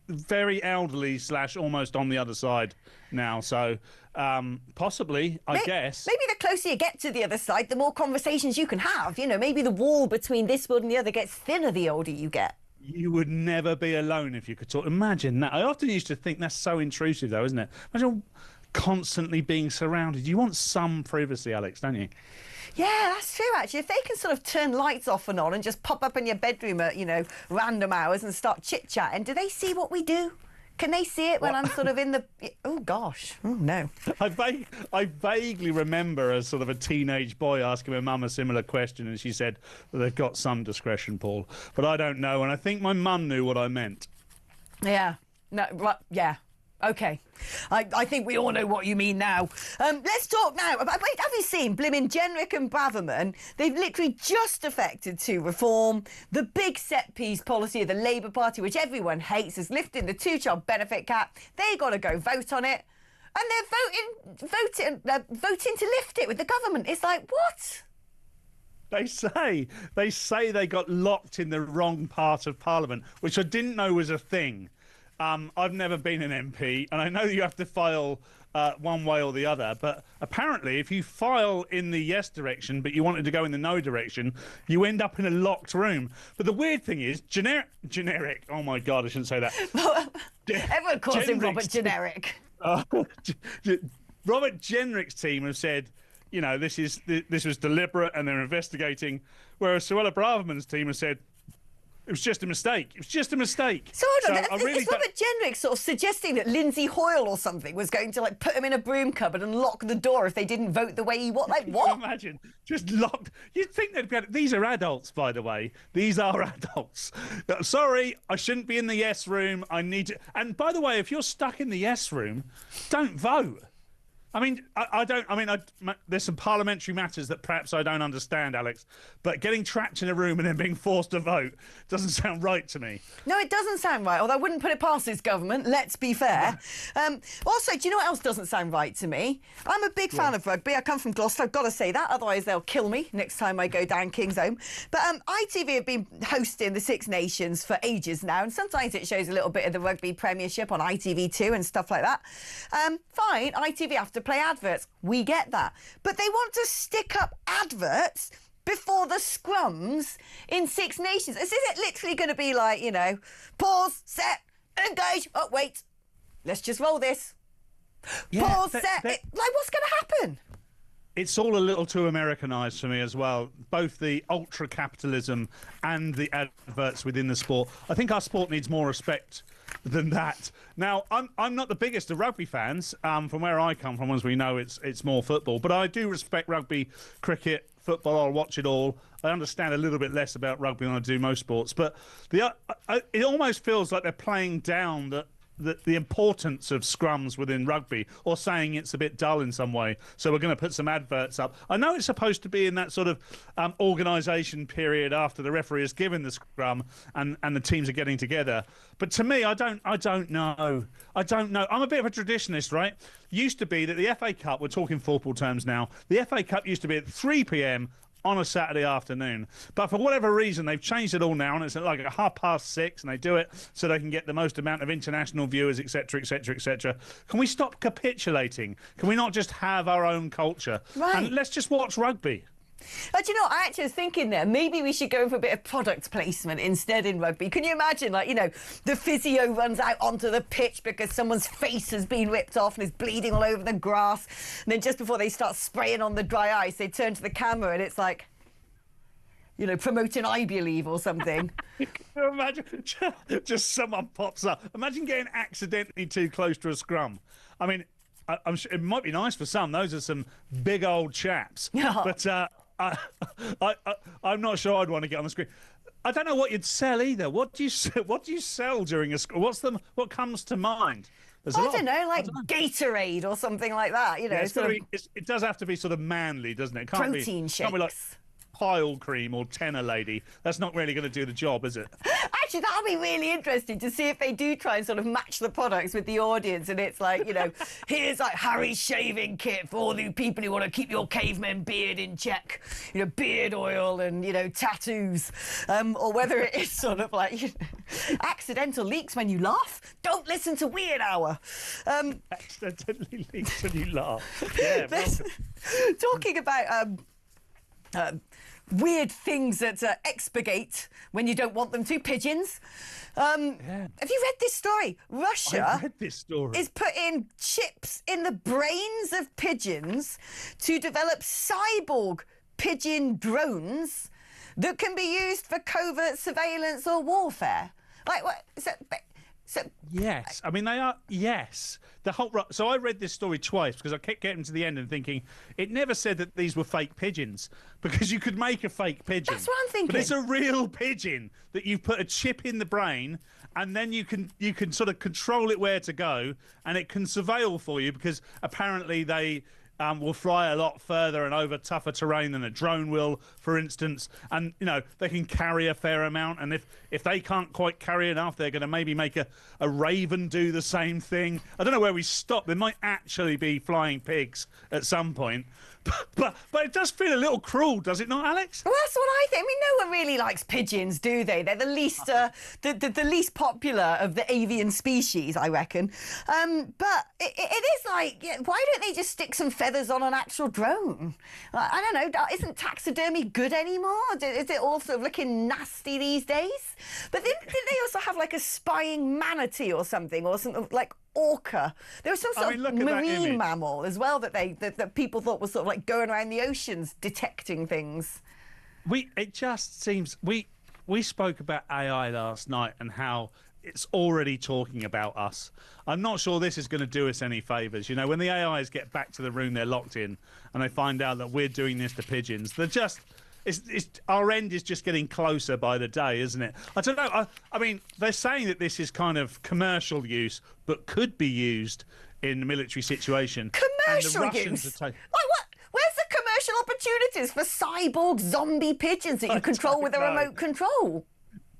very elderly / almost on the other side now, so possibly, I guess.
Maybe the closer you get to the other side, the more conversations you can have. You know, maybe the wall between this one and the other gets thinner the older you get.
You would never be alone if you could talk. Imagine that. I often used to think that's so intrusive, though, isn't it? Imagine constantly being surrounded. You want some privacy, Alex, don't you?
Yeah, that's true, actually. If they can sort of turn lights off and on and just pop up in your bedroom at, random hours and start chit-chatting, do they see what we do? Can they see it when I'm sort of in the... Oh, gosh. Oh, no.
I vaguely remember as sort of a teenage boy asking my mum a similar question, and she said, well, they've got some discretion, Paul. But I don't know, and I think my mum knew what I meant.
Yeah. No, well, yeah. OK. I think we all know what you mean now. Let's talk now about... Wait, have you seen Blimmin' Jenrick and Braverman? They've literally just affected to reform the big set-piece policy of the Labour Party, which everyone hates, is lifting the two-child benefit cap. They got to go vote on it. And they're voting to lift it with the government. It's like, what?
They say they got locked in the wrong part of Parliament, which I didn't know was a thing. I've never been an MP, and I know you have to file one way or the other, but apparently if you file in the yes direction, but you wanted to go in the no direction, you end up in a locked room. But the weird thing is, generic, oh my God, I shouldn't say that.
Everyone calls him Robert Generic.
Robert Jenrick's team have said, this was deliberate and they're investigating, whereas Suella Braverman's team has said, it was just a mistake. It was just a mistake.
So hold on, is Robert Jenrick sort of suggesting that Lindsay Hoyle or something was going to put him in a broom cupboard and lock the door if they didn't vote the way he wanted? Like, what?
Can you imagine? Just locked. You'd think they'd be able... These are adults, by the way. These are adults. Sorry, I shouldn't be in the yes room. I need to... And by the way, if you're stuck in the yes room, don't vote. I mean, there's some parliamentary matters that perhaps I don't understand, Alex, but getting trapped in a room and then being forced to vote doesn't sound right to me.
No, it doesn't sound right, although I wouldn't put it past this government, let's be fair. Also, do you know what else doesn't sound right to me? I'm a big fan of rugby. I come from Gloucester, I've got to say that, otherwise they'll kill me next time I go down Kingsholm. But ITV have been hosting the Six Nations for ages now, and sometimes it shows a little bit of the Rugby Premiership on ITV2 and stuff like that. Fine, ITV have to play adverts. We get that. But they want to stick up adverts before the scrums in Six Nations. Is it literally going to be like, pause, set, engage. Oh, wait. Let's just roll this. Yeah, pause, set. Like, what's going to happen?
It's all a little too Americanised for me as well, both the ultra-capitalism and the adverts within the sport. I think our sport needs more respect than that. Now, I'm not the biggest of rugby fans. From where I come from, as we know, it's more football. But I do respect rugby, cricket, football. I'll watch it all. I understand a little bit less about rugby than I do most sports, but it almost feels like they're playing down the importance of scrums within rugby, or saying it's a bit dull in some way. So we're going to put some adverts up. I know it's supposed to be in that sort of organisation period after the referee has given the scrum and the teams are getting together. But to me, I don't know. I'm a bit of a traditionalist, right? Used to be that the FA Cup, we're talking football terms now, the FA Cup used to be at 3 p.m. on a Saturday afternoon. But for whatever reason, they've changed it all now, and it's like at 6:30, and they do it so they can get the most amount of international viewers, etc., etc., etc. Can we stop capitulating? Can we not just have our own culture?
Right.
And let's just watch rugby.
But you know, I actually was thinking there, maybe we should go for a bit of product placement instead in rugby. Can you imagine, like, you know, the physio runs out onto the pitch because someone's face has been ripped off and is bleeding all over the grass. And then just before they start spraying on the dry ice, they turn to the camera and it's like, you know, promoting I Believe or something.
Can you imagine? Just someone pops up. Imagine getting accidentally too close to a scrum. I mean, I'm sure it might be nice for some. Those are some big old chaps. But I'm not sure I'd want to get on the screen. I don't know what you'd sell either. What do you sell during a scrum? What comes to mind?
I don't know, like Gatorade or something like that. You know,
it does have to be sort of manly, doesn't it?
Protein shakes.
Can't be like Pile Cream or Tenor Lady. That's not really going to do the job, is it?
Actually, that'll be really interesting to see if they do try and sort of match the products with the audience. And it's like, you know, here's like Harry's shaving kit for all you people who want to keep your caveman beard in check. You know, beard oil and, you know, tattoos. Or whether it is sort of like, you know, accidental leaks when you laugh. Don't listen to Weird Hour.
Accidentally leaks when you laugh. Yeah,
talking about weird things that expurgate when you don't want them to. Pigeons. Have you read this story? Russia is putting chips in the brains of pigeons to develop cyborg pigeon drones that can be used for covert surveillance or warfare. Like what?
Yes, I mean they are. Yes, so I read this story twice because I kept getting to the end and thinking it never said that these were fake pigeons, because you could make a fake pigeon.
That's what I'm thinking.
But it's a real pigeon that you've put a chip in the brain, and then you can sort of control it where to go, and it can surveil for you, because apparently they will fly a lot further and over tougher terrain than a drone will, for instance. And, you know, they can carry a fair amount. And if they can't quite carry enough, they're going to maybe make a raven do the same thing. I don't know where we stop. There might actually be flying pigs at some point. But it does feel a little cruel, does it not, Alex?
Well, that's what I think. I mean, no one really likes pigeons, do they? They're the least the least popular of the avian species, I reckon. But it is like, why don't they just stick some feathers on an actual drone? Like, I don't know. Isn't taxidermy good anymore? Is it all sort of looking nasty these days? But didn't they also have like a spying manatee or something like orca? There was some sort of marine mammal as well that people thought was sort of like going around the oceans detecting things.
It just seems we spoke about AI last night and how it's already talking about us. I'm not sure this is going to do us any favours. You know, when the AIs get back to the room they're locked in and they find out that we're doing this to pigeons, they're just... our end is just getting closer by the day, isn't it? I don't know. I mean, they're saying that this is kind of commercial use, but could be used in a military situation.
Commercial use? Like what? Where's the commercial opportunities for cyborg zombie pigeons that you control with a remote control?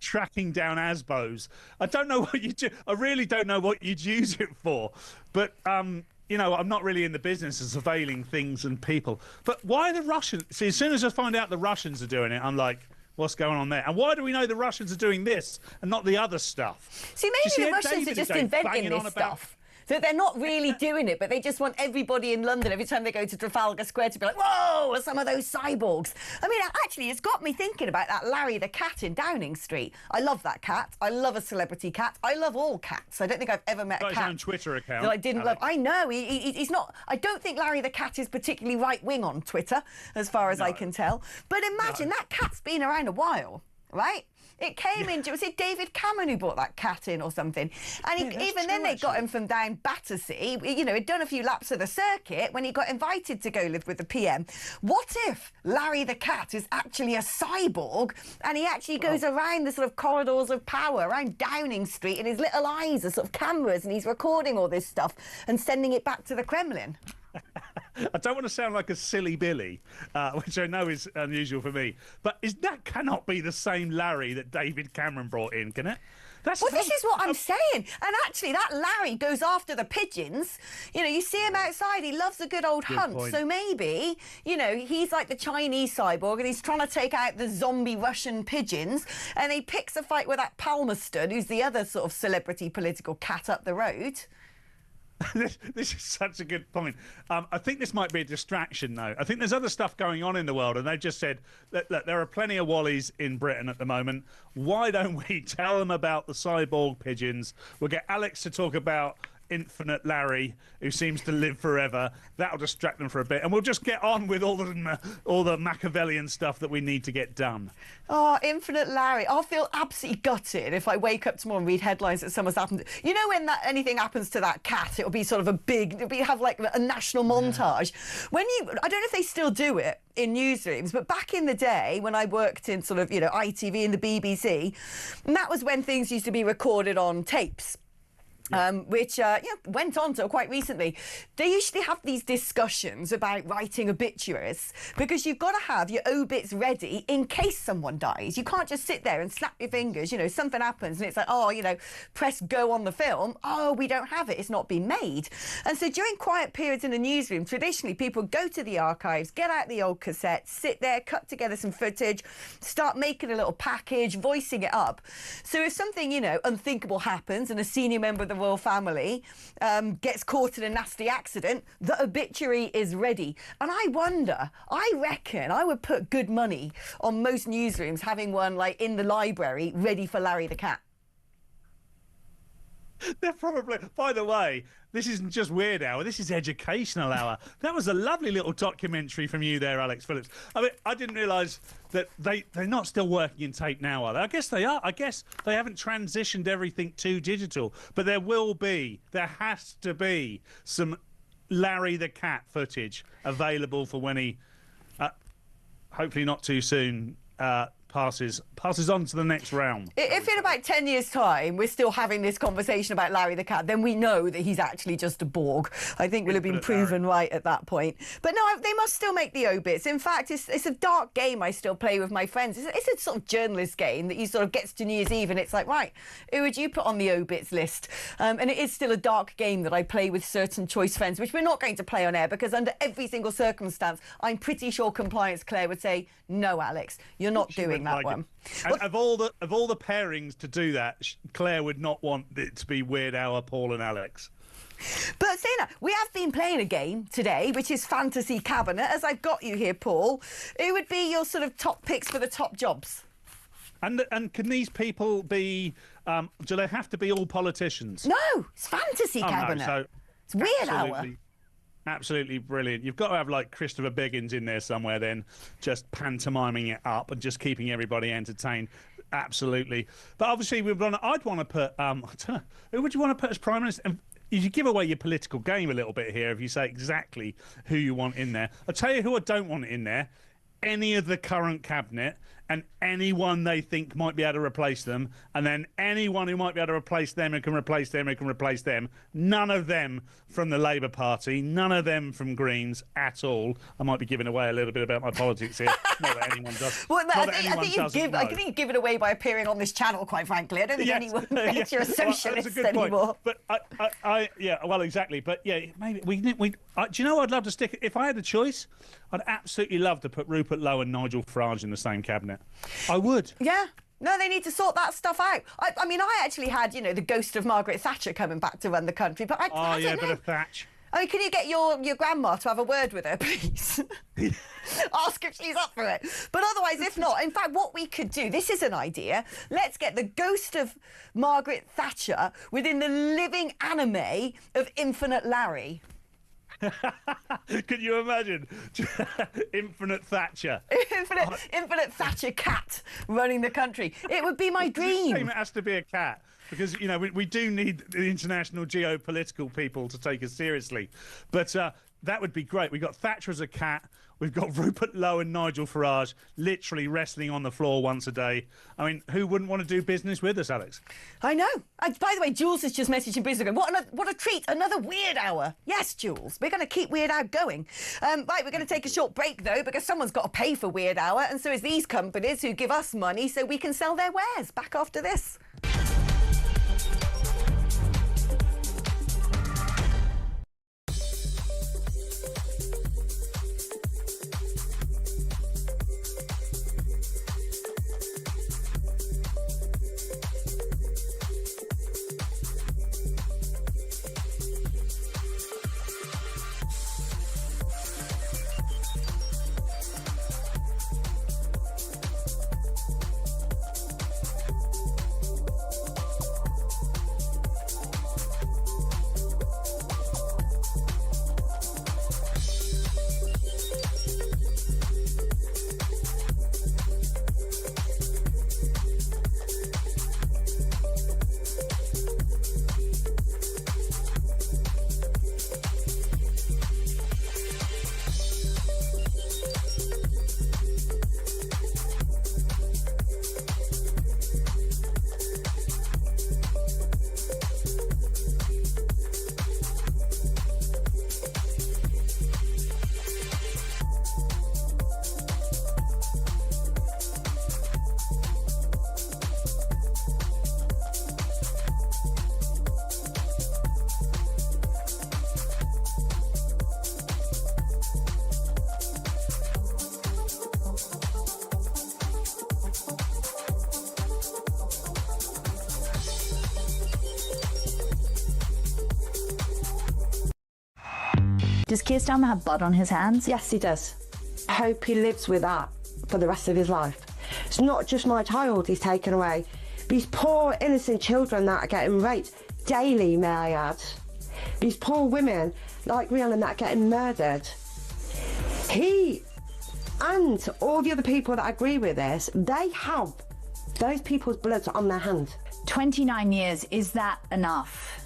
Tracking down ASBOs. I don't know what you do. I really don't know what you'd use it for. But you know, I'm not really in the business of surveilling things and people. But why the Russians? See, as soon as I find out the Russians are doing it, I'm like, what's going on there? And why do we know the Russians are doing this and not the other stuff?
See, maybe the Russians are just inventing this stuff. So they're not really doing it, but they just want everybody in London, every time they go to Trafalgar Square, to be like, whoa, some of those cyborgs. I mean, actually, it's got me thinking about that Larry the cat in Downing Street. I love that cat. I love a celebrity cat. I love all cats. I don't think I've ever met a cat.
His own Twitter account.
That I didn't love. I know. He's not. I don't think Larry the cat is particularly right-wing on Twitter, as far as I can tell. But imagine that cat's been around a while, right? It came in. Was it David Cameron who brought that cat in or something? And even then, they got him from down Battersea. You know, he'd done a few laps of the circuit when he got invited to go live with the PM. What if Larry the cat is actually a cyborg and he actually goes around the sort of corridors of power, around Downing Street, and his little eyes are sort of cameras, and he's recording all this stuff and sending it back to the Kremlin?
I don't want to sound like a silly Billy, which I know is unusual for me, but that cannot be the same Larry that David Cameron brought in, can it?
This is what I'm saying. And actually, that Larry goes after the pigeons. You know, you see him outside. He loves a good old hunt.
Point.
So maybe, you know, he's like the Chinese cyborg and he's trying to take out the zombie Russian pigeons. And he picks a fight with that Palmerston, who's the other sort of celebrity political cat up the road.
This is such a good point. I think this might be a distraction, though. I think there's other stuff going on in the world, and they've just said, look, there are plenty of Wallies in Britain at the moment. Why don't we tell them about the cyborg pigeons? We'll get Alex to talk about Infinite Larry, who seems to live forever. That'll distract them for a bit, and we'll just get on with all the Machiavellian stuff that we need to get done.
Oh, Infinite Larry. I'll feel absolutely gutted if I wake up tomorrow and read headlines that someone's happened. You know, when anything happens to that cat, it'll be sort of have like a national montage. I don't know if they still do it in newsrooms, but back in the day when I worked in sort of, you know, ITV and the BBC, and that was when things used to be recorded on tapes. Which went on till quite recently. They usually have these discussions about writing obituaries because you've got to have your obits ready in case someone dies. You can't just sit there and snap your fingers. You know, something happens and it's like, oh, you know, press go on the film. Oh, we don't have it. It's not been made. And so during quiet periods in the newsroom, traditionally people go to the archives, get out the old cassettes, sit there, cut together some footage, start making a little package, voicing it up. So if something, you know, unthinkable happens and a senior member of the royal family gets caught in a nasty accident, the obituary is ready. And I reckon I would put good money on most newsrooms having one like in the library ready for Larry the cat.
They're probably, by the way, this isn't just Weird Hour, this is Educational Hour. That was a lovely little documentary from you there, Alex Phillips. I mean, I didn't realise that they're not still working in tape now, are they? I guess they are. I guess they haven't transitioned everything to digital. But there has to be some Larry the Cat footage available for when he, hopefully not too soon, passes on to the next round.
If in about 10 years' time we're still having this conversation about Larry the cat, then we know that he's actually just a Borg. I think we'll have been proven right at that point. But no, they must still make the obits. In fact, it's a dark game I still play with my friends. It's a sort of journalist game that you sort of gets to New Year's Eve and it's like, right, who would you put on the obits list? And it is still a dark game that I play with certain choice friends, which we're not going to play on air because under every single circumstance, I'm pretty sure Compliance Claire would say, no, Alex, you're not doing that one.
And of all the pairings to do that, Claire would not want it to be Weird Hour, Paul and Alex.
But saying that, we have been playing a game today, which is Fantasy Cabinet. As I've got you here, Paul, who would be your sort of top picks for the top jobs?
And can these people be? Do they have to be all politicians?
No, it's Fantasy Cabinet.
No, so
it's Weird Hour.
Absolutely brilliant. You've got to have like Christopher Biggins in there somewhere then, just pantomiming it up and just keeping everybody entertained. Absolutely. But obviously, I'd want to put, I don't know, who would you want to put as Prime Minister? And you give away your political game a little bit here if you say exactly who you want in there. I'll tell you who I don't want in there. Any of the current cabinet and anyone they think might be able to replace them, and then anyone who might be able to replace them and can replace them and can replace them. None of them from the Labour Party, none of them from Greens at all. I might be giving away a little bit about my politics here. Not that anyone does.
Well, I think you give it away by appearing on this channel, quite frankly. I don't think anyone thinks you're a socialist anymore.
But well, exactly. But yeah, maybe we do you know I'd love to stick, if I had a choice, I'd absolutely love to put Rupert Lowe and Nigel Farage in the same cabinet. I would.
Yeah. No, they need to sort that stuff out. I mean, I actually had, you know, the ghost of Margaret Thatcher coming back to run the country, but I don't know.
Bit of Thatch.
I mean, can you get your grandma to have a word with her, please? Ask if she's up for it. But otherwise, if not, in fact, what we could do, this is an idea. Let's get the ghost of Margaret Thatcher within the living anime of Infinite Larry.
Can you imagine? Infinite Thatcher.
Infinite Thatcher cat running the country. It would be my dream.
It has to be a cat. Because, you know, we do need the international geopolitical people to take us seriously. But that would be great. We've got Thatcher as a cat. We've got Rupert Lowe and Nigel Farage literally wrestling on the floor once a day. I mean, who wouldn't want to do business with us, Alex?
I know. By the way, Jules has just messaged in Brisbane. What a treat. Another Weird Hour. Yes, Jules. We're going to keep Weird Hour going. Right, we're going to take a short break, though, because someone's got to pay for Weird Hour, and so is these companies who give us money so we can sell their wares. Back after this.
Does Keir Starmer have blood on his hands?
Yes, he does. I hope he lives with that for the rest of his life. It's not just my child he's taken away. These poor innocent children that are getting raped daily, may I add. These poor women like Rhiannon that are getting murdered. He and all the other people that agree with this, they have those people's blood on their hands.
29 years, is that enough?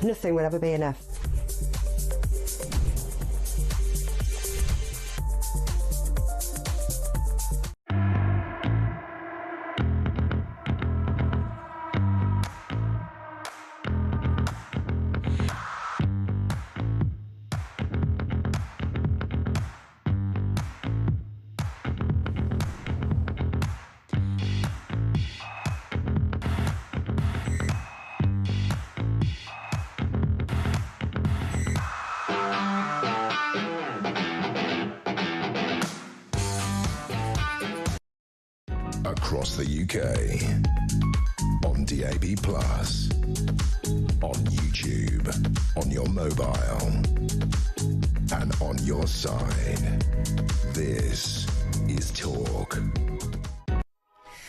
Nothing will ever be enough.
Across the UK, on DAB+, on YouTube, on your mobile, and on your side. This is Talk.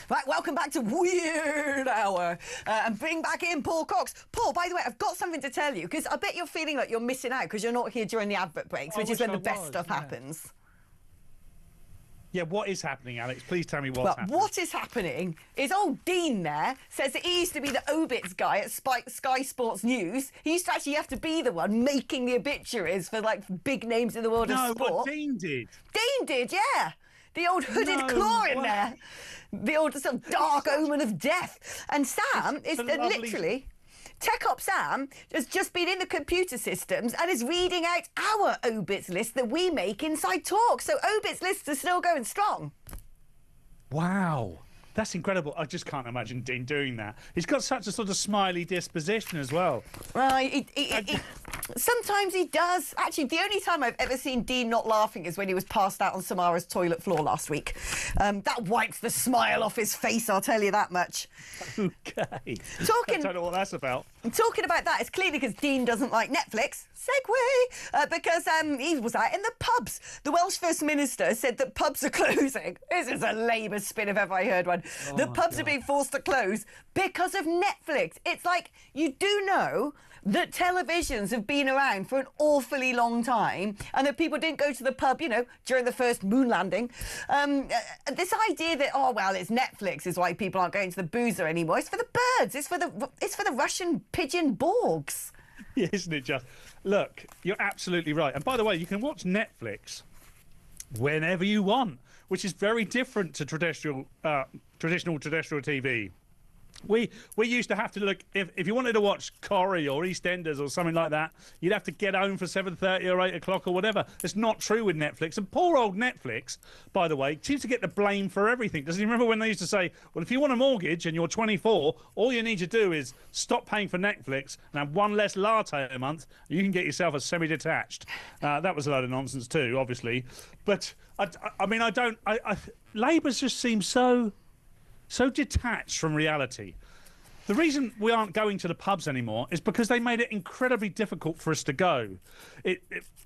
Right, welcome back to Weird Hour. And bring back in Paul Cox. Paul, by the way, I've got something to tell you, because I bet you're feeling like you're missing out because you're not here during the advert breaks, which is when the best stuff happens.
Yeah, what is happening, Alex? Please tell me what's happening.
What is happening is old Dean there says that he used to be the obits guy at Sky Sports News. He used to actually have to be the one making the obituaries for, like, big names in the world of sport.
No, but Dean did.
Dean did, yeah. The old hooded claw in there. The old sort of dark omen of death. And Sam is literally... Tech Op Sam has just been in the computer systems and is reading out our obits list that we make inside Talk. So obits lists are still going strong.
Wow. That's incredible. I just can't imagine Dean doing that. He's got such a sort of smiley disposition as well.
Well, sometimes he does. Actually, the only time I've ever seen Dean not laughing is when he was passed out on Samara's toilet floor last week. That wipes the smile off his face, I'll tell you that much.
Okay. I don't know what that's about.
Talking about that, it's clearly because Dean doesn't like Netflix. Segue! Because he was out in the pubs. The Welsh First Minister said that pubs are closing. This is the lamest spin if ever I heard one. the pubs are being forced to close because of Netflix. It's like, you do know that televisions have been around for an awfully long time and that people didn't go to the pub, you know, during the first moon landing. This idea that, oh, well, it's Netflix is why people aren't going to the boozer anymore. It's for the birds. It's for the Russian pigeon Borgs.
Yeah, isn't it just? Look, you're absolutely right. And by the way, you can watch Netflix whenever you want, which is very different to traditional TV. We used to have to look, if you wanted to watch Corrie or EastEnders or something like that, you'd have to get home for 7:30 or 8 o'clock or whatever. It's not true with Netflix. And poor old Netflix, by the way, seems to get the blame for everything. Doesn't he remember when they used to say, well, if you want a mortgage and you're 24, all you need to do is stop paying for Netflix and have one less latte a month, you can get yourself a semi-detached. That was a load of nonsense too, obviously. But, Labour's just seems so detached from reality. The reason we aren't going to the pubs anymore is because they made it incredibly difficult for us to go.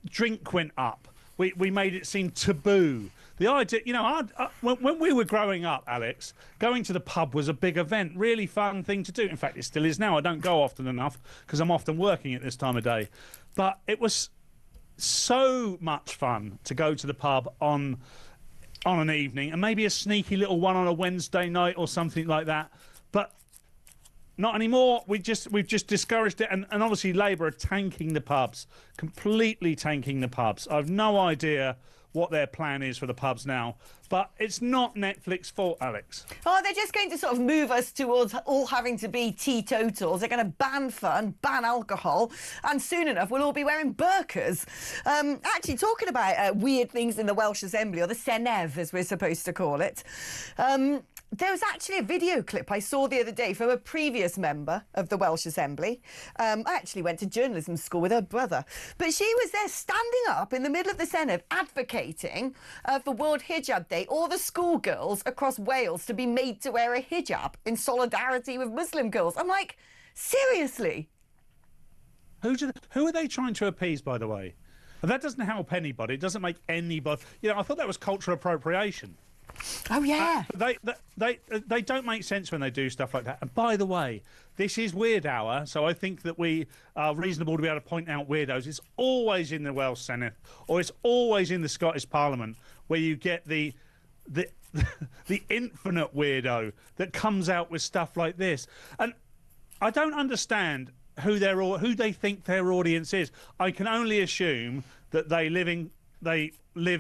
Drink went up. We made it seem taboo. The idea, you know, when we were growing up, Alex, going to the pub was a big event, really fun thing to do. In fact, it still is now. I don't go often enough because I'm often working at this time of day. But it was so much fun to go to the pub on an evening, and maybe a sneaky little one on a Wednesday night or something like that. But not anymore. We've just discouraged it, and obviously Labour are tanking the pubs, completely tanking the pubs. I've no idea what their plan is for the pubs now, but it's not Netflix's fault, Alex.
Oh, they're just going to sort of move us towards all having to be teetotals. They're going to ban fun, ban alcohol, and soon enough we'll all be wearing burqas. Actually, talking about weird things in the Welsh Assembly, or the Senedd as we're supposed to call it, there was actually a video clip I saw the other day from a previous member of the Welsh Assembly. I actually went to journalism school with her brother. But she was there standing up in the middle of the Senedd advocating for World Hijab Day, all the schoolgirls across Wales to be made to wear a hijab in solidarity with Muslim girls. I'm like, seriously?
Who are they trying to appease, by the way? And that doesn't help anybody. It doesn't make anybody... You know, I thought that was cultural appropriation.
Oh, yeah.
They don't make sense when they do stuff like that. And by the way, this is Weird Hour, so I think that we are reasonable to be able to point out weirdos. It's always in the Welsh Senedd, or it's always in the Scottish Parliament, where you get the infinite weirdo that comes out with stuff like this. And I don't understand who they think their audience is. I can only assume that they live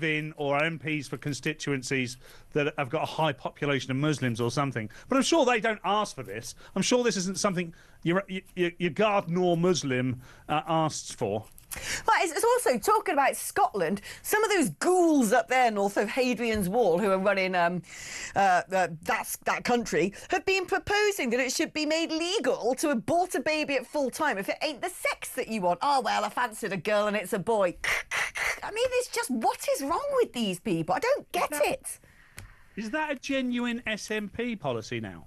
in or are MPs for constituencies that have got a high population of Muslims or something. But I'm sure they don't ask for this. I'm sure this isn't something your garden or Muslim asks for.
Well, it's also, talking about Scotland, some of those ghouls up there north of Hadrian's Wall who are running that country have been proposing that it should be made legal to abort a baby at full time if it ain't the sex that you want. Oh, well, I fancied a girl and it's a boy. I mean, it's just, what is wrong with these people? I don't get it.
Is that a genuine SNP policy now?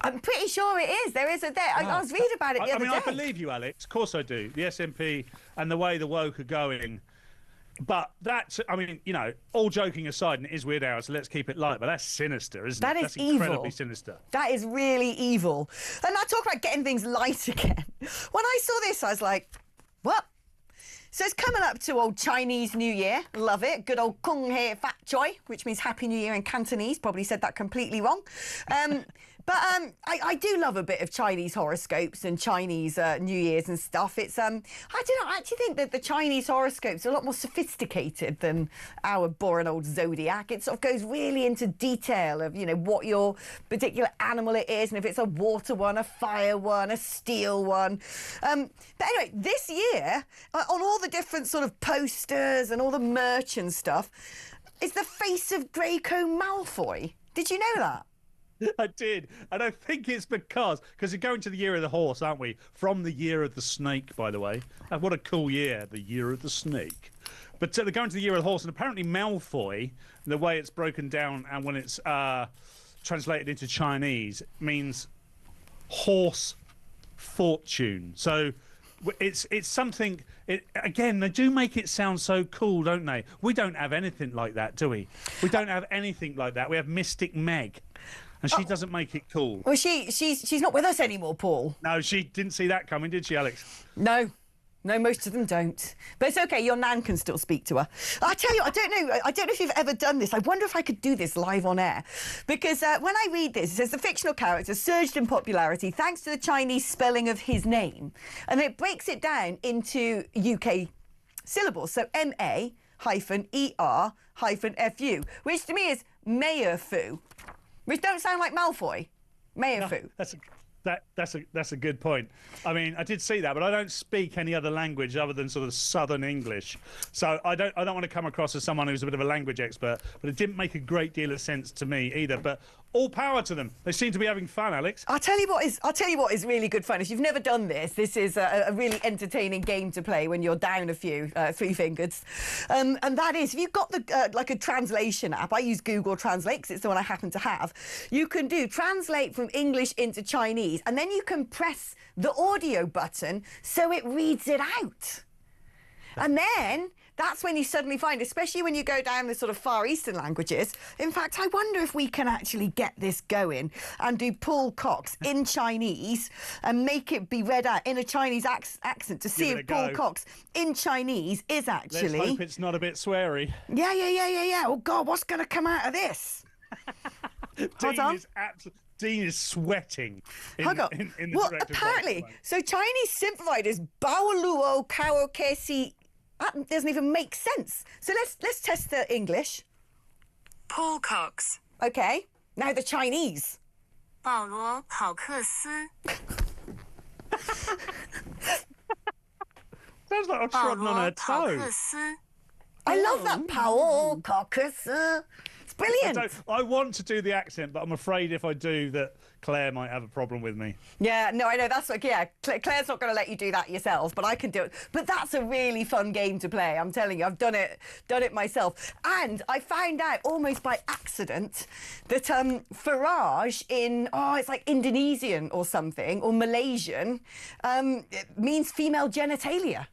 I'm pretty sure it is. There is a there. I was reading about it the other day.
I believe you, Alex. Of course I do. The SNP and the way the woke are going. But that's, I mean, you know, all joking aside, and it is Weird Hour, so let's keep it light, but that's sinister, isn't it?
That's
incredibly
evil.
Sinister.
That is really evil. And I talk about getting things light again. When I saw this, I was like, what? So it's coming up to old Chinese New Year. Love it. Good old Kung He Fat Choi, which means Happy New Year in Cantonese. Probably said that completely wrong. But I do love a bit of Chinese horoscopes and Chinese New Year's and stuff. It's I don't know. I actually think that the Chinese horoscopes are a lot more sophisticated than our boring old zodiac. It sort of goes really into detail of, you know, what your particular animal it is, and if it's a water one, a fire one, a steel one. But anyway, this year, on all the different sort of posters and all the merch and stuff, is the face of Draco Malfoy. Did you know that?
I did, and I think it's because we're going to the year of the horse, aren't we? From the year of the snake, by the way. And what a cool year, the year of the snake. But they're going to the year of the horse, and apparently Malfoy, the way it's broken down and when it's translated into Chinese, means horse fortune. So it's something. Again, they do make it sound so cool, don't they? We don't have anything like that, do we? We don't have anything like that. We have Mystic Meg. and she doesn't make it cool.
Well, she's not with us anymore, Paul.
No, she didn't see that coming, did she, Alex?
No, most of them don't. But it's okay. Your nan can still speak to her. I tell you, I don't know if you've ever done this. I wonder if I could do this live on air, because when I read this, it says the fictional character surged in popularity thanks to the Chinese spelling of his name, and it breaks it down into UK syllables. So MA-ER-FU, which to me is Mayor Fu, which don't sound like Malfoy. Mayor Fu.
That's a good point. I mean, I did see that, but I don't speak any other language other than sort of Southern English. So I don't want to come across as someone who's a bit of a language expert, but it didn't make a great deal of sense to me either. But all power to them. They seem to be having fun, Alex.
I'll tell you what is really good fun. If you've never done this, this is a really entertaining game to play when you're down a few, three fingers. And that is, if you've got the like a translation app, I use Google Translate because it's the one I happen to have. You can do translate from English into Chinese, and then you can press the audio button so it reads it out. And then that's when you suddenly find, especially when you go down the sort of Far Eastern languages. In fact, I wonder if we can actually get this going and do Paul Cox in Chinese and make it be read out in a Chinese accent to see if Paul Cox in Chinese is actually...
Let's hope it's not a bit sweary.
Yeah. Oh, God, what's going to come out of this? Hold on.
Dean is sweating in the
well,
director's
apparently,
box.
so Chinese simplified is Baoluo Kao Kesi. That doesn't even make sense. So let's test the English.
Paul Cox.
Okay. Now the Chinese.
保罗考克斯
Sounds like I'm trodden on her toe.
I love that. Paul Cox. It's brilliant.
I want to do the accent, but I'm afraid if I do that, Claire might have a problem with me.
Yeah, no, I know. That's like, yeah, Claire's not going to let you do that yourself, but I can do it. But that's a really fun game to play. I'm telling you, I've done it myself. And I found out almost by accident that Farage in, it's like Indonesian or something, or Malaysian, it means female genitalia.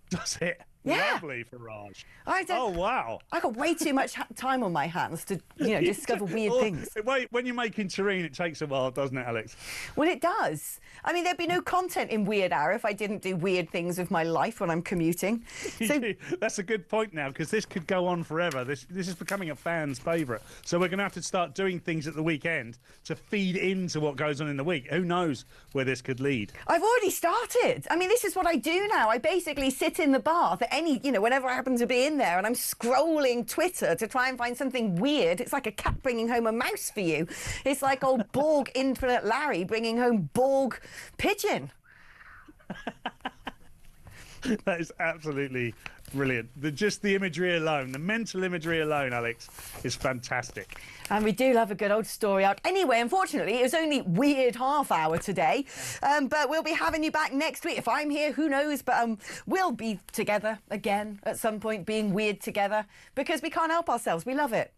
Does it?
Yeah.
Lovely, Farage.
Oh,
wow.
I got way too much time on my hands to, discover weird things.
When you're making terrine, it takes a while, doesn't it, Alex?
Well, it does. I mean, there'd be no content in Weird Hour if I didn't do weird things with my life when I'm commuting. So
that's a good point now, because this could go on forever. This is becoming a fan's favourite. So we're going to have to start doing things at the weekend to feed into what goes on in the week. Who knows where this could lead?
I've already started. I mean, this is what I do now. I basically sit in the bath at whenever I happen to be in there, and I'm scrolling Twitter to try and find something weird. It's like a cat bringing home a mouse for you. It's like old Borg Infinite Larry bringing home Borg Pigeon.
That is absolutely brilliant. Just the imagery alone, the mental imagery alone, Alex, is fantastic.
And we do love a good old story arc. Anyway, unfortunately, it was only weird half hour today. But we'll be having you back next week. If I'm here, who knows? But we'll be together again at some point, being weird together, because we can't help ourselves. We love it.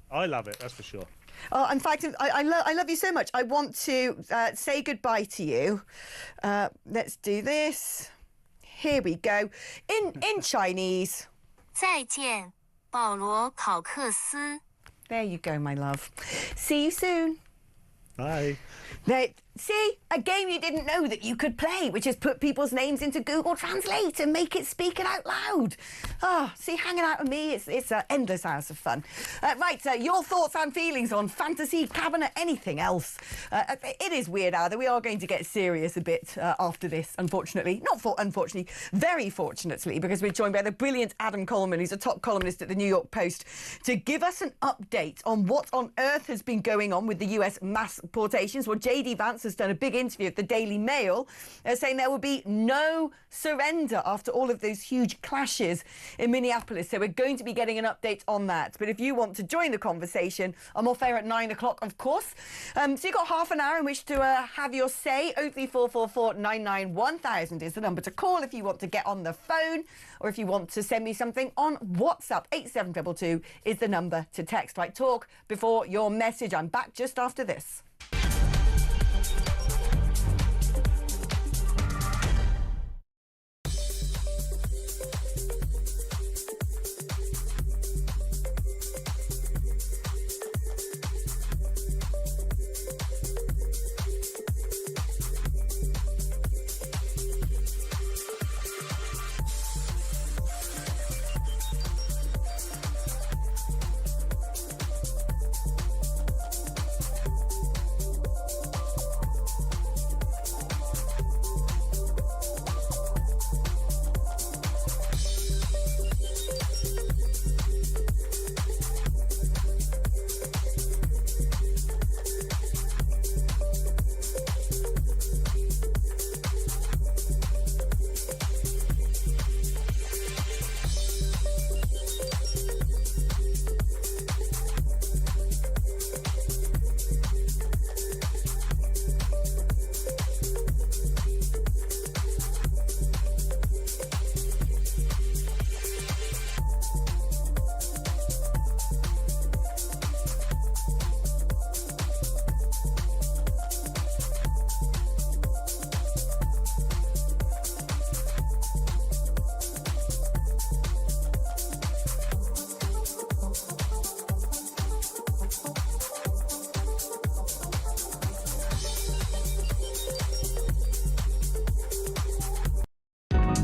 I love it, that's for sure.
Oh, in fact, I love you so much. I want to say goodbye to you. Let's do this. Here we go. In Chinese.
再见，保罗考克斯
There you go, my love. See you soon.
Bye.
See, a game you didn't know that you could play, which is put people's names into Google Translate and make it speak it out loud. See, hanging out with me, it's an endless hours of fun. Right, your thoughts and feelings on Fantasy Cabinet, anything else? It is Weird Hour that we are going to get serious a bit after this, unfortunately. Unfortunately, very fortunately, because we're joined by the brilliant Adam Coleman, who's a top columnist at the New York Post, to give us an update on what on earth has been going on with the US mass deportations. Well, J.D. Vance has done a big interview at the Daily Mail saying there will be no surrender after all of those huge clashes in Minneapolis. So we're going to be getting an update on that. But if you want to join the conversation, I'm off air at 9 o'clock, of course. So you've got half an hour in which to have your say. 03444 99 1000 is the number to call if you want to get on the phone, or if you want to send me something on WhatsApp. 8722 is the number to text. Right, talk before your message. I'm back just after this.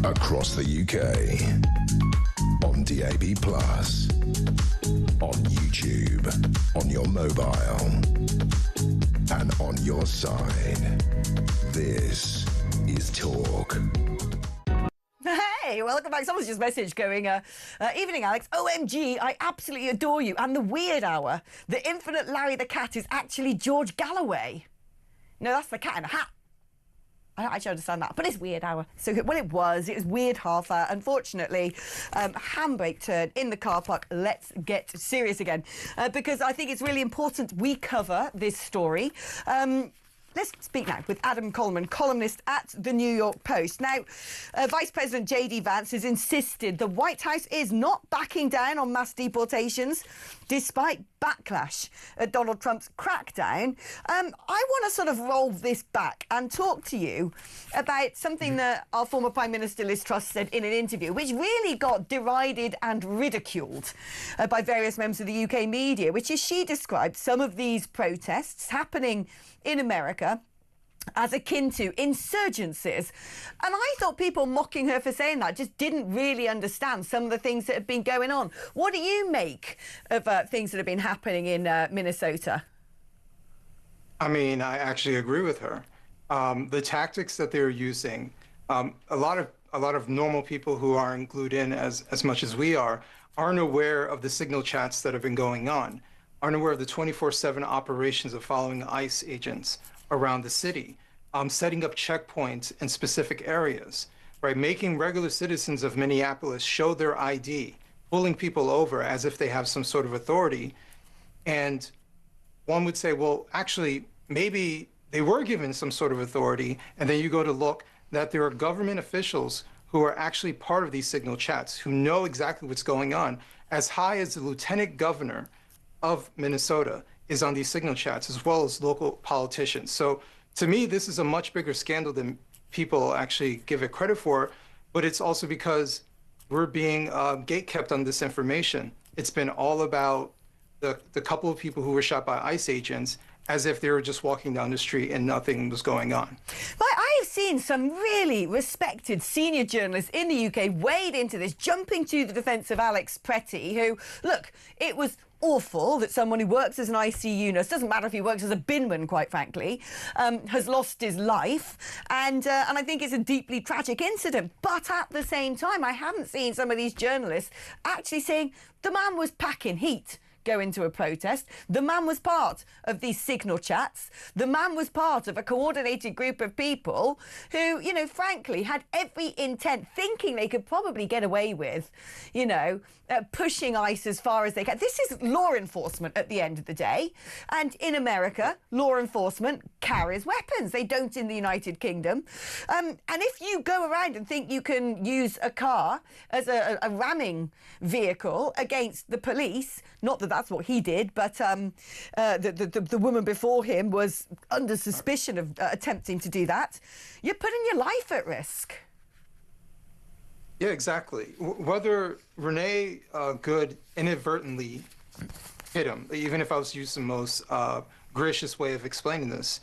Across the UK. On DAB+. On YouTube. On your mobile. And on your side. This is Talk.
Hey, welcome back. Someone's just messaged going, evening, Alex. OMG, I absolutely adore you. And the weird hour, the infinite Larry the Cat is actually George Galloway. No, that's the Cat in a Hat. I don't actually understand that, but it's weird hour. So when it was weird half hour. Unfortunately, handbrake turn in the car park. Let's get serious again, because I think it's really important we cover this story. Let's speak now with Adam Coleman, columnist at the New York Post. Now, Vice President J.D. Vance has insisted the White House is not backing down on mass deportations, despite backlash at Donald Trump's crackdown. I want to sort of roll this back and talk to you about something that our former Prime Minister Liz Truss said in an interview, which really got derided and ridiculed by various members of the UK media, which is she described some of these protests happening in America as akin to insurgencies. And I thought people mocking her for saying that just didn't really understand some of the things that have been going on. What do you make of things that have been happening in Minnesota?
I mean, I actually agree with her. The tactics that they're using, a lot of normal people who aren't glued in as much as we are, aren't aware of the signal chats that have been going on, aren't aware of the 24/7 operations of following ICE agents around the city, setting up checkpoints in specific areas, right? Making regular citizens of Minneapolis show their ID, pulling people over as if they have some sort of authority. And one would say, well, actually, maybe they were given some sort of authority, and then you go to look that there are government officials who are actually part of these signal chats, who know exactly what's going on, as high as the lieutenant governor of Minnesota is on these signal chats, as well as local politicians. So to me, this is a much bigger scandal than people actually give it credit for, but it's also because we're being gatekept on this information. It's been all about the couple of people who were shot by ICE agents, as if they were just walking down the street and nothing was going on.
But I've seen some really respected senior journalists in the UK wade into this, jumping to the defence of Alex Pretty, who, look, it was awful that someone who works as an ICU nurse, doesn't matter if he works as a binman, quite frankly, has lost his life. And I think it's a deeply tragic incident. But at the same time, I haven't seen some of these journalists actually saying the man was packing heat go into a protest. The man was part of these signal chats. The man was part of a coordinated group of people who, you know, frankly, had every intent, thinking they could probably get away with, you know, pushing ICE as far as they can. This is law enforcement at the end of the day. And in America, law enforcement carries weapons. They don't in the United Kingdom. And if you go around and think you can use a car as a ramming vehicle against the police, not that that's what he did, but the woman before him was under suspicion of attempting to do that, you're putting your life at risk.
Yeah, exactly. Whether Renee Good inadvertently hit him, even if I was using the most gracious way of explaining this,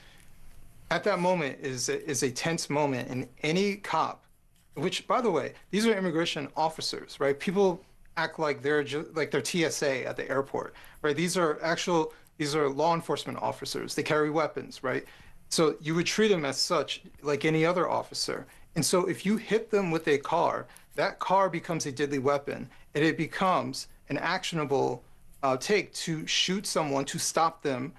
at that moment is a tense moment, and any cop, which, by the way, these are immigration officers, right? People act like they're TSA at the airport, right? These are law enforcement officers. They carry weapons, right? So you would treat them as such, like any other officer. And so if you hit them with a car, that car becomes a deadly weapon, and it becomes an actionable take to shoot someone to stop them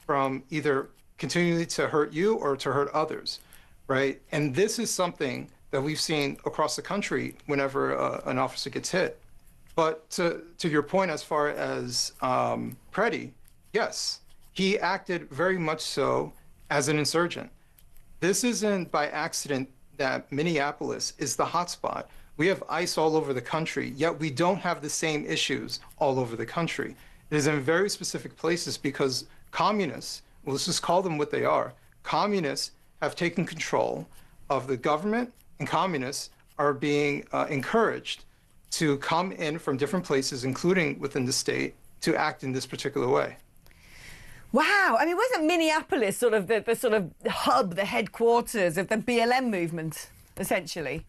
from either continuing to hurt you or to hurt others, right? And this is something that we've seen across the country whenever an officer gets hit. But to your point, as far as Pretty, yes, he acted very much so as an insurgent. This isn't by accident that Minneapolis is the hotspot. We have ICE all over the country, yet we don't have the same issues all over the country. It is in very specific places because communists, well, let's just call them what they are, communists have taken control of the government, and communists are being encouraged to come in from different places, including within the state, to act in this particular way.
Wow. I mean, wasn't Minneapolis sort of the sort of hub, the headquarters of the BLM movement, essentially?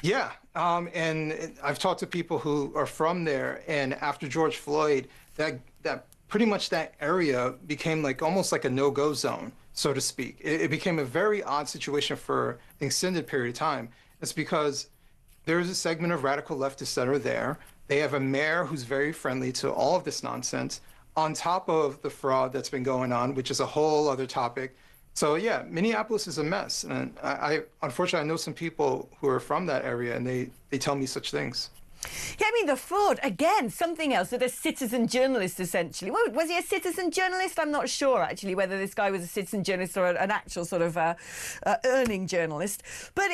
Yeah, and I've talked to people who are from there, and after George Floyd, that pretty much that area became like almost like a no-go zone, so to speak. It became a very odd situation for an extended period of time. It's because there's a segment of radical leftists that are there. They have a mayor who's very friendly to all of this nonsense, on top of the fraud that's been going on, which is a whole other topic. So yeah, Minneapolis is a mess, and I unfortunately I know some people who are from that area, and they tell me such things.
Yeah, I mean, the fraud, again, something else, that a citizen journalist, essentially. Well, was he a citizen journalist? I'm not sure, actually, whether this guy was a citizen journalist or an actual sort of earning journalist. But,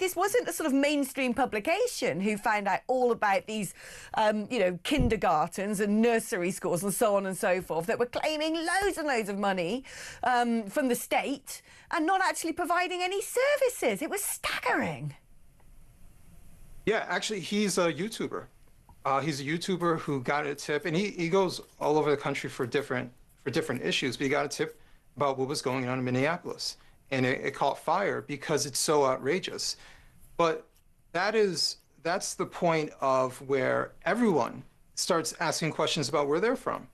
this wasn't a sort of mainstream publication who found out all about these, kindergartens and nursery schools and so on and so forth that were claiming loads and loads of money from the state and not actually providing any services. It was staggering.
Yeah, actually, he's a YouTuber. He's a YouTuber who got a tip, and he goes all over the country for different issues. But he got a tip about what was going on in Minneapolis, and it caught fire because it's so outrageous. But that's the point of where everyone starts asking questions about where they're from,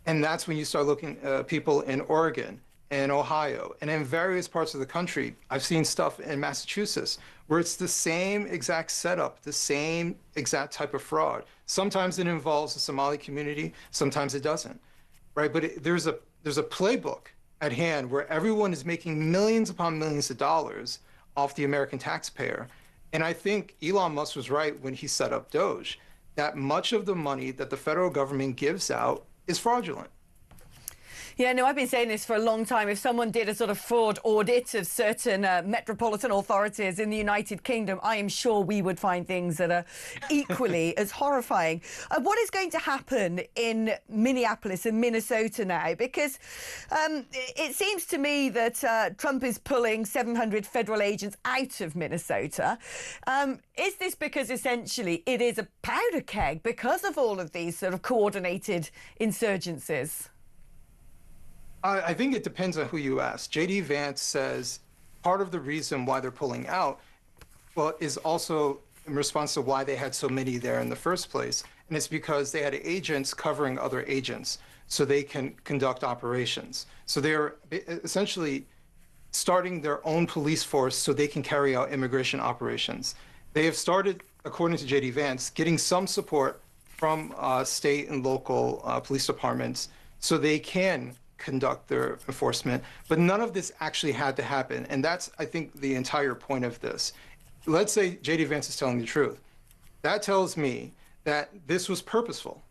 and that's when you start looking at people in Oregon and Ohio and in various parts of the country. I've seen stuff in Massachusetts where it's the same exact setup, the same exact type of fraud. Sometimes it involves the Somali community, sometimes it doesn't, right? But there's a playbook at hand where everyone is making millions upon millions of dollars off the American taxpayer. And I think Elon Musk was right when he set up Doge, that much of the money that the federal government gives out is fraudulent.
Yeah, no, I've been saying this for a long time. If someone did a sort of fraud audit of certain metropolitan authorities in the United Kingdom, I am sure we would find things that are equally as horrifying. What is going to happen in Minneapolis and Minnesota now? Because it seems to me that Trump is pulling 700 federal agents out of Minnesota. Is this because essentially it is a powder keg because of all of these sort of coordinated insurgencies?
I think it depends on who you ask. J.D. Vance says part of the reason why they're pulling out, well, is also in response to why they had so many there in the first place. And it's because they had agents covering other agents so they can conduct operations. So they're essentially starting their own police force so they can carry out immigration operations. They have started, according to J.D. Vance, getting some support from state and local police departments so they can conduct their enforcement, but none of this actually had to happen. And that's, I think, the entire point of this. Let's say J.D. Vance is telling the truth. That tells me that this was purposeful.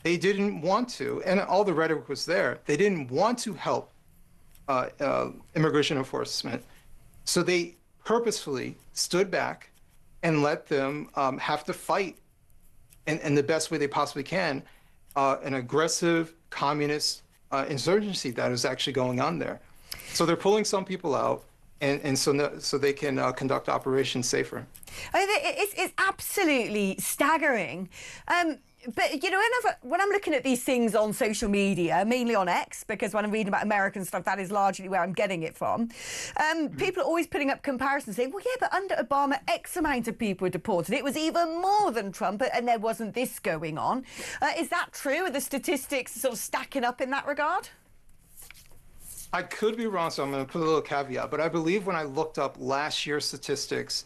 They didn't want to, and all the rhetoric was there, they didn't want to help immigration enforcement. So they purposefully stood back and let them have to fight in the best way they possibly can, an aggressive communist insurgency that is actually going on there. So they're pulling some people out, and so they can conduct operations safer.
It's absolutely staggering. But, when I'm looking at these things on social media, mainly on X, because when I'm reading about American stuff, that is largely where I'm getting it from, people are always putting up comparisons saying, well, yeah, but under Obama, X amount of people were deported. It was even more than Trump, and there wasn't this going on. Is that true? Are the statistics sort of stacking up in that regard?
I could be wrong, so I'm going to put a little caveat, but I believe when I looked up last year's statistics,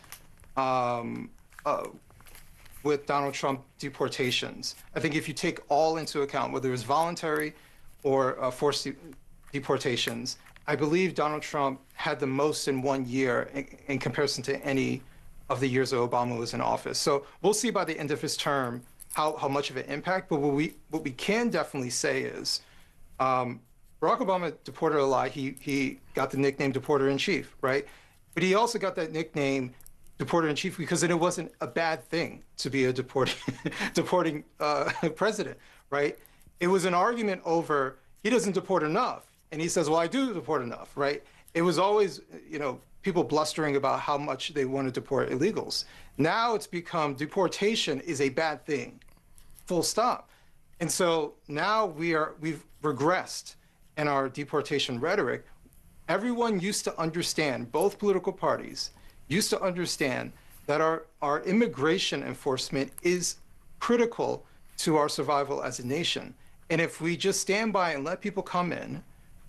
with Donald Trump deportations, I think if you take all into account, whether it was voluntary or forced deportations, I believe Donald Trump had the most in 1 year in comparison to any of the years that Obama was in office. So we'll see by the end of his term how much of an impact. But what we can definitely say is Barack Obama deported a lot. He got the nickname Deporter-in-Chief, right? But he also got that nickname Deporter-in-Chief because then it wasn't a bad thing to be a deporting president, right? It was an argument over he doesn't deport enough, and he says, well, I do deport enough, right? It was always, people blustering about how much they want to deport illegals. Now it's become deportation is a bad thing, full stop. And so now we've regressed in our deportation rhetoric. Everyone used to understand, both political parties used to understand that our immigration enforcement is critical to our survival as a nation. And if we just stand by and let people come in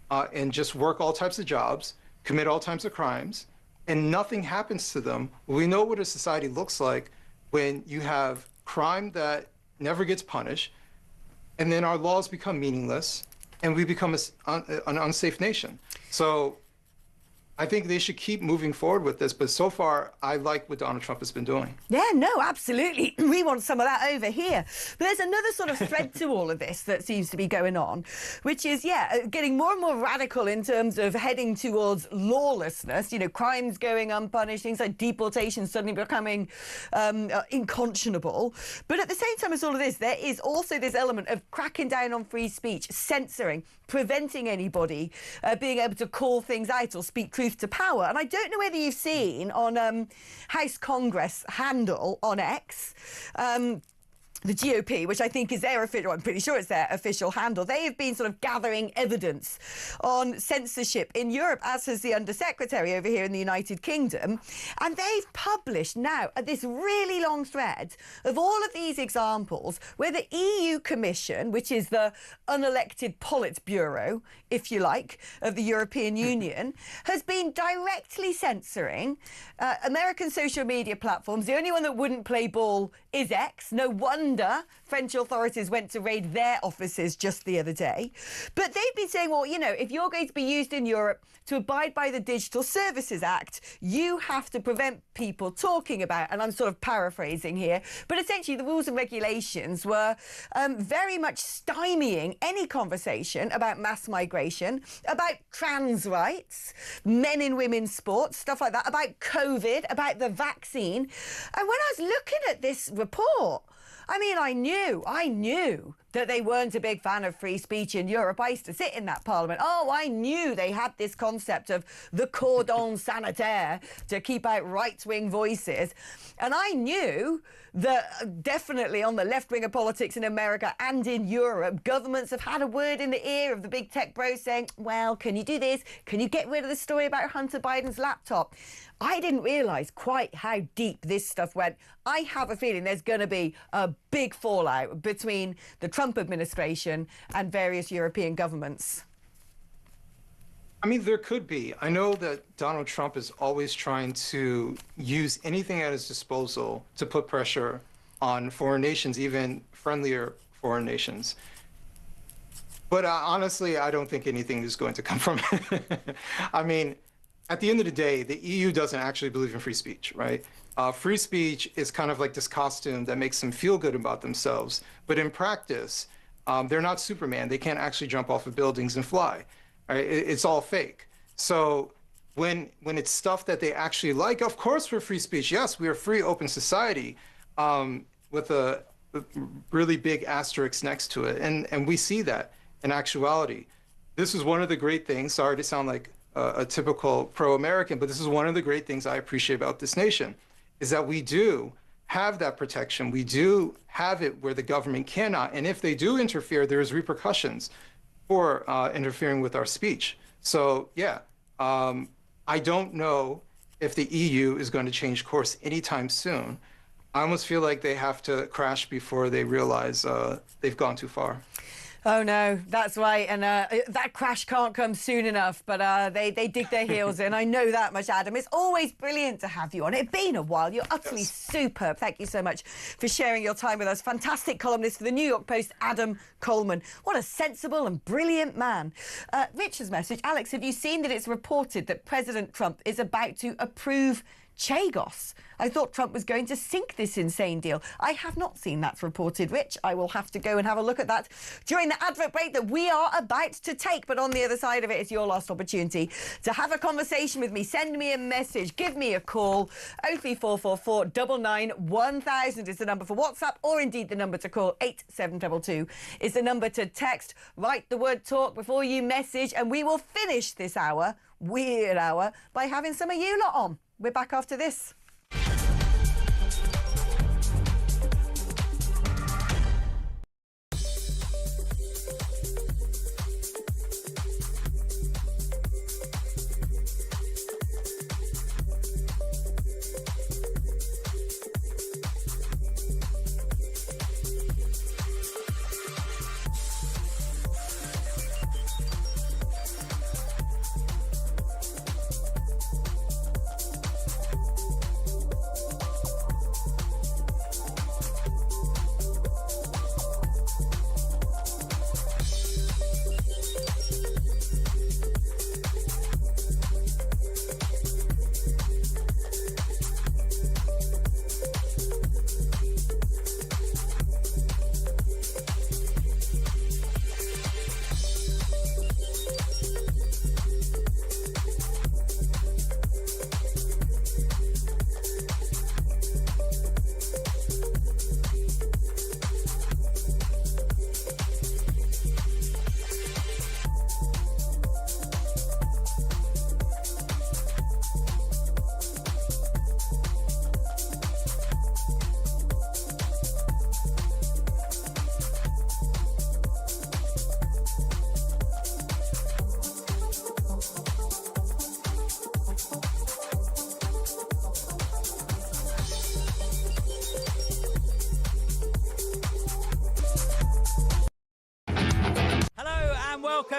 and just work all types of jobs, commit all types of crimes, and nothing happens to them, we know what a society looks like when you have crime that never gets punished, and then our laws become meaningless, and we become an unsafe nation. So I think they should keep moving forward with this, but so far, I like what Donald Trump has been doing.
Yeah, no, absolutely. We want some of that over here. But there's another sort of thread to all of this that seems to be going on, which is, getting more and more radical in terms of heading towards lawlessness, crimes going unpunished, things like deportation suddenly becoming unconscionable. But at the same time as all of this, there is also this element of cracking down on free speech, censoring, preventing anybody being able to call things out or speak truth to power. And I don't know whether you've seen on House Congress handle on X, the GOP, which I think is their official, I'm pretty sure it's their official handle, they have been sort of gathering evidence on censorship in Europe, as has the Undersecretary over here in the United Kingdom. And they've published now this really long thread of all of these examples where the EU Commission, which is the unelected Politburo, if you like, of the European Union, has been directly censoring American social media platforms. The only one that wouldn't play ball is X. No wonder French authorities went to raid their offices just the other day. But they've been saying, well, if you're going to be used in Europe to abide by the Digital Services Act, you have to prevent people talking about, and I'm sort of paraphrasing here, but essentially the rules and regulations were very much stymieing any conversation about mass migration, about trans rights, men in women's sports, stuff like that, about COVID, about the vaccine. And when I was looking at this report, I mean, I knew that they weren't a big fan of free speech in Europe. I used to sit in that parliament. Oh, I knew they had this concept of the cordon sanitaire to keep out right-wing voices. And I knew that definitely on the left wing of politics in America and in Europe, governments have had a word in the ear of the big tech bros saying, well, can you do this? Can you get rid of the story about Hunter Biden's laptop? I didn't realise quite how deep this stuff went. I have a feeling there's going to be a big fallout between the Trump administration and various European governments.
I mean, there could be. I know that Donald Trump is always trying to use anything at his disposal to put pressure on foreign nations, even friendlier foreign nations. But honestly, I don't think anything is going to come from it. I mean, at the end of the day, the EU doesn't actually believe in free speech, right? Free speech is kind of like this costume that makes them feel good about themselves. But in practice, they're not Superman. They can't actually jump off of buildings and fly. Right? It's all fake. So when it's stuff that they actually like, of course we're free speech. Yes, we are a free, open society with a really big asterisk next to it. And we see that in actuality. This is one of the great things, sorry to sound like a typical pro-American, but this is one of the great things I appreciate about this nation, is that we do have that protection. We do have it where the government cannot. And if they do interfere, there's repercussions for interfering with our speech. So yeah, I don't know if the EU is going to change course anytime soon. I almost feel like they have to crash before they realize they've gone too far.
Oh no, that's right, and that crash can't come soon enough, but they dig their heels in. I know that much, Adam. It's always brilliant to have you on. It's been a while. You're utterly superb. Thank you so much for sharing your time with us. Fantastic columnist for the New York Post, Adam Coleman. What a sensible and brilliant man. Richard's message. Alex, have you seen that it's reported that President Trump is about to approve Chagos? I thought Trump was going to sink this insane deal. I have not seen that reported, Rich. I will have to go and have a look at that during the advert break that we are about to take. But on the other side of it, it's your last opportunity to have a conversation with me. Send me a message. Give me a call. 03444 99 1000 is the number for WhatsApp, or indeed the number to call. 8722 is the number to text. Write the word talk before you message, and we will finish this hour, weird hour, by having some of you lot on. We're back after this.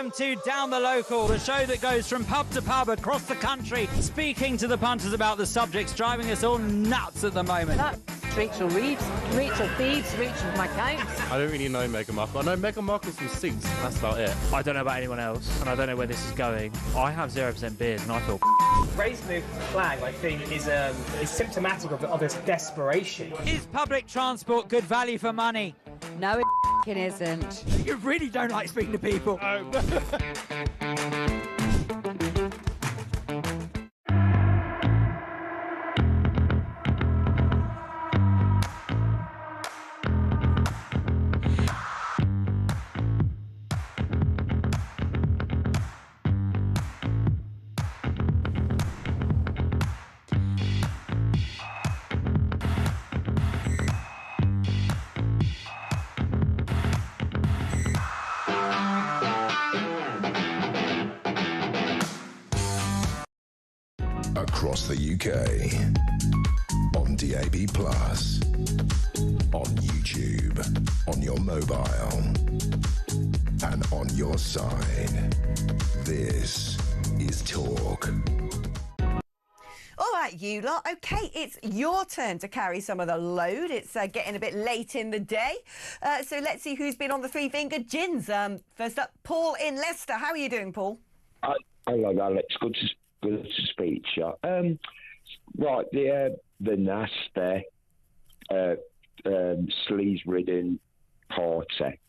welcome to Down the Local, the show that goes from pub to pub across the country, speaking to the punters about the subjects driving us all nuts at the moment.
Rachel Reeves, Rachel Thieves, Rachel McCown.
I don't really know Meghan Markle. I know Meghan Markle's from Suits. That's about it.
I don't know about anyone else, and I don't know where this is going. I have 0% beard, and I feel
Raising the flag, I think, is symptomatic of this desperation.
Is public transport good value for money?
No, it isn't.
You really don't like speaking to people.
Across the UK, on DAB+, on YouTube, on your mobile, and on your side. This is Talk.
All right, you lot. OK, it's your turn to carry some of the load. It's getting a bit late in the day. So let's see who's been on the three-fingered gins. First up, Paul in Leicester. How are you doing, Paul?
Hello, Alex. Good to speak to you. Right, the NAS there, sleaze-ridden party.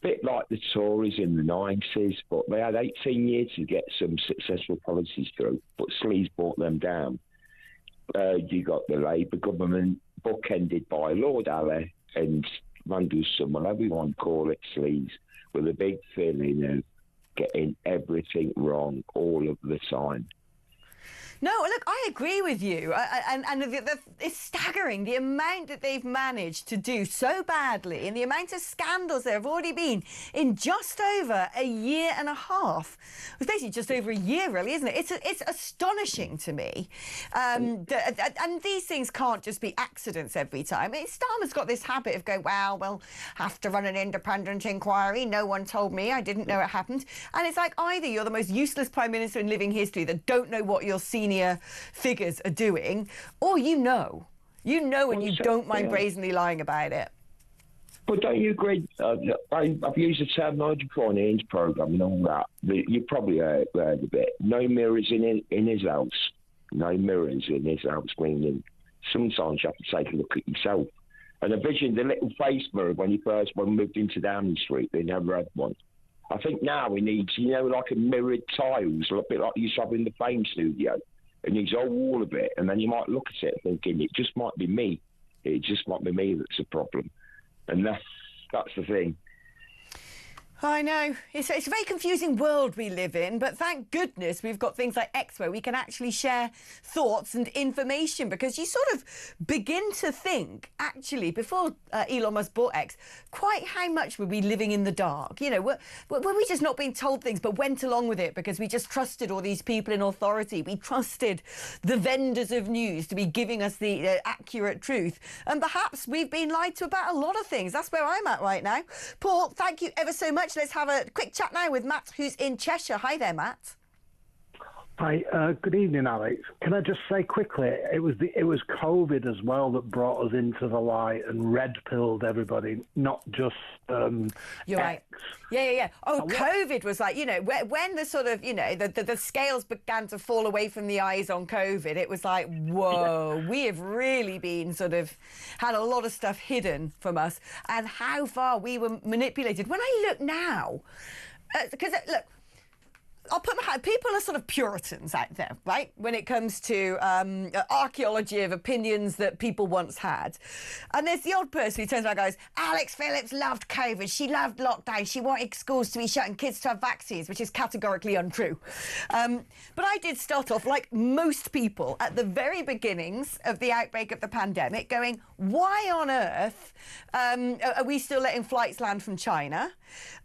Bit like the Tories in the 90s, but they had 18 years to get some successful policies through, but sleaze brought them down. You got the Labour government bookended by Lord Alley and Mandelsson, whatever you want to call it, sleaze, with a big feeling of getting everything wrong all of the time.
No, look, I agree with you. And it's staggering, the amount that they've managed to do so badly and the amount of scandals there have already been in just over a year and a half. It's basically just over a year, really, isn't it? It's astonishing to me. And these things can't just be accidents every time. Starmer's got this habit of going, well, we'll have to run an independent inquiry. No one told me. I didn't know it happened. And it's like either you're the most useless Prime Minister in living history that don't know what your senior figures are doing, or you know and you don't mind brazenly lying about it.
But don't you agree? I've used the terminology before in Ian's programme and all that. You probably heard a bit. No mirrors in his house. No mirrors in his house. Meaning sometimes you have to take a look at yourself. And envision the little face mirror when we moved into Downing Street. They never had one. I think now we need, like a mirrored tiles, a bit like you used to have in the Fame studio. It needs a whole wall of it, and then you might look at it thinking, it just might be me. It just might be me that's a problem. And that's the thing.
I know. It's a very confusing world we live in, but thank goodness we've got things like X where we can actually share thoughts and information, because you sort of begin to think, actually, before Elon Musk bought X, quite how much were we living in the dark? Were we just not being told things but went along with it because we just trusted all these people in authority? We trusted the vendors of news to be giving us the accurate truth. And perhaps we've been lied to about a lot of things. That's where I'm at right now. Paul, thank you ever so much. Let's have a quick chat now with Matt, who's in Cheshire. Hi there, Matt.
Hi, good evening, Alex. Can I just say quickly, it was COVID as well that brought us into the light and red-pilled everybody, not just
You're right. Yeah. Oh, COVID was like, when the sort of, the scales began to fall away from the eyes on COVID, it was like, whoa, we have really been sort of had a lot of stuff hidden from us, and how far we were manipulated. When I look now, because look, I'll put my hand, people are sort of Puritans out there, right? When it comes to archaeology of opinions that people once had. And there's the odd person who turns around and goes, Alex Phillips loved COVID. She loved lockdown. She wanted schools to be shut and kids to have vaccines, which is categorically untrue. But I did start off, like most people, at the very beginnings of the outbreak of the pandemic, going, why on earth are we still letting flights land from China?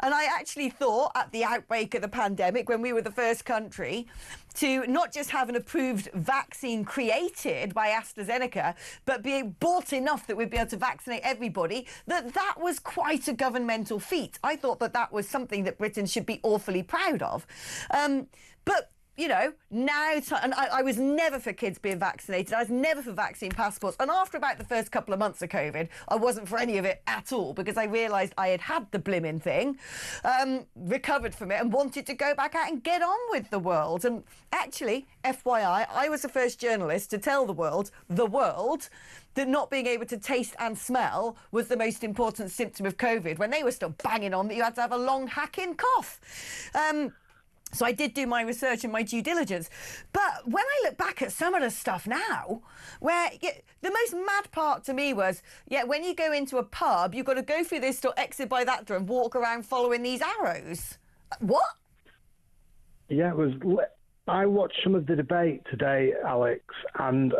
And I actually thought at the outbreak of the pandemic, when we were the first country to not just have an approved vaccine created by AstraZeneca, but be bought enough that we'd be able to vaccinate everybody, that was quite a governmental feat. I thought that was something that Britain should be awfully proud of. But you know, now, and I was never for kids being vaccinated. I was never for vaccine passports. And after about the first couple of months of COVID, I wasn't for any of it at all, because I realised I had the blimmin' thing, recovered from it and wanted to go back out and get on with the world. And actually, FYI, I was the first journalist to tell the world, that not being able to taste and smell was the most important symptom of COVID, when they were still banging on that you had to have a long hacking cough. So I did do my research and my due diligence. But when I look back at some of the stuff now, where the most mad part to me was, when you go into a pub, you've got to go through this door, exit by that door, and walk around following these arrows. What?
Yeah, it was. I watched some of the debate today, Alex, and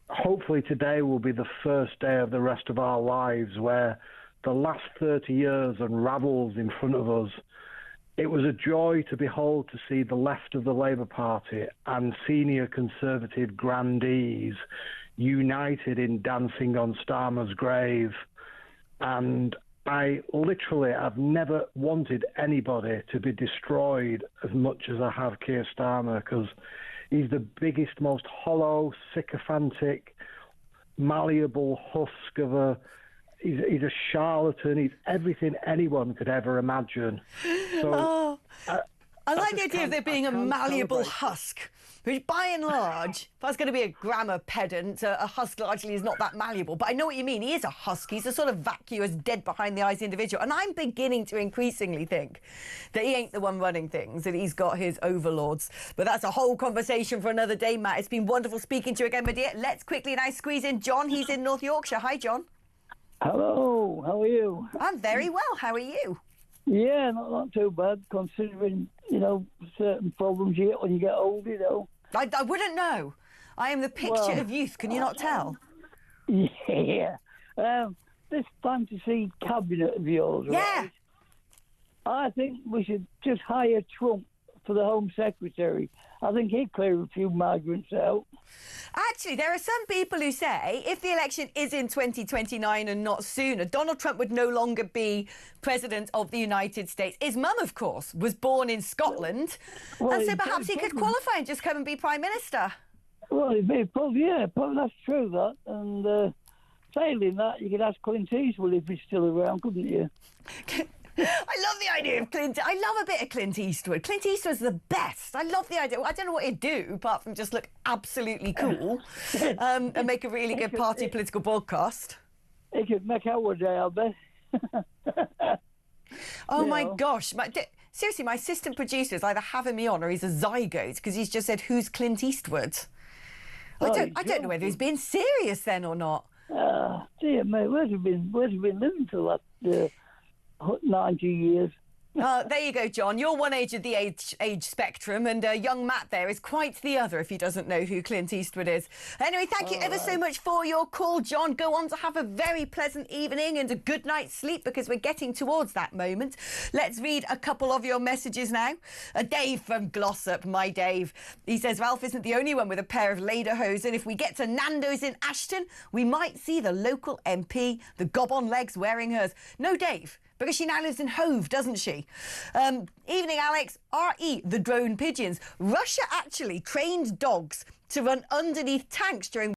hopefully today will be the first day of the rest of our lives where the last 30 years unravels in front of us. It was a joy to behold to see the left of the Labour Party and senior Conservative grandees united in dancing on Starmer's grave. And I literally have never wanted anybody to be destroyed as much as I have Keir Starmer, because he's the biggest, most hollow, sycophantic, malleable husk of a... He's a charlatan. He's everything anyone could ever imagine. So,
I like the idea of there being a malleable husk, which by and large, if I was going to be a grammar pedant, a husk largely is not that malleable. But I know what you mean. He is a husk. He's a sort of vacuous, dead behind the eyes individual. And I'm beginning to increasingly think that he ain't the one running things, that he's got his overlords. But that's a whole conversation for another day, Matt. It's been wonderful speaking to you again, my dear. Let's quickly now squeeze in John. He's in North Yorkshire. Hi, John.
Hello, how are you?
I'm very well. How are you?
Yeah, not too bad, considering, certain problems you get when you get older,
I wouldn't know. I am the picture of youth. Can you not tell?
Yeah. This fantasy cabinet of yours, right? I think we should just hire Trump for the Home Secretary. I think he'd clear a few migrants out.
Actually, there are some people who say if the election is in 2029 and not sooner, Donald Trump would no longer be President of the United States. His mum, of course, was born in Scotland, and so perhaps he could qualify and just come and be Prime Minister.
Well, probably that's true, that. And failing that, you could ask Clint Eastwood if he's still around, couldn't you?
I love the idea of Clint. I love a bit of Clint Eastwood. Clint Eastwood's the best. I love the idea. I don't know what he'd do apart from just look absolutely cool and make a really good party political broadcast.
He could make our day, I bet.
Oh, my gosh. Seriously, my assistant producer is either having me on or he's a zygote because he's just said, who's Clint Eastwood? I don't know whether he's being serious then or not.
Dear mate, where's he been living for that 90 years?
There you go, John. You're one age of the age spectrum, and young Matt there is quite the other if he doesn't know who Clint Eastwood is. Anyway, thank you ever so much for your call, John. Go on to have a very pleasant evening and a good night's sleep, because we're getting towards that moment. Let's read a couple of your messages now. Dave from Glossop, my Dave. He says, Ralph isn't the only one with a pair of lederhosen. If we get to Nando's in Ashton, we might see the local MP, the gob on legs, wearing hers. No, Dave, because she now lives in Hove, doesn't she? Evening, Alex. R.E. the drone pigeons. Russia actually trained dogs to run underneath tanks during